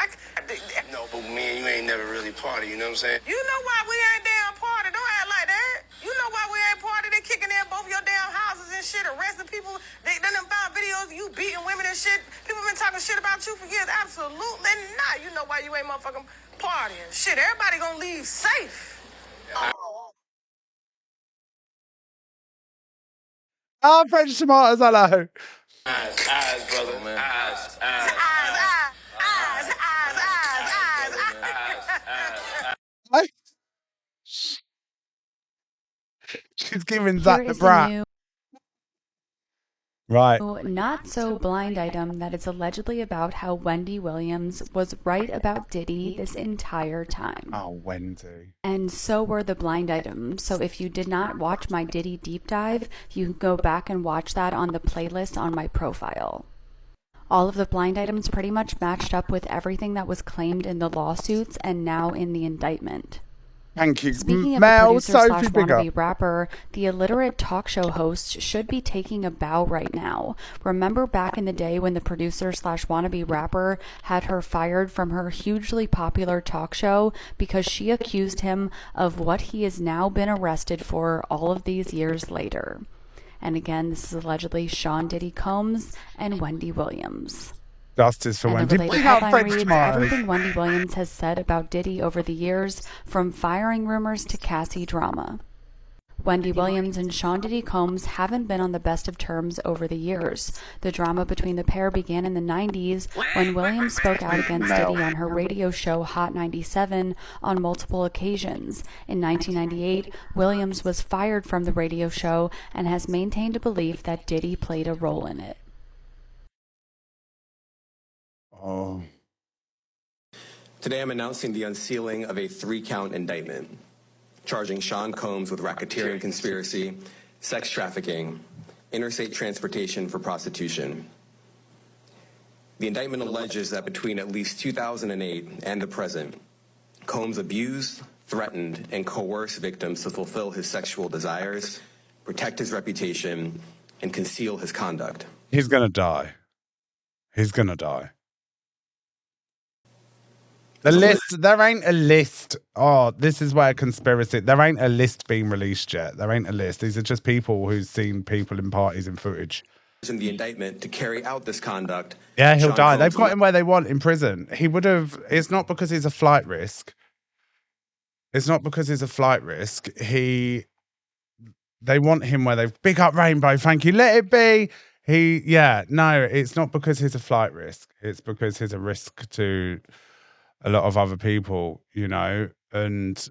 Speaker 13: No, but me and you ain't never really party, you know what I'm saying?
Speaker 11: You know why we ain't damn party. Don't act like that. You know why we ain't party. They kicking in both your damn houses and shit, arresting people. They done found videos of you beating women and shit. People been talking shit about you for years. Absolutely not. You know why you ain't motherfucking partying. Shit, everybody gonna leave safe.
Speaker 1: Oh, French tomatoes, hello.
Speaker 13: Eyes, brother. Eyes.
Speaker 1: She's giving Zach the brat. Right.
Speaker 21: Not so blind item that it's allegedly about how Wendy Williams was right about Diddy this entire time.
Speaker 1: Oh, Wendy.
Speaker 21: And so were the blind items. So if you did not watch my Diddy deep dive, you can go back and watch that on the playlist on my profile. All of the blind items pretty much matched up with everything that was claimed in the lawsuits and now in the indictment.
Speaker 1: Thank you.
Speaker 21: Speaking of
Speaker 1: Mel,
Speaker 21: the producer slash
Speaker 1: Sophie Bigger.
Speaker 21: wannabe rapper, the illiterate talk show host should be taking a bow right now. Remember back in the day when the producer slash wannabe rapper had her fired from her hugely popular talk show because she accused him of what he has now been arrested for all of these years later. And again, this is allegedly Sean Diddy Combs and Wendy Williams.
Speaker 1: Justice for
Speaker 21: And
Speaker 1: Wendy.
Speaker 21: the related
Speaker 1: Bring out
Speaker 21: headline
Speaker 1: French
Speaker 21: reads,
Speaker 1: tomatoes.
Speaker 21: everything Wendy Williams has said about Diddy over the years, from firing rumors to Cassie drama. Wendy Williams and Sean Diddy Combs haven't been on the best of terms over the years. The drama between the pair began in the 90s when Williams spoke out against Diddy on her radio show Hot 97 on multiple occasions. In 1998, Williams was fired from the radio show and has maintained a belief that Diddy played a role in it.
Speaker 1: Oh.
Speaker 3: Today I'm announcing the unsealing of a 3-count indictment, charging Sean Combs with racketeering conspiracy, sex trafficking, interstate transportation for prostitution. The indictment alleges that between at least 2008 and the present, Combs abused, threatened, and coerced victims to fulfill his sexual desires, protect his reputation, and conceal his conduct.
Speaker 1: He's gonna die. He's gonna die. The list, there ain't a list. Oh, this is where conspiracy, there ain't a list being released yet. There ain't a list. These are just people who've seen people in parties and footage.
Speaker 3: In the indictment to carry out this conduct.
Speaker 1: Yeah, he'll
Speaker 3: Sean
Speaker 1: die.
Speaker 3: Combs
Speaker 1: They've got him where they want in prison. He would have, it's not because he's a flight risk. It's not because he's a flight risk. They want him where they've, big up Rainbow, thank you, let it be. No, it's not because he's a flight risk. It's because he's a risk to a lot of other people, you know, and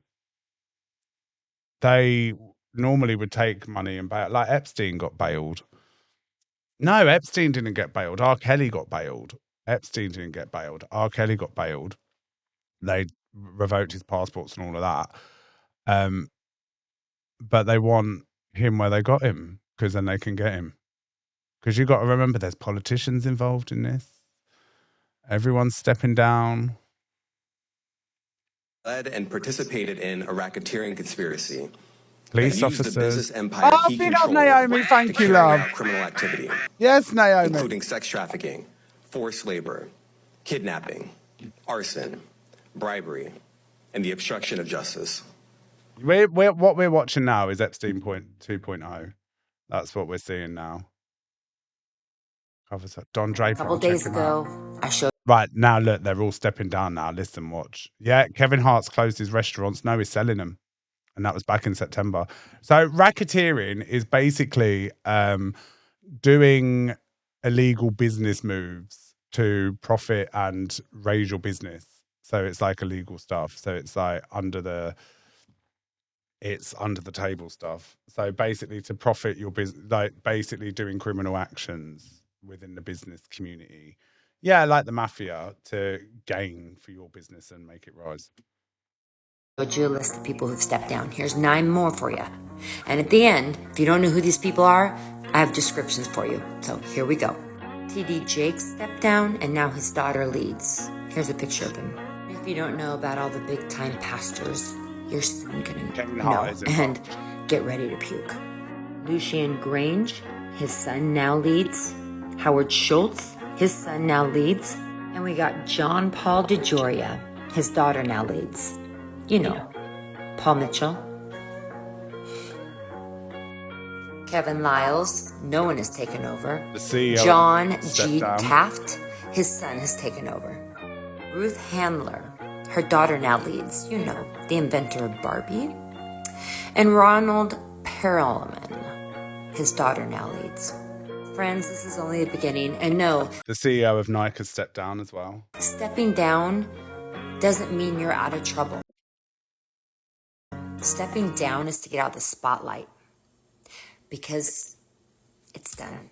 Speaker 1: they normally would take money and bail. Like Epstein got bailed. No, Epstein didn't get bailed. R. Kelly got bailed. Epstein didn't get bailed. R. Kelly got bailed. They revoked his passports and all of that. But they want him where they got him, because then they can get him. Because you got to remember, there's politicians involved in this. Everyone's stepping down.
Speaker 3: Led and participated in a racketeering conspiracy.
Speaker 1: Police
Speaker 3: Used the
Speaker 1: officers.
Speaker 3: business empire he
Speaker 1: Big up
Speaker 3: controlled
Speaker 1: Naomi, thank
Speaker 3: to
Speaker 1: you,
Speaker 3: carry
Speaker 1: love.
Speaker 3: out criminal activity.
Speaker 1: Yes, Naomi.
Speaker 3: Including sex trafficking, forced labor, kidnapping, arson, bribery, and the obstruction of justice.
Speaker 1: What we're watching now is Epstein 2.0. That's what we're seeing now. Covers up Don Draper.
Speaker 6: A couple days ago, I showed.
Speaker 1: Right, now look, they're all stepping down now. Listen, watch. Yeah, Kevin Hart's closed his restaurants. No, he's selling them. And that was back in September. So racketeering is basically doing illegal business moves to profit and raise your business. So it's like illegal stuff. So it's like under the table stuff. So basically to profit your business, like basically doing criminal actions within the business community. Yeah, like the mafia, to gain for your business and make it rise.
Speaker 6: You a list of people who've stepped down. Here's 9 more for you. And at the end, if you don't know who these people are, I have descriptions for you. So here we go. TD Jake stepped down, and now his daughter leads. Here's a picture of him. If you don't know about all the big-time pastors, you're soon gonna know and get ready to puke. Lucian Grange, his son now leads. Howard Schultz, his son now leads. And we got John Paul DeJoria, his daughter now leads. You know, Paul Mitchell. Kevin Lyles, no one has taken over.
Speaker 1: The CEO
Speaker 6: John G. Taft, his son has taken over. Ruth Handler, her daughter now leads. You know, the inventor of Barbie. And Ronald Perelman, his daughter now leads. Friends, this is only the beginning. And no,
Speaker 1: The CEO of Nike has stepped down as well.
Speaker 6: stepping down doesn't mean you're out of trouble. Stepping down is to get out of the spotlight. Because it's done.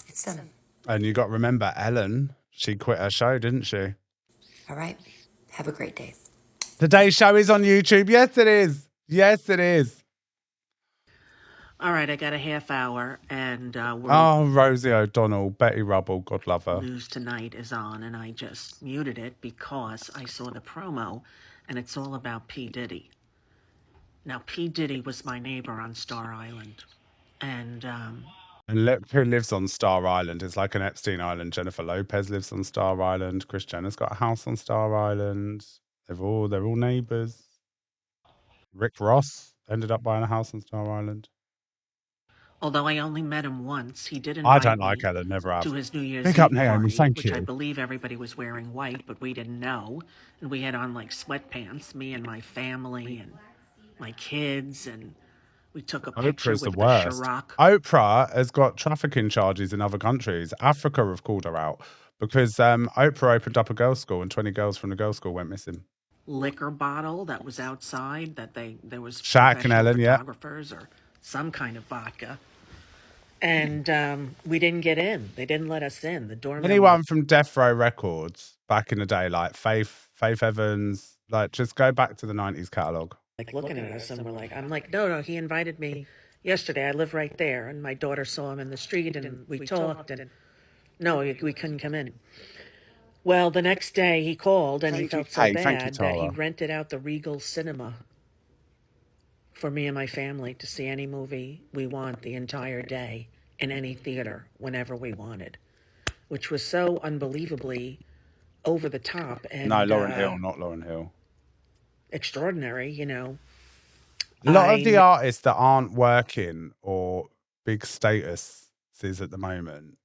Speaker 6: It's done.
Speaker 1: And you got to remember, Ellen, she quit her show, didn't she?
Speaker 6: All right. Have a great day.
Speaker 1: Today's show is on YouTube. Yes, it is. Yes, it is.
Speaker 14: All right, I got a half hour, and
Speaker 1: Oh, Rosie O'Donnell, Betty Rubble, God love her.
Speaker 14: News Tonight is on, and I just muted it because I saw the promo, and it's all about P. Diddy. Now, P. Diddy was my neighbor on Star Island, and
Speaker 1: And look who lives on Star Island. It's like an Epstein Island. Jennifer Lopez lives on Star Island. Kris Jenner's got a house on Star Island. They're all neighbours. Rick Ross ended up buying a house on Star Island.
Speaker 14: although I only met him once, he did
Speaker 1: I
Speaker 14: invite
Speaker 1: don't
Speaker 14: me
Speaker 1: like Ellen, never have.
Speaker 14: to his New Year's
Speaker 1: Pick up
Speaker 14: Eve
Speaker 1: Naomi,
Speaker 14: party,
Speaker 1: thank
Speaker 14: which I
Speaker 1: you.
Speaker 14: believe everybody was wearing white, but we didn't know. And we had on like sweatpants, me and my family, and my kids, and we took a picture
Speaker 1: Oprah's the
Speaker 14: with the
Speaker 1: worst.
Speaker 14: Chirac.
Speaker 1: Oprah has got trafficking charges in other countries. Africa have called her out because Oprah opened up a girls' school and 20 girls from the girls' school went missing.
Speaker 14: Liquor bottle that was outside that there was
Speaker 1: Shaq and
Speaker 14: professional
Speaker 1: Ellen, yeah.
Speaker 14: photographers or some kind of vodka. And we didn't get in. They didn't let us in. The doorman.
Speaker 1: Anyone from Death Row Records back in the day, like Faith Evans, like just go back to the 90s catalogue.
Speaker 14: Like looking at us, and I'm like, no, he invited me yesterday. I live right there, and my daughter saw him in the street, and we talked, and no, we couldn't come in. Well, the next day he called, and he felt so bad that he rented out the Regal Cinema for me and my family to see any movie we want the entire day in any theater whenever we wanted, which was so unbelievably over the top and
Speaker 1: no, Lauryn Hill, not Lauryn Hill.
Speaker 14: Extraordinary, you know.
Speaker 1: A lot of the artists that aren't working or big statuses at the moment,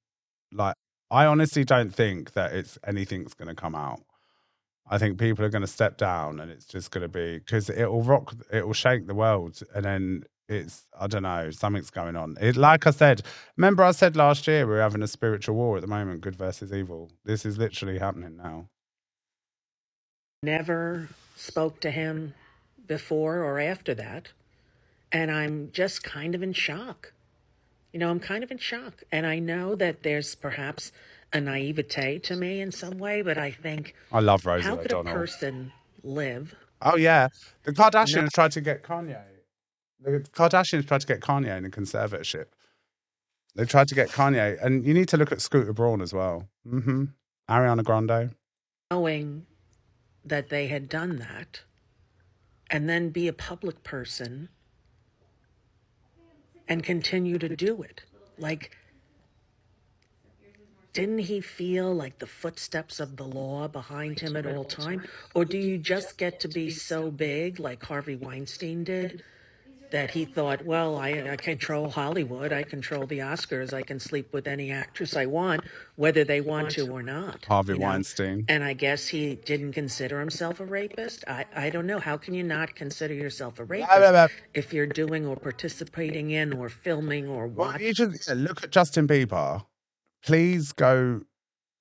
Speaker 1: like I honestly don't think that anything's going to come out. I think people are going to step down, and it's just going to be because it will shake the world, and then I don't know, something's going on. Like I said, remember I said last year we're having a spiritual war at the moment, good versus evil. This is literally happening now.
Speaker 14: Never spoke to him before or after that, and I'm just kind of in shock. You know, I'm kind of in shock, and I know that there's perhaps a naivete to me in some way, but I think
Speaker 1: I love Rosie
Speaker 14: how could
Speaker 1: O'Donnell.
Speaker 14: a person live?
Speaker 1: Oh yeah, the Kardashians tried to get Kanye. The Kardashians tried to get Kanye in the conservatorship. They tried to get Kanye, and you need to look at Scooter Braun as well. Ariana Grande.
Speaker 14: Knowing that they had done that, and then be a public person and continue to do it. Like, didn't he feel like the footsteps of the law behind him at all time? Or do you just get to be so big, like Harvey Weinstein did, that he thought, well, I control Hollywood, I control the Oscars, I can sleep with any actress I want, whether they want to or not.
Speaker 1: Harvey Weinstein.
Speaker 14: And I guess he didn't consider himself a rapist. I don't know. How can you not consider yourself a rapist if you're doing or participating in or filming or watching?
Speaker 1: Well, you just look at Justin Bieber. Please go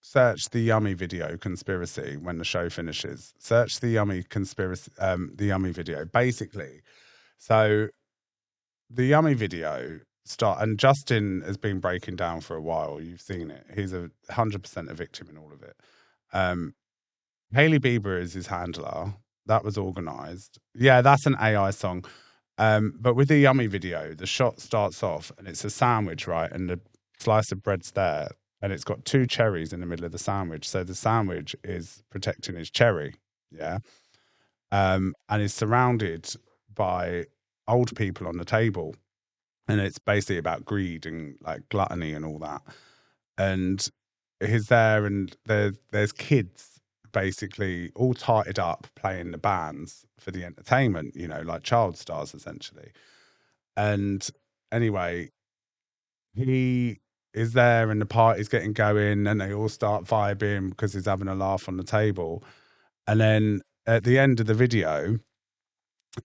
Speaker 1: search the Yummy video conspiracy when the show finishes. Search the Yummy conspiracy, the Yummy video. Basically, so the Yummy video and Justin has been breaking down for a while. You've seen it. He's 100% a victim in all of it. Hailey Bieber is his handler. That was organized. Yeah, that's an AI song. But with the Yummy video, the shot starts off and it's a sandwich, right? And the slice of bread's there, and it's got 2 cherries in the middle of the sandwich. So the sandwich is protecting his cherry, yeah. And is surrounded by old people on the table, and it's basically about greed and like gluttony and all that. And he's there, and there's kids basically all tied up playing the bands for the entertainment, you know, like child stars essentially. And anyway, he is there and the party's getting going and they all start vibing because he's having a laugh on the table. And then at the end of the video,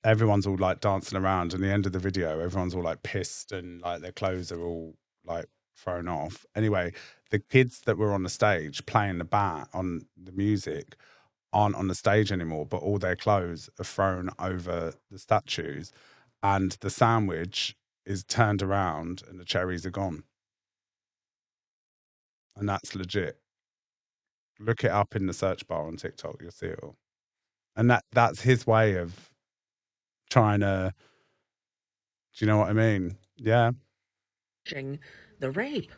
Speaker 1: everyone's all like dancing around. And the end of the video, everyone's all like pissed and like their clothes are all like thrown off. Anyway, the kids that were on the stage playing the band on the music aren't on the stage anymore, but all their clothes are thrown over the statues and the sandwich is turned around and the cherries are gone. And that's legit. Look it up in the search bar on TikTok, you'll see it all. And that's his way of trying to, do you know what I mean? Yeah.
Speaker 14: The rape.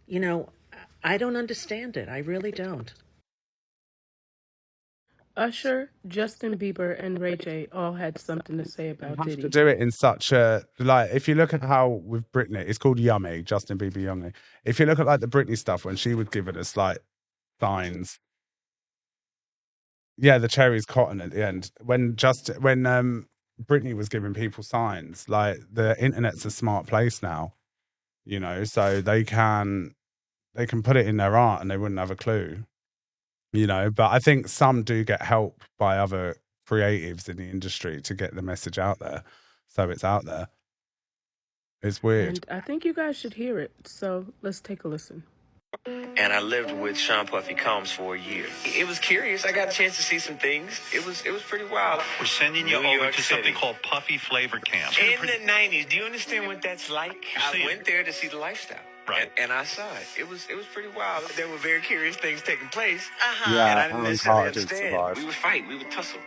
Speaker 14: You know, I don't understand it. I really don't.
Speaker 8: Usher, Justin Bieber, and Ray J all had something to say about
Speaker 1: You have
Speaker 8: Diddy.
Speaker 1: to do it in such a, like, if you look at how with Britney, it's called Yummy, Justin Bieber Yummy. If you look at like the Britney stuff when she would give it us like signs. Yeah, the cherry's cotton at the end. When Britney was giving people signs, like the internet's a smart place now, you know, so they can put it in their art and they wouldn't have a clue, you know. But I think some do get help by other creatives in the industry to get the message out there. So it's out there. It's weird.
Speaker 8: And I think you guys should hear it. So let's take a listen.
Speaker 4: And I lived with Sean Puffy Combs for a year. It was curious. I got a chance to see some things. It was pretty wild.
Speaker 7: We're sending you
Speaker 4: New
Speaker 7: over
Speaker 4: York
Speaker 7: to
Speaker 4: City.
Speaker 7: something called Puffy Flavor Camp.
Speaker 4: In the 90s. Do you understand what that's like? I went there to see the lifestyle.
Speaker 7: Right.
Speaker 4: And I saw it. It was pretty wild. There were very curious things taking place.
Speaker 1: Yeah,
Speaker 4: And I didn't
Speaker 1: Aaron
Speaker 4: necessarily
Speaker 1: Carter did
Speaker 4: understand.
Speaker 1: survive.
Speaker 4: We would fight. We would tussle.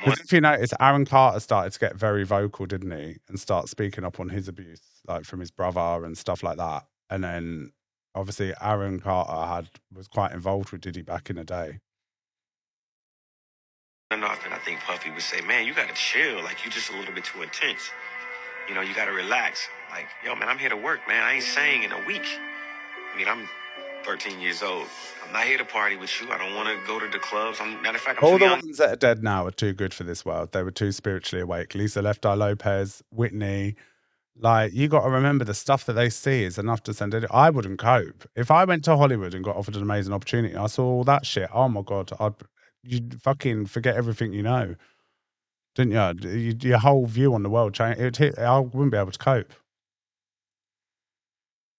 Speaker 1: Because if you notice, Aaron Carter started to get very vocal, didn't he? And start speaking up on his abuse, like from his brother and stuff like that. And then obviously Aaron Carter was quite involved with Diddy back in the day.
Speaker 4: And often I think Puffy would say, man, you got to chill. Like, you're just a little bit too intense. You know, you got to relax. Like, yo, man, I'm here to work, man. I ain't sang in a week. I mean, I'm 13 years old. I'm not here to party with you. I don't want to go to the clubs. Matter of fact, I'm
Speaker 1: All
Speaker 4: too
Speaker 1: the
Speaker 4: young.
Speaker 1: ones that are dead now are too good for this world. They were too spiritually awake. Lisa Left Eye Lopez, Whitney. Like, you got to remember the stuff that they see is enough to send it. I wouldn't cope. If I went to Hollywood and got offered an amazing opportunity, I saw all that shit. Oh my God. You'd fucking forget everything you know. Didn't you? Your whole view on the world changed. I wouldn't be able to cope.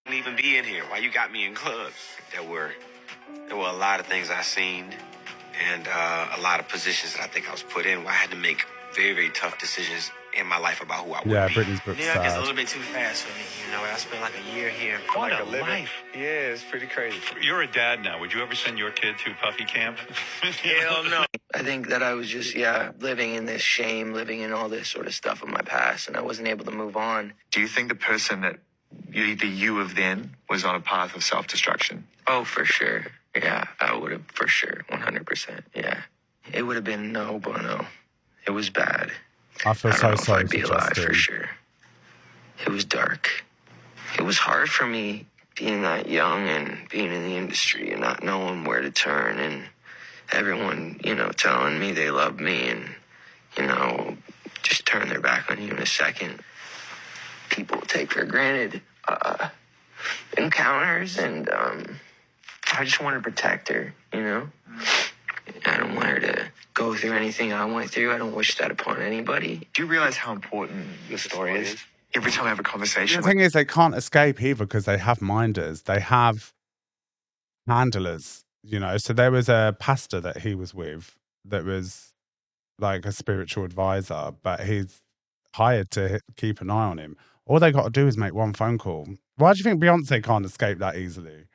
Speaker 4: Wouldn't even be in here. Why you got me in clubs? There were a lot of things I seen and a lot of positions that I think I was put in where I had to make very, very tough decisions in my life about who I would
Speaker 1: Yeah,
Speaker 4: be.
Speaker 1: Britain's book's
Speaker 4: New York is a
Speaker 1: sad.
Speaker 4: little bit too fast for me. You know, I spent like a year here.
Speaker 7: What
Speaker 4: Like
Speaker 7: a life.
Speaker 4: Yeah, it's pretty crazy.
Speaker 7: You're a dad now. Would you ever send your kid to Puffy Camp?
Speaker 4: Hell no.
Speaker 18: I think that I was just, living in this shame, living in all this sort of stuff of my past, and I wasn't able to move on.
Speaker 22: Do you think the person that the you of then was on a path of self-destruction?
Speaker 18: Oh, for sure. Yeah, I would have, for sure, 100%. Yeah. It would have been no bueno. It was bad.
Speaker 1: I feel
Speaker 18: I don't
Speaker 1: so
Speaker 18: know if
Speaker 1: sorry
Speaker 18: I'd
Speaker 1: for
Speaker 18: be alive
Speaker 1: Justin.
Speaker 18: for sure. It was dark. It was hard for me being that young and being in the industry and not knowing where to turn and everyone, telling me they love me and, just turn their back on you in a second. People take for granted encounters and I just want to protect her, I don't want her to go through anything I went through. I don't wish that upon anybody.
Speaker 22: Do you realize how important the story is? Every time I have a conversation
Speaker 1: The thing is, they can't escape either because they have minders. They have handlers, So there was a pastor that he was with that was like a spiritual advisor, but he's hired to keep an eye on him. All they got to do is make one phone call. Why do you think Beyonce can't escape that easily?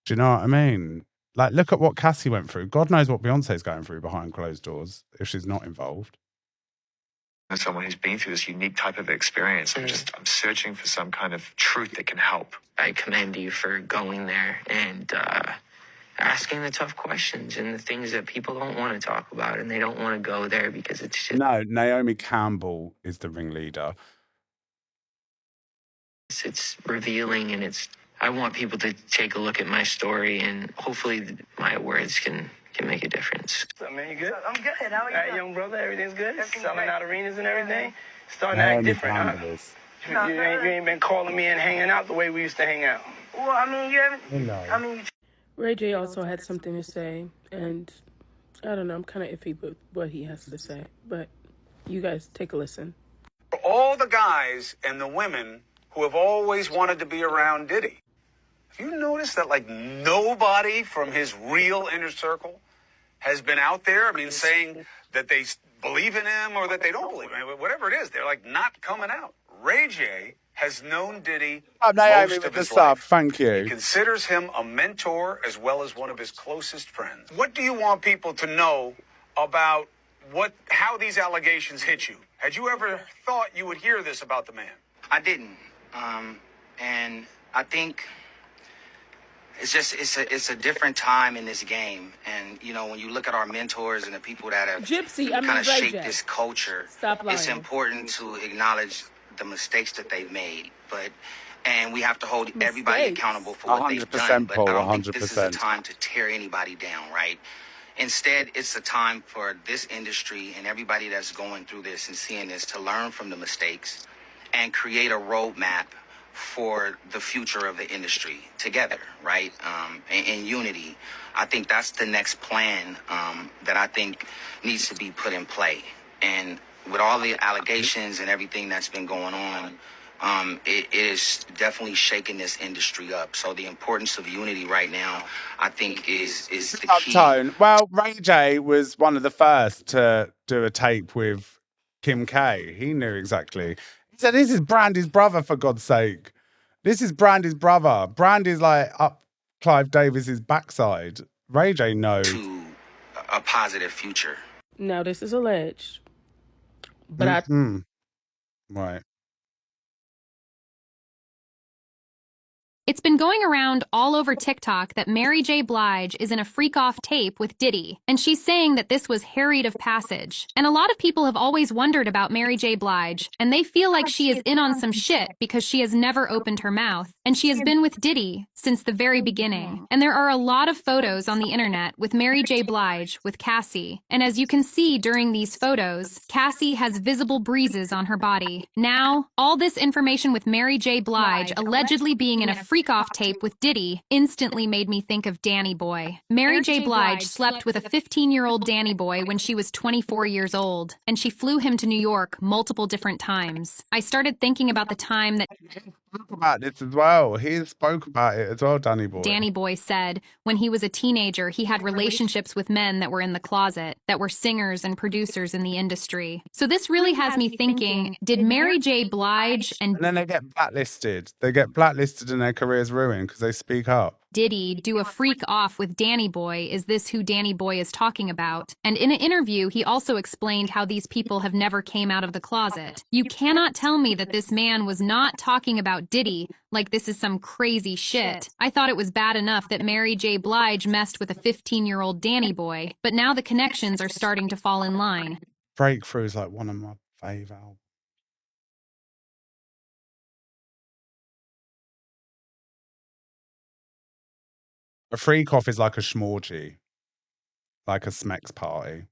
Speaker 1: Do you know what I mean? Like, look at what Cassie went through. God knows what Beyonce's going through behind closed doors if she's not involved.
Speaker 22: as someone who's been through this unique type of experience, I'm searching for some kind of truth that can help.
Speaker 18: I commend you for going there and asking the tough questions and the things that people don't want to talk about and they don't want to go there because it's just...
Speaker 1: No, Naomi Campbell is the ringleader.
Speaker 18: It's revealing and I want people to take a look at my story and hopefully my words can make a difference.
Speaker 25: What's up, man? You good? I'm good. How are you?
Speaker 18: All right,
Speaker 25: young brother, everything's good? Selling out arenas and everything? Starting to act
Speaker 1: Naomi
Speaker 25: different, huh?
Speaker 1: Campbell is.
Speaker 25: You ain't been calling me and hanging out the way we used to hang out. Well, I mean, you haven't...
Speaker 8: Ray J also had something to say, and I don't know, I'm kind of iffy with what he has to say, but you guys take a listen.
Speaker 26: For all the guys and the women who have always wanted to be around Diddy, have you noticed that, like, nobody from his real inner circle has been out there, I mean, saying that they believe in him or that they don't believe in him, whatever it is, they're, like, not coming out. Ray J has known Diddy
Speaker 1: Naomi
Speaker 26: most of
Speaker 1: with the
Speaker 26: his
Speaker 1: sub.
Speaker 26: life.
Speaker 1: Thank
Speaker 26: He
Speaker 1: you.
Speaker 26: considers him a mentor as well as one of his closest friends. What do you want people to know about how these allegations hit you? Had you ever thought you would hear this about the man?
Speaker 18: I didn't. And I think it's a different time in this game. And, you know, when you look at our mentors and the people that have kind of shaped this culture, it's important to acknowledge the mistakes that they've made. And we have to hold everybody accountable for what they've done. But I don't think this is a time to tear anybody down, right? Instead, it's a time for this industry and everybody that's going through this and seeing this to learn from the mistakes and create a roadmap for the future of the industry together, right? In unity. I think that's the next plan that I think needs to be put in play. And with all the allegations and everything that's been going on, it is definitely shaking this industry up. So the importance of unity right now, I think, is the key.
Speaker 1: Tone. Well, Ray J was one of the first to do a tape with Kim K. He knew exactly. He said, "This is Brandy's brother, for God's sake. This is Brandy's brother. Brandy's like up Clive Davis's backside." Ray J knows.
Speaker 18: To a positive future.
Speaker 8: Now, this is alleged, but
Speaker 1: Right.
Speaker 9: It's been going around all over TikTok that Mary J. Blige is in a freak-off tape with Diddy, and she's saying that this was her rite of passage. And a lot of people have always wondered about Mary J. Blige, and they feel like she is in on some shit because she has never opened her mouth, and she has been with Diddy since the very beginning. And there are a lot of photos on the internet with Mary J. Blige with Cassie, and as you can see during these photos, Cassie has visible bruises on her body. Now, all this information with Mary J. Blige allegedly being in a freak-off tape with Diddy instantly made me think of Danny Boy. Mary J. Blige slept with a 15-year-old Danny Boy when she was 24 years old, and she flew him to New York multiple different times. I started thinking about the time that
Speaker 1: Spoke about this as well. He spoke about it as well, Danny Boy.
Speaker 9: Danny Boy said when he was a teenager, he had relationships with men that were in the closet, that were singers and producers in the industry. So this really has me thinking, did Mary J. Blige and
Speaker 1: then they get blacklisted. They get blacklisted and their careers ruined because they speak up.
Speaker 9: Diddy do a freak off with Danny Boy? Is this who Danny Boy is talking about? And in an interview, he also explained how these people have never came out of the closet. You cannot tell me that this man was not talking about Diddy like this is some crazy shit. I thought it was bad enough that Mary J. Blige messed with a 15-year-old Danny Boy, but now the connections are starting to fall in line.
Speaker 1: Breakthrough is like one of my fave albums. A freak off is like a schmorgy, like a Smex party.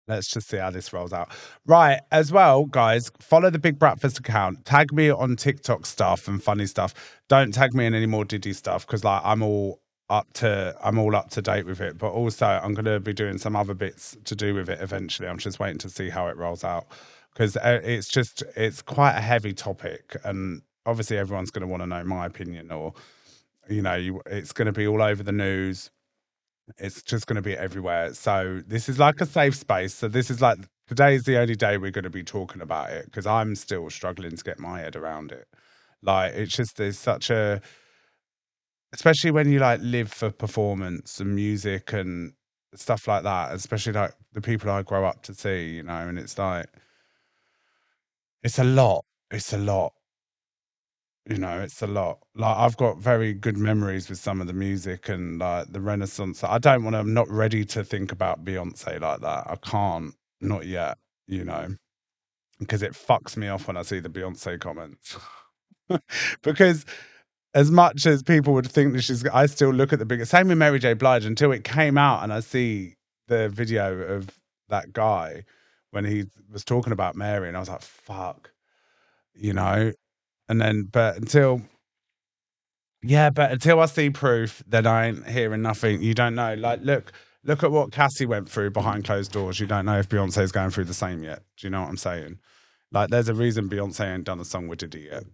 Speaker 1: Let's just see how this rolls out. Right, as well, guys, follow the Big BRATfast account. Tag me on TikTok stuff and funny stuff. Don't tag me in any more Diddy stuff because like I'm all up to date with it. But also, I'm going to be doing some other bits to do with it eventually. I'm just waiting to see how it rolls out because it's quite a heavy topic, and obviously everyone's going to want to know my opinion, or it's going to be all over the news. It's just going to be everywhere. So this is like a safe space. So this is like, today is the only day we're going to be talking about it because I'm still struggling to get my head around it. Like, it's just, there's such a, especially when you like live for performance and music and stuff like that, especially like the people I grow up to see, and it's like, it's a lot. It's a lot. It's a lot. Like, I've got very good memories with some of the music and like the Renaissance. I'm not ready to think about Beyonce like that. I can't, not yet, because it fucks me off when I see the Beyonce comments. Because as much as people would think that I still look at the biggest, same with Mary J. Blige until it came out and I see the video of that guy when he was talking about Mary and I was like, fuck, And then, but until I see proof, then I ain't hearing nothing. You don't know. Like, look at what Cassie went through behind closed doors. You don't know if Beyonce's going through the same yet. Do you know what I'm saying? Like, there's a reason Beyonce ain't done a song with Diddy yet.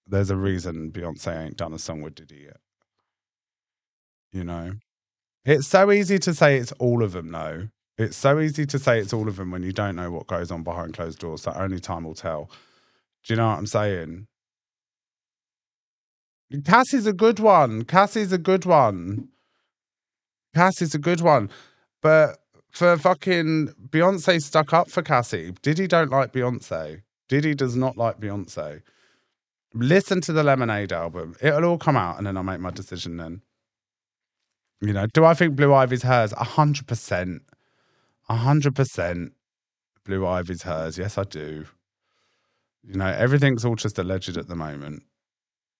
Speaker 1: There's a reason Beyonce ain't done a song with Diddy yet. It's so easy to say it's all of them, though. It's so easy to say it's all of them when you don't know what goes on behind closed doors. So only time will tell. Do you know what I'm saying? Cassie's a good one. But for fucking Beyonce stuck up for Cassie. Diddy don't like Beyonce. Diddy does not like Beyonce. Listen to the Lemonade album. It'll all come out and then I'll make my decision then. Do I think Blue Ivy's hers? 100%. 100% Blue Ivy's hers. Yes, I do. Everything's all just alleged at the moment.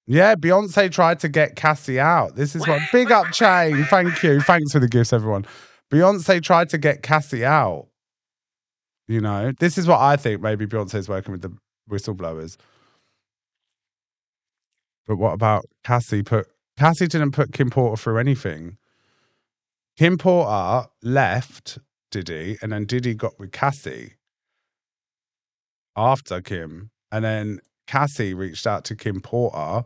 Speaker 1: Yeah, Beyonce tried to get Cassie out. This is what, big up Chain. Thank you. Thanks for the gifts, everyone. Beyonce tried to get Cassie out. You know, this is what I think. Maybe Beyonce's working with the whistleblowers. But what about Cassie? Cassie didn't put Kim Porter through anything. Kim Porter left Diddy, and then Diddy got with Cassie after Kim, and then Cassie reached out to Kim Porter.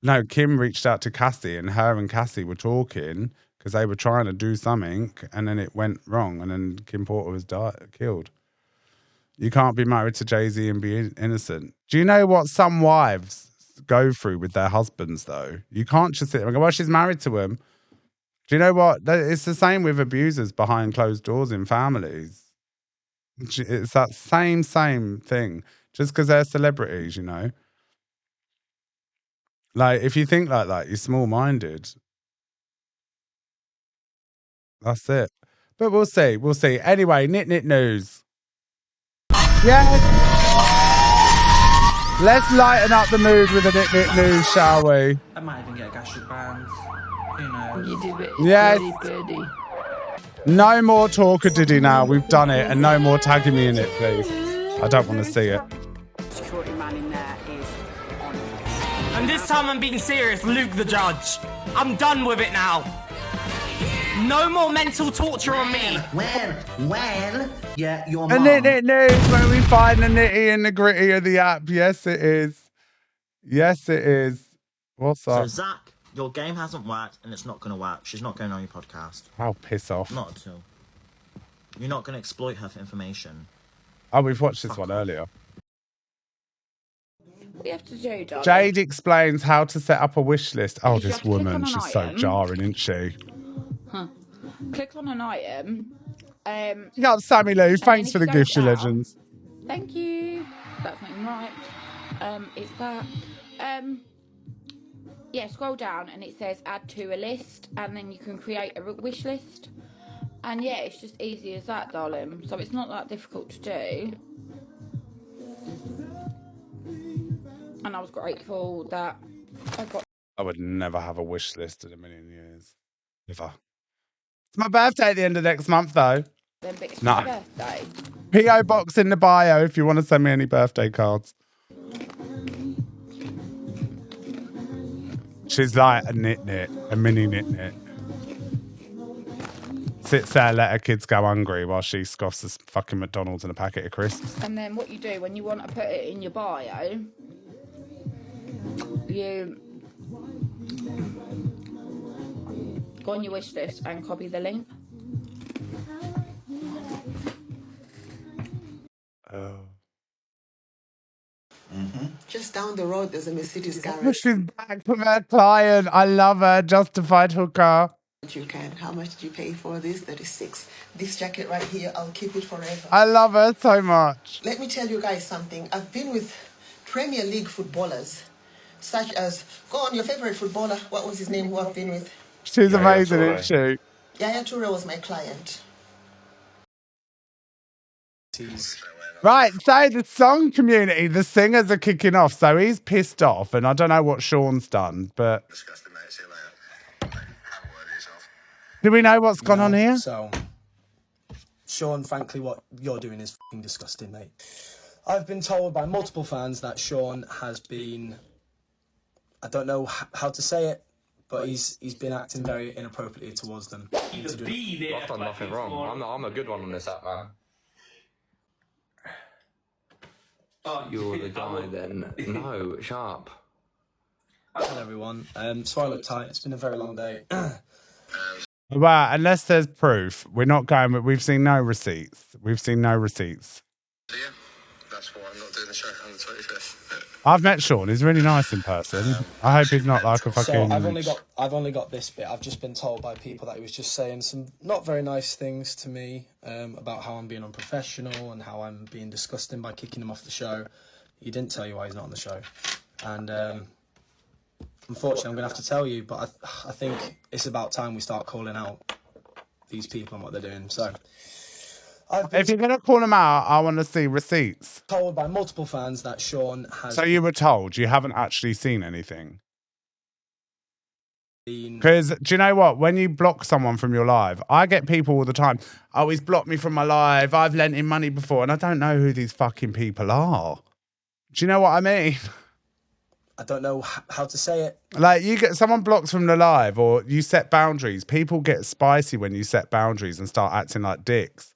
Speaker 1: No, Kim reached out to Cassie, and her and Cassie were talking because they were trying to do something, and then it went wrong, and then Kim Porter was killed. You can't be married to Jay-Z and be innocent. Do you know what some wives go through with their husbands, though? You can't just sit there and go, well, she's married to him. Do you know what? It's the same with abusers behind closed doors in families. It's that same thing. Just because they're celebrities, you know? Like, if you think like that, you're small-minded. That's it. But we'll see. We'll see. Anyway, Knit News. Yes! Let's lighten up the mood with the Knit News, shall we?
Speaker 10: I might even get a gastric band. Who knows?
Speaker 12: You do it.
Speaker 1: Yes.
Speaker 12: Birdie.
Speaker 1: No more talk of Diddy now. We've done it. And no more tagging me in it, please. I don't want to see it.
Speaker 12: Security man in there is on.
Speaker 10: And this time I'm being serious, Luke the judge. I'm done with it now. No more mental torture on me.
Speaker 16: Well, yeah, your
Speaker 1: A
Speaker 16: mom.
Speaker 1: Knit News, where we find the nitty and the gritty of the app. Yes, it is. Yes, it is. What's up?
Speaker 16: So, Zach, your game hasn't worked and it's not going to work. She's not going on your podcast.
Speaker 1: I'll piss off.
Speaker 16: Not at all. You're not going to exploit her for information.
Speaker 1: Oh, we've watched this one earlier.
Speaker 12: What do you have to do, darling?
Speaker 1: Jade explains how to set up a wish list. Oh,
Speaker 12: You
Speaker 1: this
Speaker 12: have to click on
Speaker 1: woman,
Speaker 12: an
Speaker 1: she's so
Speaker 12: item.
Speaker 1: jarring, isn't she?
Speaker 12: Huh. Click on an item.
Speaker 1: You got Sammy Lou. Thanks for the gift, you legends.
Speaker 12: Thank you. That's not even right. It's that. Yeah, scroll down and it says add to a list, and then you can create a wish list. And yeah, it's just easy as that, darling. So it's not that difficult to do. And I was grateful that I got.
Speaker 1: I would never have a wish list in a million years. Never. It's my birthday at the end of next month, though.
Speaker 12: Then, but it's
Speaker 1: No.
Speaker 12: my birthday.
Speaker 1: P.O. box in the bio if you want to send me any birthday cards. She's like a knit, a mini knit. Sits there, let her kids go hungry while she scoffs a fucking McDonald's and a packet of crisps.
Speaker 12: And then what you do when you want to put it in your bio, you go on your wish list and copy the link.
Speaker 1: Oh.
Speaker 17: Just down the road, there's a Mercedes garage.
Speaker 1: She's back from her client. I love her. Justified hooker.
Speaker 17: You can. How much did you pay for this? 36. This jacket right here, I'll keep it forever.
Speaker 1: I love her so much.
Speaker 17: Let me tell you guys something. I've been with Premier League footballers, such as, go on, your favorite footballer. What was his name who I've been with?
Speaker 1: She's amazing, isn't she?
Speaker 17: Yaya Toure was my client.
Speaker 1: Right, so the song community, the singers are kicking off. So he's pissed off, and I don't know what Sean's done, but do we know what's gone on here?
Speaker 23: So, Sean, frankly, what you're doing is f***ing disgusting, mate. I've been told by multiple fans that Sean has been, I don't know how to say it, but he's been acting very inappropriately towards them.
Speaker 24: I've done nothing wrong. I'm a good one on this app, man. You're the guy then. No, sharp.
Speaker 23: Hello, everyone. Sorry I look tight. It's been a very long day.
Speaker 1: Well, unless there's proof, we're not going. We've seen no receipts. We've seen no receipts.
Speaker 13: So yeah, that's why I'm not doing the show on the 25th.
Speaker 1: I've met Sean. He's really nice in person. I hope he's not like a fucking.
Speaker 23: So I've only got this bit. I've just been told by people that he was just saying some not very nice things to me about how I'm being unprofessional and how I'm being disgusting by kicking him off the show. He didn't tell you why he's not on the show, and unfortunately, I'm gonna have to tell you. But I think it's about time we start calling out these people and what they're doing. So.
Speaker 1: If you're going to call them out, I want to see receipts.
Speaker 23: Told by multiple fans that Sean has.
Speaker 1: So you were told, you haven't actually seen anything? Because do you know what? When you block someone from your live, I get people all the time. Oh, he's blocked me from my live. I've lent him money before, and I don't know who these fucking people are. Do you know what I mean?
Speaker 23: I don't know how to say it.
Speaker 1: Like, you get someone blocks from the live, or you set boundaries. People get spicy when you set boundaries and start acting like dicks.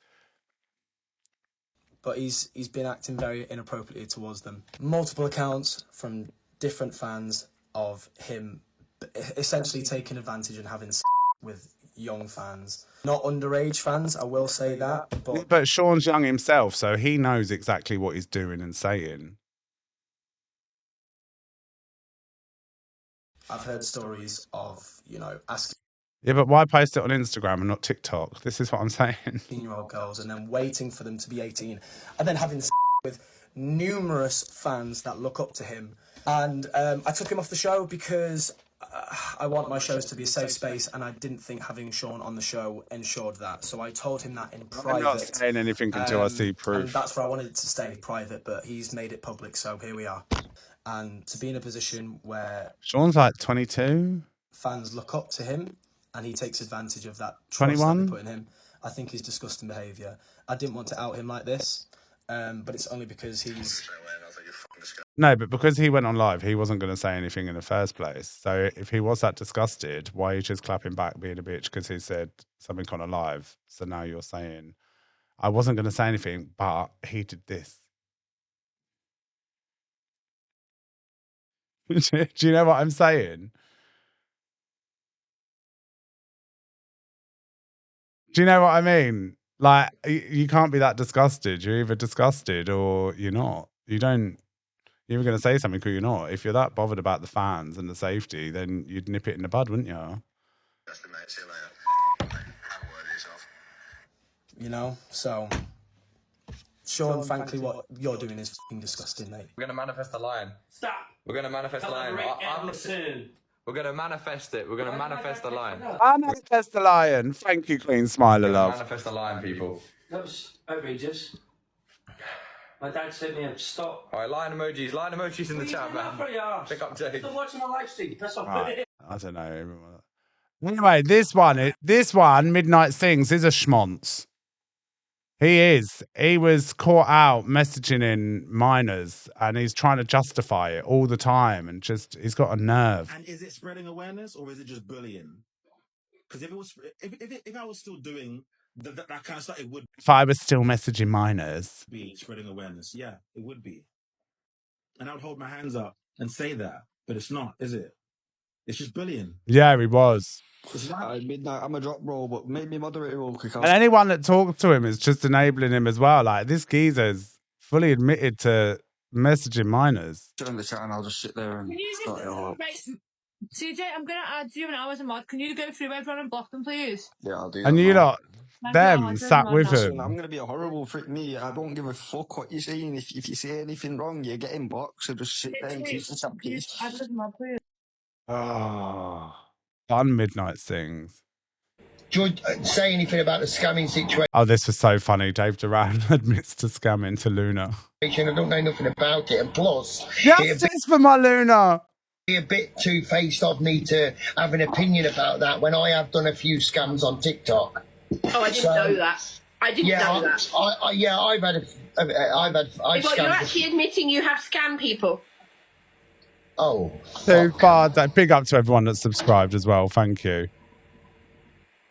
Speaker 23: But he's been acting very inappropriately towards them. Multiple accounts from different fans of him essentially taking advantage and having with young fans. Not underage fans, I will say that.
Speaker 1: But Sean's young himself, so he knows exactly what he's doing and saying.
Speaker 23: I've heard stories of, asking...
Speaker 1: Yeah, but why post it on Instagram and not TikTok? This is what I'm saying.
Speaker 23: 18-year-old girls and then waiting for them to be 18 and then having with numerous fans that look up to him. And I took him off the show because I want my shows to be a safe space, and I didn't think having Sean on the show ensured that. So I told him that in private.
Speaker 1: I'm not saying anything until I see proof.
Speaker 23: And that's where I wanted it to stay private, but he's made it public, so here we are. And to be in a position where...
Speaker 1: Sean's like 22?
Speaker 23: Fans look up to him, and he takes advantage of that trust
Speaker 1: 21?
Speaker 23: that they put in him. I think he's disgusting behaviour. I didn't want to out him like this, but it's only because he's...
Speaker 1: No, but because he went on live, he wasn't going to say anything in the first place. So if he was that disgusted, why are you just clapping back being a bitch because he said something on a live? So now you're saying, I wasn't going to say anything, but he did this. Do you know what I'm saying? Do you know what I mean? Like, you can't be that disgusted. You're either disgusted or you're not. You're either going to say something or you're not. If you're that bothered about the fans and the safety, then you'd nip it in the bud, wouldn't you?
Speaker 23: So... Sean, frankly, what you're doing is f***ing disgusting, mate.
Speaker 24: We're going to manifest the lion.
Speaker 25: Stop.
Speaker 24: We're going to manifest the lion. We're going to manifest it. We're going to manifest the lion.
Speaker 1: I manifest the lion. Thank you, Queen Smiler, love.
Speaker 24: Manifest the lion, people.
Speaker 25: That was outrageous. My dad said to me, stop.
Speaker 24: All right, lion emojis in the chat, man. Pick up Jade.
Speaker 25: Stop watching my live stream. That's all.
Speaker 1: Right. I don't know. Anyway, this one, Midnight Sings, is a schmonz. He is. He was caught out messaging in minors, and he's trying to justify it all the time, and he's got a nerve.
Speaker 2: And is it spreading awareness or is it just bullying? Because if I was still doing that kind of stuff, it would.
Speaker 1: If I was still messaging minors,
Speaker 2: be spreading awareness. Yeah, it would be. And I would hold my hands up and say that, but it's not, is it? It's just bullying.
Speaker 1: Yeah, he was.
Speaker 5: Midnight, I'm a drop roll, but make me moderator roll quick.
Speaker 1: And anyone that talks to him is just enabling him as well. Like, this geezer's fully admitted to messaging minors.
Speaker 5: In the chat, and I'll just sit there and start it all up.
Speaker 11: CJ, I'm going to add you now as a mod. Can you go through everyone and block them, please?
Speaker 5: Yeah, I'll do that.
Speaker 1: And you lot, them sat with him.
Speaker 5: I'm going to be a horrible freak, me. I don't give a fuck what you're saying. If you say anything wrong, you're getting blocked. So just sit there and keep the chat, please.
Speaker 11: Add as a mod, please.
Speaker 1: Oh, fun Midnight Sings.
Speaker 15: Do you say anything about the scamming situation?
Speaker 1: Oh, this was so funny. Dave Duran admits to scamming to Luna.
Speaker 15: I don't know nothing about it, and plus,
Speaker 1: justice for my Luna.
Speaker 15: A bit two-faced of me to have an opinion about that when I have done a few scams on TikTok.
Speaker 11: Oh, I didn't know that. I didn't know that.
Speaker 15: I've
Speaker 11: You're
Speaker 15: scammed.
Speaker 11: actually admitting you have scammed people.
Speaker 15: Oh,
Speaker 1: too far. Big up to everyone that's subscribed as well. Thank you.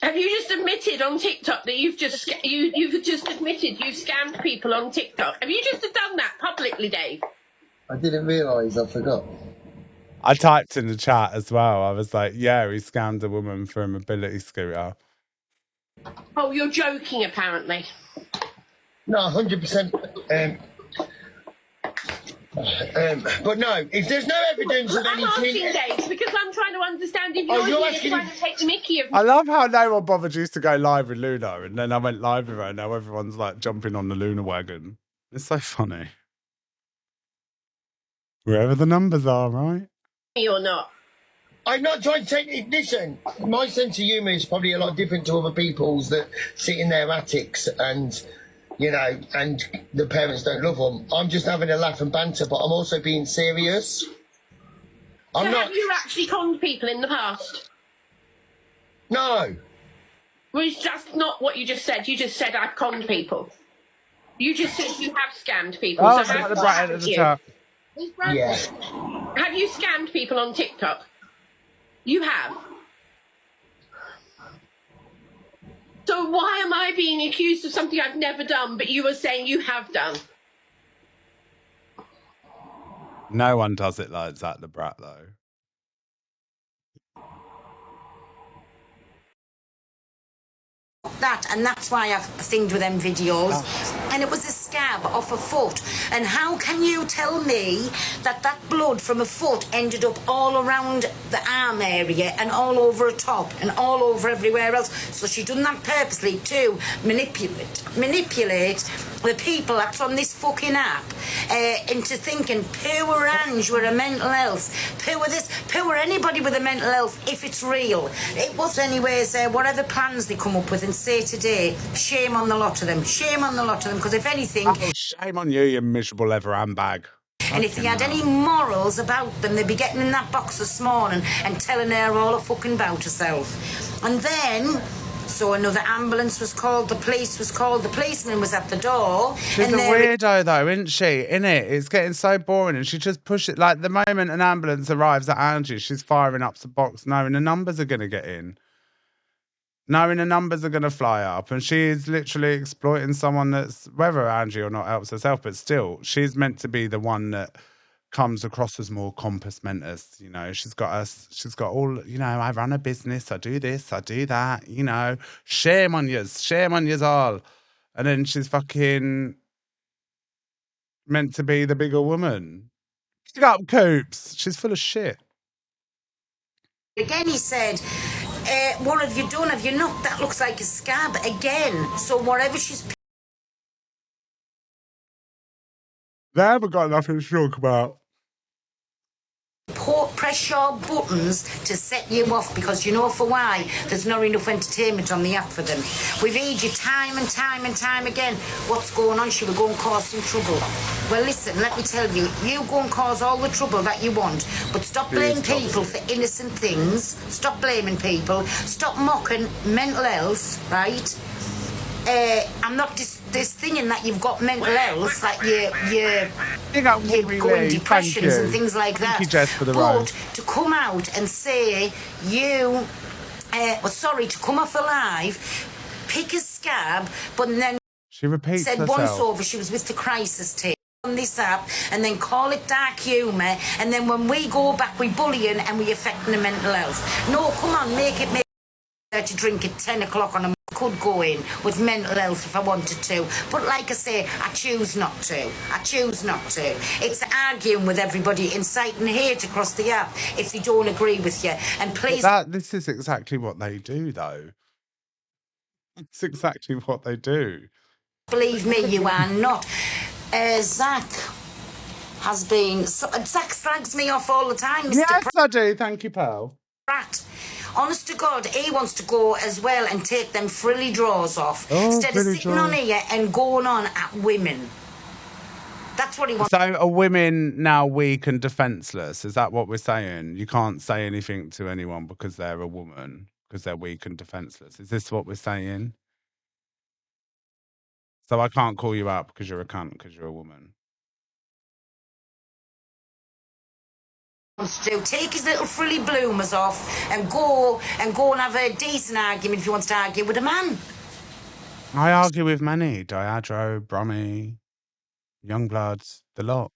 Speaker 11: Have you just admitted on TikTok that you've just admitted you've scammed people on TikTok? Have you just done that publicly, Dave?
Speaker 15: I didn't realise. I forgot.
Speaker 1: I typed in the chat as well. I was like, yeah, he scammed a woman for a mobility scooter.
Speaker 11: Oh, you're joking, apparently.
Speaker 15: No, 100%. But no, if there's no evidence of anything...
Speaker 11: I'm asking Dave because I'm trying to understand if you're trying to take the mickey of me.
Speaker 1: I love how no one bothered used to go live with Luna, and then I went live with her, and now everyone's like jumping on the Luna wagon. It's so funny. Wherever the numbers are, right?
Speaker 11: Or not.
Speaker 15: I'm not trying to take it. Listen, my sense of humour is probably a lot different to other people's that sit in their attics and... and the parents don't love them. I'm just having a laugh and banter, but I'm also being serious.
Speaker 11: Have you actually conned people in the past?
Speaker 15: No.
Speaker 11: Which that's not what you just said. You just said I've conned people. You just said you have scammed people.
Speaker 1: Oh,
Speaker 11: So
Speaker 1: got the brat at the top.
Speaker 15: Yeah.
Speaker 11: Have you scammed people on TikTok? You have. So why am I being accused of something I've never done, but you were saying you have done?
Speaker 1: No one does it like that, the brat, though.
Speaker 3: That, and that's why I've singed with them videos. And it was a scab off a foot. And how can you tell me that that blood from a foot ended up all around the arm area and all over a top and all over everywhere else? So she done that purposely to manipulate the people that's on this fucking app into thinking poor Ange with a mental health, poor this, poor anybody with a mental health if it's real. It was anyways, whatever plans they come up with and say today, shame on the lot of them, shame on the lot of them, because if anything...
Speaker 1: Oh, shame on you, you miserable leather handbag.
Speaker 3: And if they had any morals about them, they'd be getting in that box this morning and telling her all a fucking about herself. And then... So another ambulance was called, the police was called, the policeman was at the door.
Speaker 1: She's a weirdo though, isn't she? Innit? It's getting so boring and she just pushes it. Like the moment an ambulance arrives at Angie, she's firing up the box knowing the numbers are going to get in. Knowing the numbers are going to fly up. And she is literally exploiting someone that's, whether Angie or not helps herself, but still, she's meant to be the one that comes across as more compos mentis, you know. She's got all, you know, I run a business, I do this, I do that, you know. Shame on yous all. And then she's fucking meant to be the bigger woman. Pick up Coops. She's full of shit.
Speaker 3: Again, he said, what have you done? Have you not? That looks like a scab again. So whatever she's...
Speaker 1: They haven't got nothing to talk about.
Speaker 3: Press your buttons to set you off because you know for why there's not enough entertainment on the app for them. We've heard you time and time and time again. What's going on? Should we go and cause some trouble? Well, listen, let me tell you, you go and cause all the trouble that you want, but stop blaming people for innocent things. Stop blaming people. Stop mocking mental health, right? I'm not just this thinking that you've got mental health, like you're going depressions and things like that.
Speaker 1: Thank you, Jess, for the
Speaker 3: but to come out and say to come off a live, pick a scab, but then
Speaker 1: she repeats
Speaker 3: said
Speaker 1: herself.
Speaker 3: once over she was with the crisis team on this app, and then call it dark humour, and then when we go back we bullying and we affecting the mental health. No, come on, make it to drink at 10 o'clock on a could go in with mental health if I wanted to, but like I say, I choose not to. It's arguing with everybody, inciting hate across the app if they don't agree with you. And please,
Speaker 1: this is exactly what they do though. It's exactly what they do.
Speaker 3: Believe me, you are not. Zach has been... Zach slags me off all the time, Mr.
Speaker 1: Yes, I do. Thank you, pal.
Speaker 3: Pratt. Honest to God, he wants to go as well and take them frilly drawers off instead of sitting on here and going on at women. That's what he wants.
Speaker 1: So are women now weak and defenceless? Is that what we're saying? You can't say anything to anyone because they're a woman, because they're weak and defenceless. Is this what we're saying? So I can't call you out because you're a cunt because you're a woman.
Speaker 3: To take his little frilly bloomers off and go and have a decent argument if he wants to argue with a man.
Speaker 1: I argue with many. Diageo, Brummy, Youngbloods, the lot.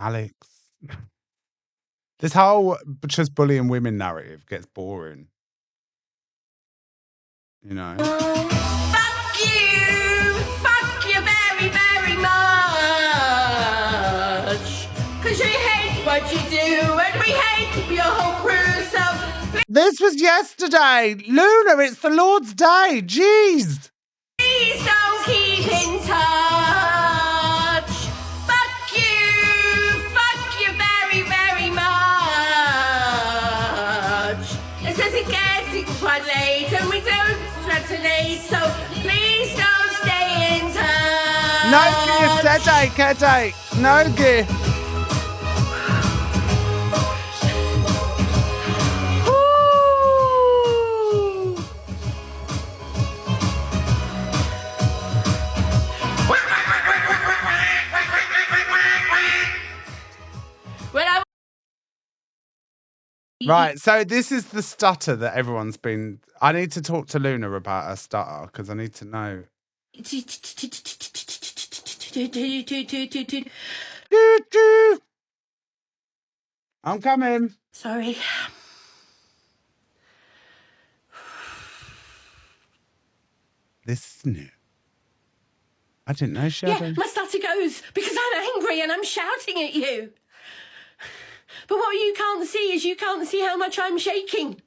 Speaker 1: Alex. This whole just bullying women narrative gets boring. You know?
Speaker 11: Fuck you very, very much. Cause you hate what you do and we hate your whole crew, so...
Speaker 1: This was yesterday. Luna, it's the Lord's Day. Jeez.
Speaker 11: Please don't keep in touch. Fuck you very, very much. It's just it gets quite late and we don't strategize, so please don't stay in touch.
Speaker 1: No gift, headache. No gift. Right, so this is the stutter that everyone's been... I need to talk to Luna about her stutter, because I need to know. I'm coming.
Speaker 11: Sorry.
Speaker 1: This is new. I didn't know she had
Speaker 11: Yeah, my stutter goes because I'm angry and I'm shouting at you. But what you can't see is you can't see how much I'm shaking.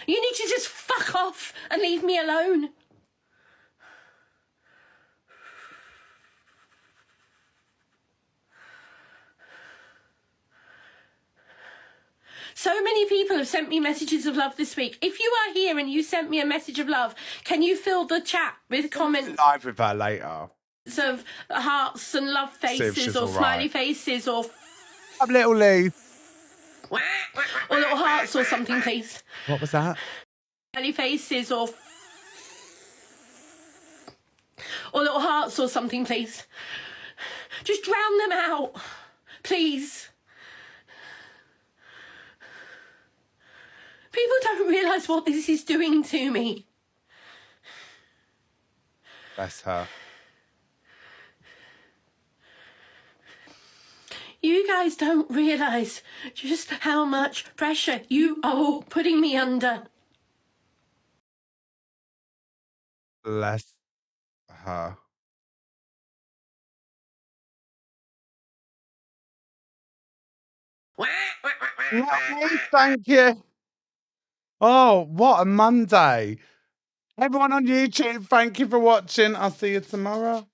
Speaker 11: You need to just fuck off and leave me alone. So many people have sent me messages of love this week. If you are here and you sent me a message of love, can you fill the chat with comments
Speaker 1: live with her later
Speaker 11: of hearts and love faces or smiley faces or
Speaker 1: little Lee
Speaker 11: or little hearts or something, please?
Speaker 1: What was that?
Speaker 11: Smiley faces or little hearts or something, please. Just drown them out, please. People don't realise what this is doing to me.
Speaker 1: Bless her.
Speaker 11: You guys don't realise just how much pressure you are all putting me under.
Speaker 1: Bless her. Thank you. Oh, what a Monday. Everyone on YouTube, thank you for watching. I'll see you tomorrow.